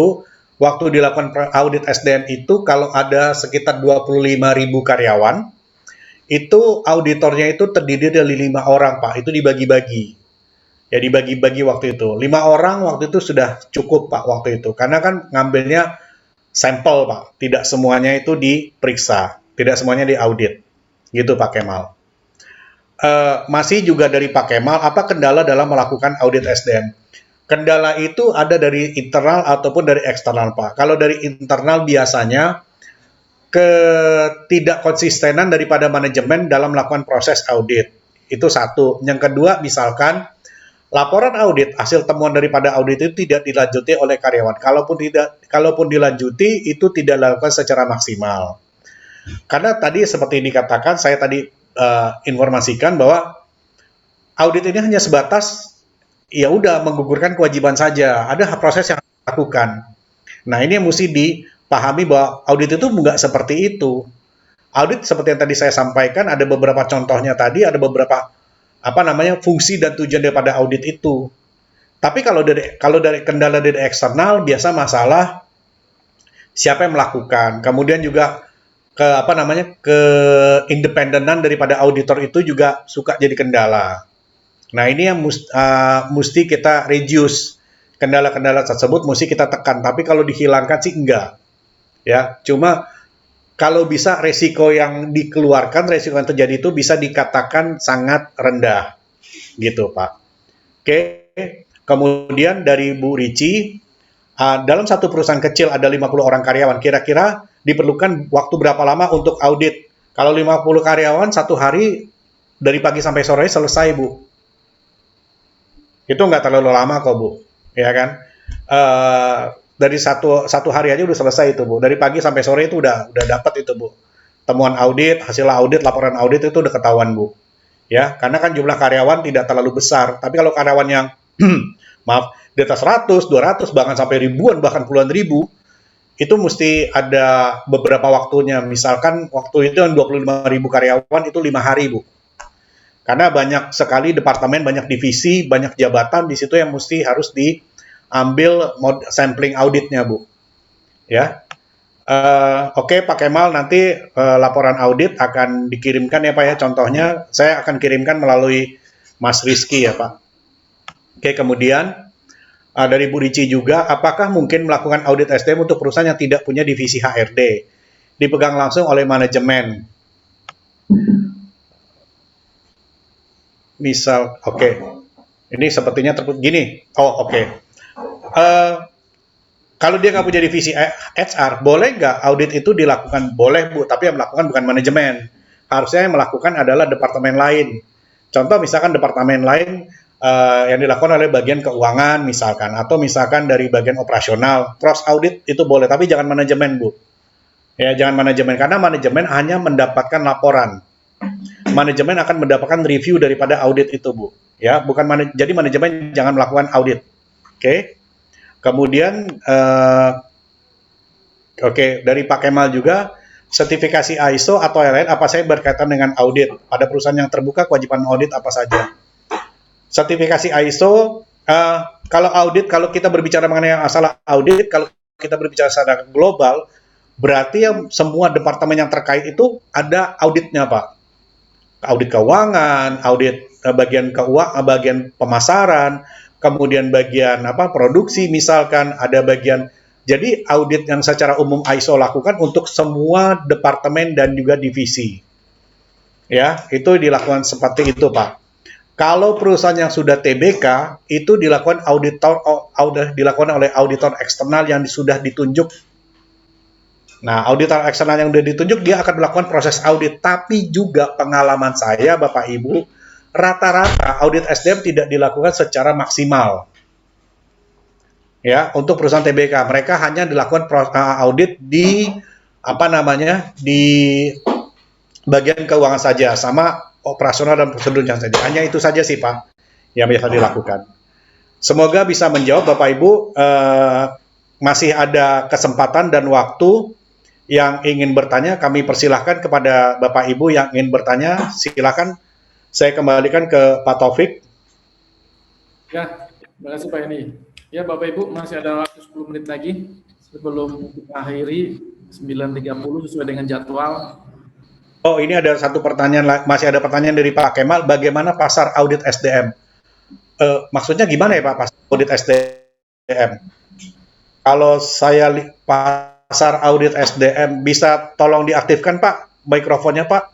dilakukan audit SDM itu, kalau ada sekitar 25.000 karyawan, itu auditornya itu terdiri dari 5 orang Pak, itu dibagi-bagi. Ya dibagi-bagi waktu itu. 5 orang waktu itu sudah cukup Pak waktu itu, karena kan ngambilnya sampel Pak, tidak semuanya itu diperiksa, tidak semuanya diaudit. Gitu Pak Kemal. Masih juga dari Pak Kemal, apa kendala dalam melakukan audit SDM? Kendala itu ada dari internal ataupun dari eksternal Pak. Kalau dari internal biasanya ketidakkonsistenan daripada manajemen dalam melakukan proses audit. Itu satu. Yang kedua, misalkan Laporan audit, hasil temuan daripada audit itu tidak dilanjuti oleh karyawan. Kalaupun dilanjuti, itu tidak dilakukan secara maksimal. Karena tadi seperti dikatakan, saya tadi informasikan bahwa audit ini hanya sebatas ya udah menggugurkan kewajiban saja. Ada proses yang dilakukan. Nah, ini yang mesti dipahami bahwa audit itu nggak seperti itu. Audit seperti yang tadi saya sampaikan, ada beberapa contohnya tadi, ada beberapa fungsi dan tujuan daripada audit itu. Tapi kalau dari kendala dari eksternal, biasa masalah siapa yang melakukan. Kemudian juga keindependenan daripada auditor itu juga suka jadi kendala. Nah, ini yang mesti kita reduce. Kendala-kendala tersebut mesti kita tekan. Tapi kalau dihilangkan sih enggak. Ya, cuma kalau bisa resiko yang dikeluarkan, resiko yang terjadi itu bisa dikatakan sangat rendah. Gitu, Pak. Oke. Kemudian dari Bu Rici, dalam satu perusahaan kecil ada 50 orang karyawan. Kira-kira diperlukan waktu berapa lama untuk audit? Kalau 50 karyawan, satu hari dari pagi sampai sore selesai, Bu. Itu nggak terlalu lama kok, Bu. Ya kan? Dari satu hari aja udah selesai itu, Bu. Dari pagi sampai sore itu udah dapat itu, Bu. Temuan audit, hasil audit, laporan audit itu udah ketahuan, Bu. Ya, karena kan jumlah karyawan tidak terlalu besar. Tapi kalau karyawan yang maaf, di atas 100, 200, bahkan sampai ribuan, bahkan puluhan ribu, itu mesti ada beberapa waktunya. Misalkan waktu itu yang 25.000 karyawan itu 5 hari, Bu. Karena banyak sekali departemen, banyak divisi, banyak jabatan di situ yang mesti harus diambil sampling auditnya, Bu. Ya. Oke, Pak Kemal, nanti laporan audit akan dikirimkan ya, Pak ya. Contohnya saya akan kirimkan melalui Mas Rizky ya, Pak. Oke, kemudian dari Bu Rici juga, apakah mungkin melakukan audit SDM untuk perusahaan yang tidak punya divisi HRD? Dipegang langsung oleh manajemen. Misal, oke. Ini sepertinya gini. Oh, oke. Kalau dia nggak punya divisi HR, boleh nggak audit itu dilakukan? Boleh, Bu, tapi yang melakukan bukan manajemen. Harusnya yang melakukan adalah departemen lain. Contoh misalkan departemen lain yang dilakukan oleh bagian keuangan misalkan, atau misalkan dari bagian operasional. Cross audit itu boleh, tapi jangan manajemen, Bu. Ya, jangan manajemen, karena manajemen hanya mendapatkan laporan. Manajemen akan mendapatkan review daripada audit itu, Bu. Ya, jadi manajemen jangan melakukan audit. Oke. Kemudian dari Pak Kemal juga, sertifikasi ISO atau yang lain apa saja berkaitan dengan audit? Pada perusahaan yang terbuka, kewajiban audit apa saja? Sertifikasi ISO, kalau kita berbicara mengenai masalah audit, kalau kita berbicara secara global, berarti yang semua departemen yang terkait itu ada auditnya, Pak. Audit keuangan, audit bagian pemasaran, kemudian bagian produksi misalkan, ada bagian. Jadi audit yang secara umum ISO lakukan untuk semua departemen dan juga divisi. Ya, itu dilakukan seperti itu, Pak. Kalau perusahaan yang sudah TBK, itu dilakukan oleh auditor eksternal yang sudah ditunjuk. Nah, auditor eksternal yang sudah ditunjuk, dia akan melakukan proses audit. Tapi juga pengalaman saya, Bapak Ibu, rata-rata audit SDM tidak dilakukan secara maksimal. Ya, untuk perusahaan TBK, mereka hanya dilakukan audit di di bagian keuangan saja, sama operasional dan prosedurnya saja. Hanya itu saja sih, Pak, yang biasa dilakukan. Semoga bisa menjawab, Bapak Ibu. Masih ada kesempatan dan waktu. Yang ingin bertanya, kami persilahkan kepada Bapak Ibu yang ingin bertanya. Silakan, saya kembalikan ke Pak Taufik. Ya, terima kasih Pak Eni. Ya, Bapak Ibu, masih ada waktu 10 menit lagi sebelum kita akhiri 9.30 sesuai dengan jadwal. Oh, ini ada satu pertanyaan, masih ada pertanyaan dari Pak Kemal. Bagaimana pasar audit SDM? Maksudnya gimana ya, Pak, pasar audit SDM? Kalau saya pasar audit SDM, bisa tolong diaktifkan, Pak, mikrofonnya, Pak?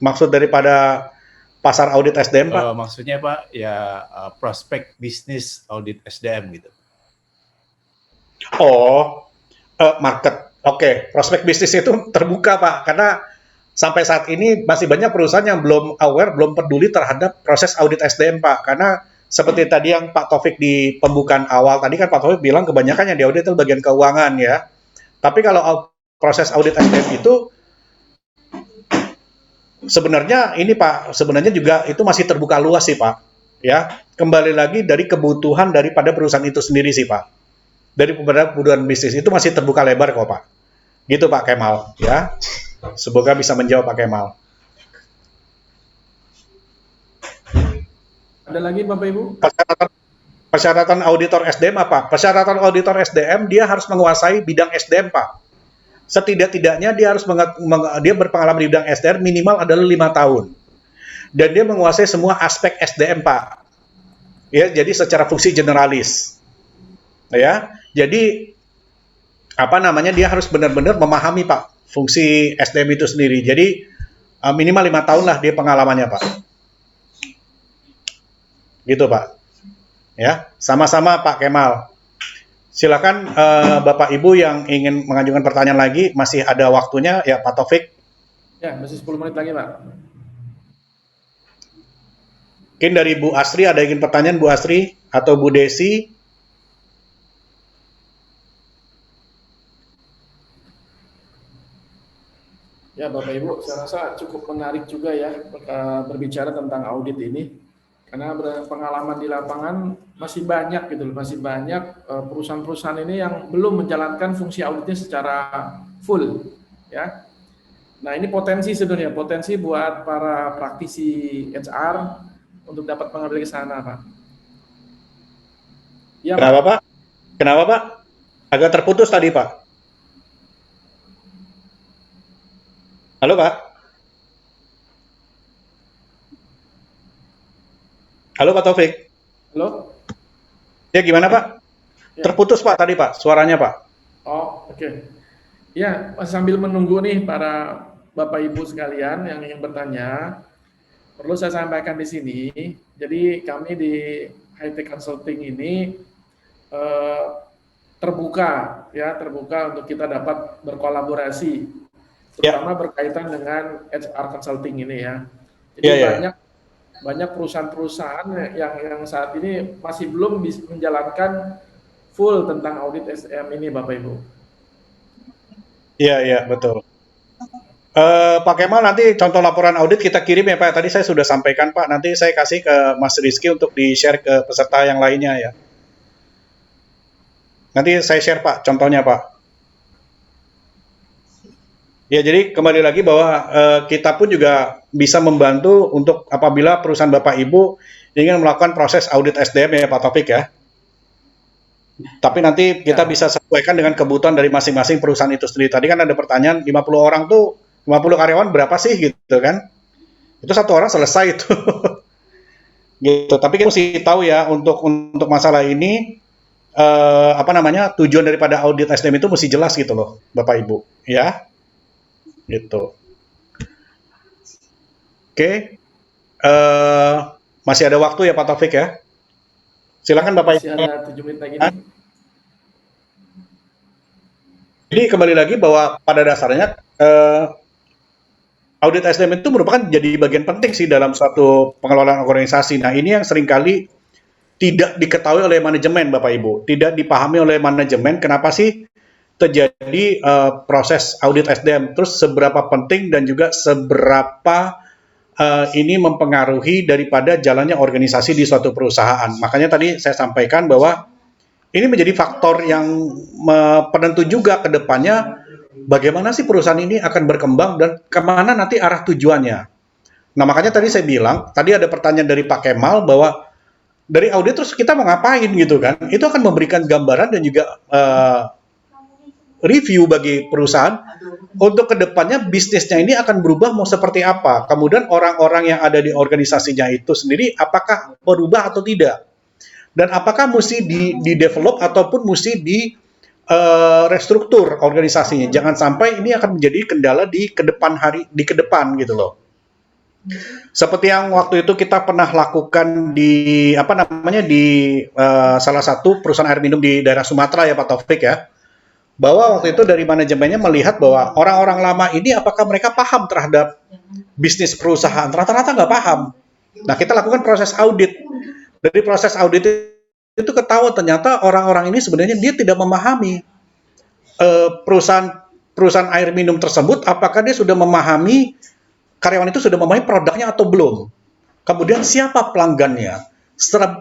Maksud daripada pasar audit SDM, Pak? Maksudnya, Pak, ya prospek bisnis audit SDM gitu. Oh, market. Oke, prospek bisnis itu terbuka, Pak, karena sampai saat ini masih banyak perusahaan yang belum aware, belum peduli terhadap proses audit SDM, Pak, karena seperti tadi yang Pak Taufik di pembukaan awal tadi kan Pak Taufik bilang kebanyakan yang diaudit itu bagian keuangan ya. Tapi kalau proses audit SDM itu sebenarnya ini Pak, sebenarnya juga itu masih terbuka luas sih Pak. Ya, kembali lagi dari kebutuhan daripada perusahaan itu sendiri sih Pak. Dari kebutuhan bisnis itu masih terbuka lebar kok Pak. Gitu Pak Kemal ya. Semoga bisa menjawab Pak Kemal. Ada lagi Bapak Ibu? Persyaratan auditor SDM apa? Persyaratan auditor SDM dia harus menguasai bidang SDM Pak. Setidak-tidaknya dia harus dia berpengalaman di bidang SDM minimal adalah 5 tahun. Dan dia menguasai semua aspek SDM Pak. Ya, jadi secara fungsi generalis. Ya, jadi apa namanya dia harus benar-benar memahami Pak fungsi SDM itu sendiri. Jadi minimal 5 tahun lah dia pengalamannya Pak. Gitu Pak. Ya, sama-sama Pak Kemal. Silakan Bapak Ibu yang ingin mengajukan pertanyaan lagi, masih ada waktunya ya Pak Taufik. Ya, masih 10 menit lagi Pak. Mungkin dari Bu Asri ada ingin pertanyaan Bu Asri atau Bu Desi? Ya Bapak Ibu, saya rasa cukup menarik juga ya berbicara tentang audit ini. Karena pengalaman di lapangan masih banyak gitu loh, masih banyak perusahaan-perusahaan ini yang belum menjalankan fungsi auditnya secara full ya. Nah, ini potensi sebenarnya, potensi buat para praktisi HR untuk dapat mengambil ke sana, Pak. Ya, Kenapa Pak? Kenapa Pak? Agak terputus tadi Pak. Halo Pak? Halo Pak Taufik? Halo? Ya gimana Pak? Ya. Terputus Pak tadi Pak, suaranya Pak. Oh, oke. Ya, sambil menunggu nih para Bapak Ibu sekalian yang ingin bertanya, perlu saya sampaikan di sini. Jadi kami di High Tech Consulting ini terbuka untuk kita dapat berkolaborasi, terutama berkaitan dengan HR consulting ini ya. Jadi banyak perusahaan-perusahaan yang saat ini masih belum bisa menjalankan full tentang audit SDM ini, Bapak Ibu. Iya, betul. Pak Kemal, nanti contoh laporan audit kita kirim ya Pak. Tadi saya sudah sampaikan Pak, nanti saya kasih ke Mas Rizky untuk di-share ke peserta yang lainnya ya. Nanti saya share Pak, contohnya Pak. Ya, jadi kembali lagi bahwa kita pun juga bisa membantu untuk apabila perusahaan Bapak Ibu ingin melakukan proses audit SDM ya Pak Taufik ya. Tapi nanti kita bisa sesuaikan dengan kebutuhan dari masing-masing perusahaan itu sendiri. Tadi kan ada pertanyaan 50 orang tuh 50 karyawan berapa sih gitu kan? Itu satu orang selesai itu. Gitu. Tapi kita mesti tahu ya untuk masalah ini tujuan daripada audit SDM itu mesti jelas gitu loh, Bapak Ibu, ya. Gitu. Oke. Masih ada waktu ya Pak Taufik ya? Silakan Bapak Ibu. Masih ada 7 menit lagi. Jadi kembali lagi bahwa pada dasarnya audit SDM itu merupakan jadi bagian penting sih dalam suatu pengelolaan organisasi. Nah, ini yang seringkali tidak diketahui oleh manajemen, Bapak Ibu. Tidak dipahami oleh manajemen kenapa sih terjadi proses audit SDM. Terus seberapa penting dan juga seberapa ini mempengaruhi daripada jalannya organisasi di suatu perusahaan. Makanya tadi saya sampaikan bahwa ini menjadi faktor yang penentu juga ke depannya bagaimana sih perusahaan ini akan berkembang dan kemana nanti arah tujuannya. Nah, makanya tadi saya bilang, tadi ada pertanyaan dari Pak Kemal bahwa dari audit terus kita mau ngapain gitu kan. Itu akan memberikan gambaran dan juga review bagi perusahaan untuk kedepannya bisnisnya ini akan berubah mau seperti apa. Kemudian orang-orang yang ada di organisasinya itu sendiri apakah berubah atau tidak. Dan apakah mesti di-develop ataupun mesti restruktur organisasinya. Jangan sampai ini akan menjadi kendala di kedepan gitu loh. Seperti yang waktu itu kita pernah lakukan di salah satu perusahaan air minum di daerah Sumatera ya Pak Taufik ya. Bahwa waktu itu dari manajemennya melihat bahwa orang-orang lama ini apakah mereka paham terhadap bisnis perusahaan. Rata-rata nggak paham. Nah, kita lakukan proses audit. Dari proses audit itu ketahuan ternyata orang-orang ini sebenarnya dia tidak memahami perusahaan air minum tersebut, apakah dia sudah memahami, karyawan itu sudah memahami produknya atau belum. Kemudian siapa pelanggannya,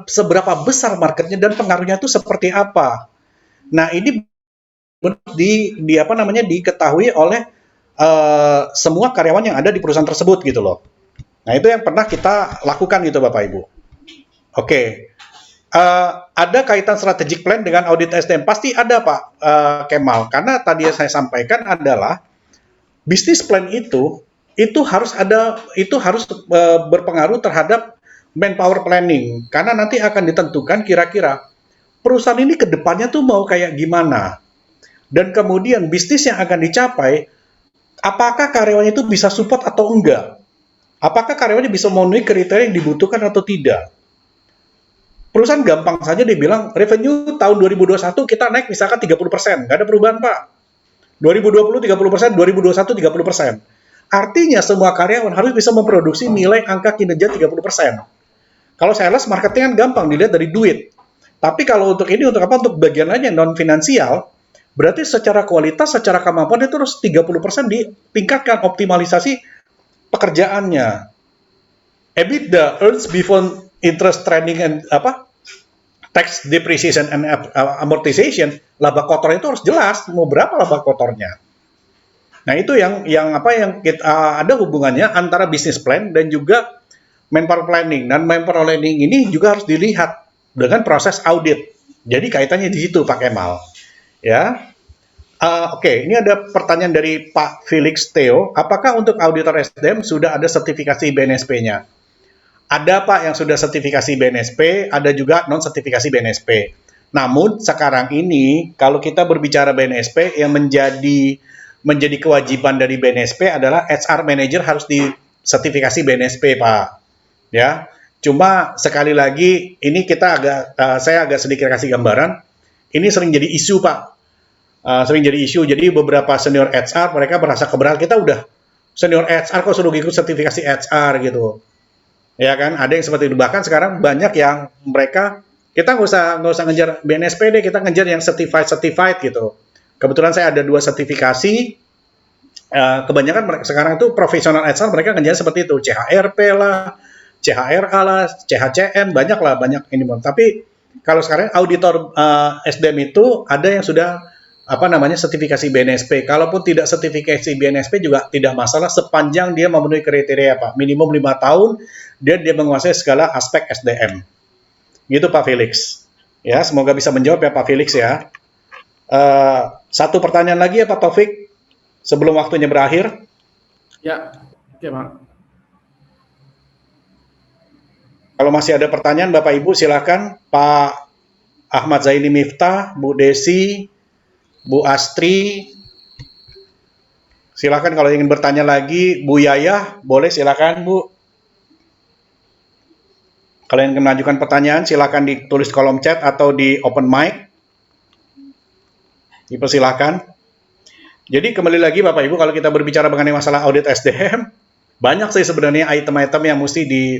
seberapa besar marketnya, dan pengaruhnya itu seperti apa. Nah, ini diketahui oleh semua karyawan yang ada di perusahaan tersebut gitu loh. Nah, itu yang pernah kita lakukan gitu Bapak Ibu. Oke. Ada kaitan strategic plan dengan audit SDM? Pasti ada Pak Kemal, karena tadi yang saya sampaikan adalah bisnis plan itu harus berpengaruh terhadap manpower planning, karena nanti akan ditentukan kira-kira perusahaan ini ke depannya tuh mau kayak gimana, dan kemudian bisnis yang akan dicapai, apakah karyawannya itu bisa support atau enggak, apakah karyawannya bisa memenuhi kriteria yang dibutuhkan atau tidak. Perusahaan gampang saja dibilang revenue tahun 2021 kita naik misalkan 30%, nggak ada perubahan Pak. 2020 30%, 2021 30%. Artinya semua karyawan harus bisa memproduksi nilai angka kinerja 30%. Kalau sales marketing kan gampang dilihat dari duit. Tapi kalau untuk ini untuk apa? Untuk bagian lain yang non finansial, berarti secara kualitas, secara kemampuan itu harus 30% ditingkatkan optimalisasi pekerjaannya. EBITDA, earnings before interest, training, and tax depreciation and amortization, laba kotor itu harus jelas mau berapa laba kotornya. Nah, itu yang kita ada hubungannya antara business plan dan juga manpower planning, dan manpower planning ini juga harus dilihat dengan proses audit. Jadi kaitannya di situ Pak Kemal. Ya. Oke, ini ada pertanyaan dari Pak Felix Theo. Apakah untuk auditor SDM sudah ada sertifikasi BNSP-nya? Ada Pak yang sudah sertifikasi BNSP, ada juga non-sertifikasi BNSP. Namun sekarang ini kalau kita berbicara BNSP, yang menjadi kewajiban dari BNSP adalah HR manager harus disertifikasi BNSP Pak. Ya, cuma sekali lagi ini saya agak sedikit kasih gambaran. Ini sering jadi isu Pak, sering jadi isu. Jadi beberapa senior HR mereka merasa keberatan, kita udah senior HR kok suruh ikut sertifikasi HR gitu. Ya kan, ada yang seperti itu. Bahkan sekarang banyak yang kita nggak usah ngejar BNSP deh, kita ngejar yang certified gitu. Kebetulan saya ada 2 sertifikasi. Kebanyakan sekarang itu profesional HR mereka ngejar seperti itu, CHRP lah, CHRA lah, CHCM, banyak ini. Tapi kalau sekarang auditor SDM itu ada yang sudah sertifikasi BNSP. Kalaupun tidak sertifikasi BNSP juga tidak masalah sepanjang dia memenuhi kriteria Pak. Minimum 5 tahun dia menguasai segala aspek SDM. Gitu Pak Felix. Ya, semoga bisa menjawab ya Pak Felix ya. Satu pertanyaan lagi ya Pak Taufik sebelum waktunya berakhir. Ya, oke Pak. Kalau masih ada pertanyaan Bapak Ibu silakan. Pak Ahmad Zaini Miftah, Bu Desi, Bu Astri, silakan kalau ingin bertanya lagi. Bu Yayah, boleh silakan Bu. Kalau ingin mengajukan pertanyaan, silakan ditulis kolom chat atau di open mic. Dipersilakan. Jadi kembali lagi Bapak Ibu, kalau kita berbicara mengenai masalah audit SDM, banyak sih sebenarnya item-item yang mesti di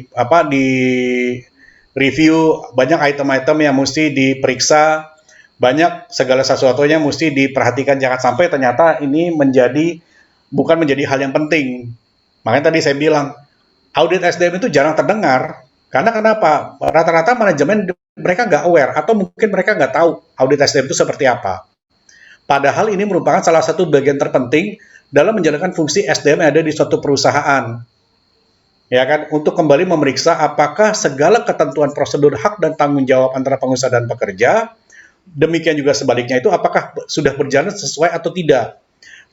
review, banyak item-item yang mesti diperiksa, banyak segala sesuatunya mesti diperhatikan, jangan sampai ternyata ini bukan menjadi hal yang penting. Makanya tadi saya bilang audit SDM itu jarang terdengar, karena kenapa? Rata-rata manajemen mereka nggak aware, atau mungkin mereka nggak tahu audit SDM itu seperti apa. Padahal ini merupakan salah satu bagian terpenting dalam menjalankan fungsi SDM yang ada di suatu perusahaan. Ya kan, untuk kembali memeriksa apakah segala ketentuan prosedur hak dan tanggung jawab antara pengusaha dan pekerja, demikian juga sebaliknya itu apakah sudah berjalan sesuai atau tidak.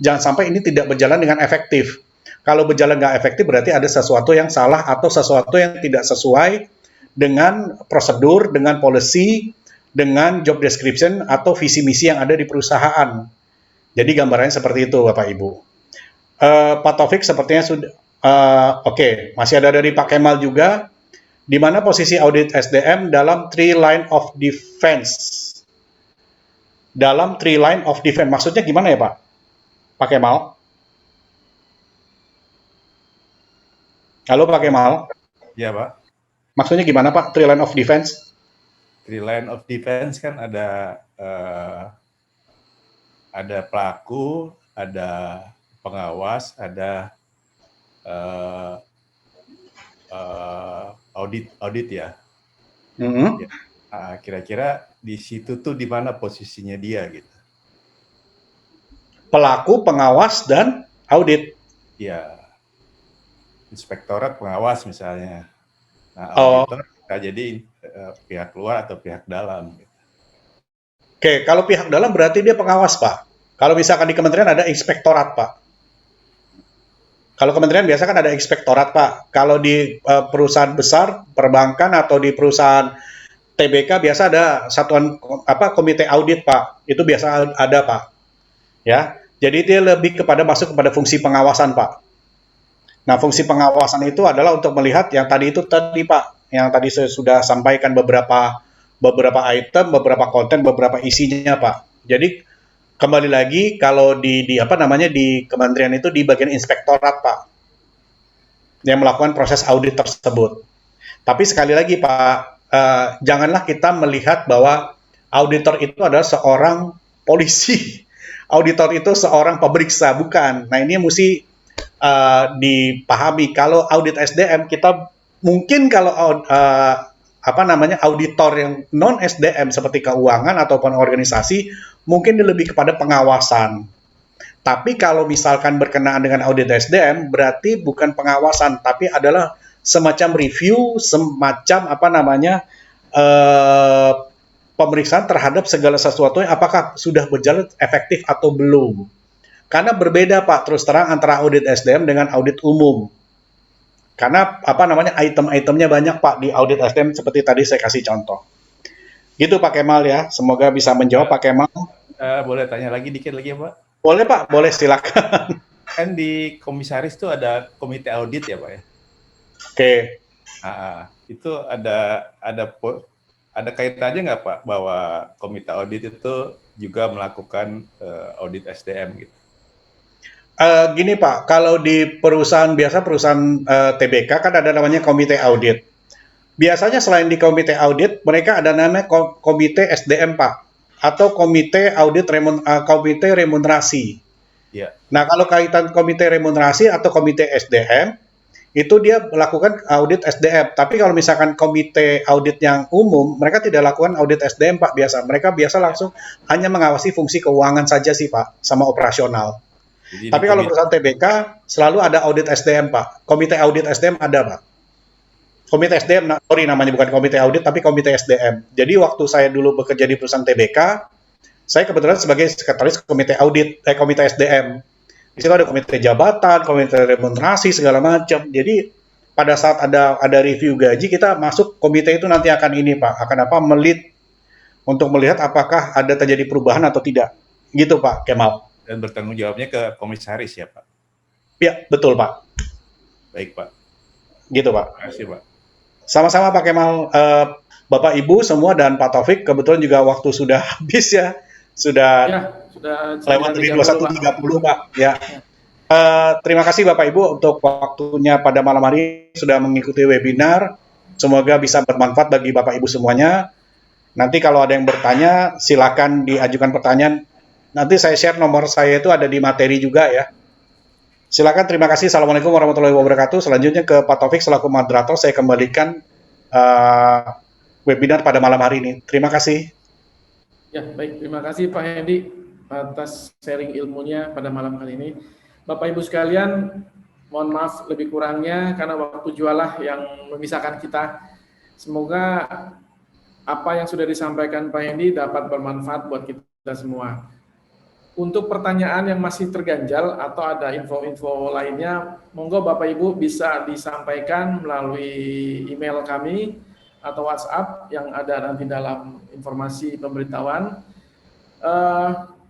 Jangan sampai ini tidak berjalan dengan efektif. Kalau berjalan nggak efektif berarti ada sesuatu yang salah atau sesuatu yang tidak sesuai dengan prosedur, dengan policy, dengan job description atau visi misi yang ada di perusahaan. Jadi gambarannya seperti itu Bapak Ibu. Pak Taufik sepertinya sudah. Oke, masih ada dari Pak Kemal juga. Di mana posisi audit SDM dalam 3 line of defense? Dalam 3 line of defense, maksudnya gimana ya Pak? Pak Kemal? Halo Pak Kemal? Ya Pak. Maksudnya gimana Pak, three line of defense? Three line of defense kan ada pelaku, ada pengawas, ada eh, audit ya. Mhm. Kira-kira di situ tuh di mana posisinya dia gitu. Pelaku, pengawas, dan audit. Ya, inspektorat pengawas misalnya. Nah, Oh, auditor bisa jadi pihak luar atau pihak dalam. Gitu. oke. Kalau pihak dalam berarti dia pengawas, Pak. Kalau misalkan di kementerian ada inspektorat, Pak. Kalau kementerian biasa kan ada inspektorat, Pak. Kalau di perusahaan besar, perbankan atau di perusahaan TBK biasa ada satuan komite audit, Pak. Itu biasa ada, Pak. Ya. Jadi dia lebih masuk kepada fungsi pengawasan, Pak. Nah, fungsi pengawasan itu adalah untuk melihat yang tadi Pak, yang tadi saya sudah sampaikan beberapa item, beberapa konten, beberapa isinya, Pak. Jadi kembali lagi kalau di kementerian itu di bagian inspektorat, Pak, yang melakukan proses audit tersebut. Tapi sekali lagi, Pak, janganlah kita melihat bahwa auditor itu adalah seorang polisi. Auditor itu seorang pemeriksa, bukan. Nah, ini mesti dipahami. Kalau audit SDM kita mungkin kalau auditor yang non SDM seperti keuangan ataupun organisasi mungkin lebih kepada pengawasan. Tapi kalau misalkan berkenaan dengan audit SDM berarti bukan pengawasan tapi adalah semacam review, semacam pemeriksaan terhadap segala sesuatu yang apakah sudah berjalan efektif atau belum. Karena berbeda, Pak, terus terang antara audit SDM dengan audit umum. Karena item-itemnya banyak, Pak, di audit SDM seperti tadi saya kasih contoh. Gitu Pak Kemal ya. Semoga bisa menjawab Pak Kemal. Boleh tanya lagi dikit lagi ya, Pak? Boleh, Pak, boleh, silakan. Kan di komisaris tuh ada komite audit ya, Pak ya? Oke. Itu ada kaitannya nggak, Pak, bahwa komite audit itu juga melakukan audit SDM gitu? Gini Pak, kalau di perusahaan TBK kan ada namanya komite audit. Biasanya selain di komite audit, mereka ada namanya komite SDM, Pak, atau komite komite remunerasi. Yeah. Nah, kalau kaitan komite remunerasi atau komite SDM, itu dia melakukan audit SDM. Tapi kalau misalkan komite audit yang umum, mereka tidak lakukan audit SDM, Pak, biasa. Mereka biasa langsung hanya mengawasi fungsi keuangan saja sih, Pak, sama operasional. Jadi tapi kalau perusahaan TBK selalu ada audit SDM, Pak. Komite audit SDM ada, Pak. Komite SDM, namanya bukan komite audit, tapi komite SDM. Jadi waktu saya dulu bekerja di perusahaan TBK, saya kebetulan sebagai sekretaris komite SDM. Di situ ada komite jabatan, komite remunerasi, segala macam. Jadi pada saat ada review gaji, kita masuk komite itu nanti akan Pak, melit untuk melihat apakah ada terjadi perubahan atau tidak. Gitu Pak Kemal. Dan bertanggung jawabnya ke komisaris ya, Pak? Ya, betul, Pak. Baik, Pak. Gitu, Pak. Terima kasih, Pak. Sama-sama, Pak Kemal. Bapak, Ibu, semua, dan Pak Taufik, kebetulan juga waktu sudah habis ya. Sudah lewat dari 21.30, Pak. Ya. Terima kasih, Bapak, Ibu, untuk waktunya pada malam hari sudah mengikuti webinar. Semoga bisa bermanfaat bagi Bapak, Ibu semuanya. Nanti kalau ada yang bertanya, silakan diajukan pertanyaan. Nanti saya share nomor saya itu ada di materi juga ya. Silakan, terima kasih. Assalamualaikum warahmatullahi wabarakatuh. Selanjutnya ke Pak Taufik selaku moderator, saya kembalikan webinar pada malam hari ini. Terima kasih. Ya, baik. Terima kasih Pak Hendy atas sharing ilmunya pada malam kali ini. Bapak Ibu sekalian, mohon maaf lebih kurangnya karena waktu jualah yang memisahkan kita. Semoga apa yang sudah disampaikan Pak Hendy dapat bermanfaat buat kita semua. Untuk pertanyaan yang masih terganjal atau ada info-info lainnya, monggo Bapak Ibu bisa disampaikan melalui email kami atau WhatsApp yang ada nanti dalam informasi pemberitahuan.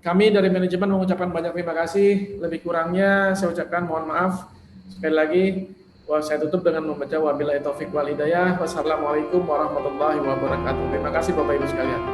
Kami dari manajemen mengucapkan banyak terima kasih. Lebih kurangnya saya ucapkan mohon maaf. Sekali lagi, saya tutup dengan membaca wabillahi taufik wal hidayah. Wassalamualaikum warahmatullahi wabarakatuh. Terima kasih Bapak Ibu sekalian.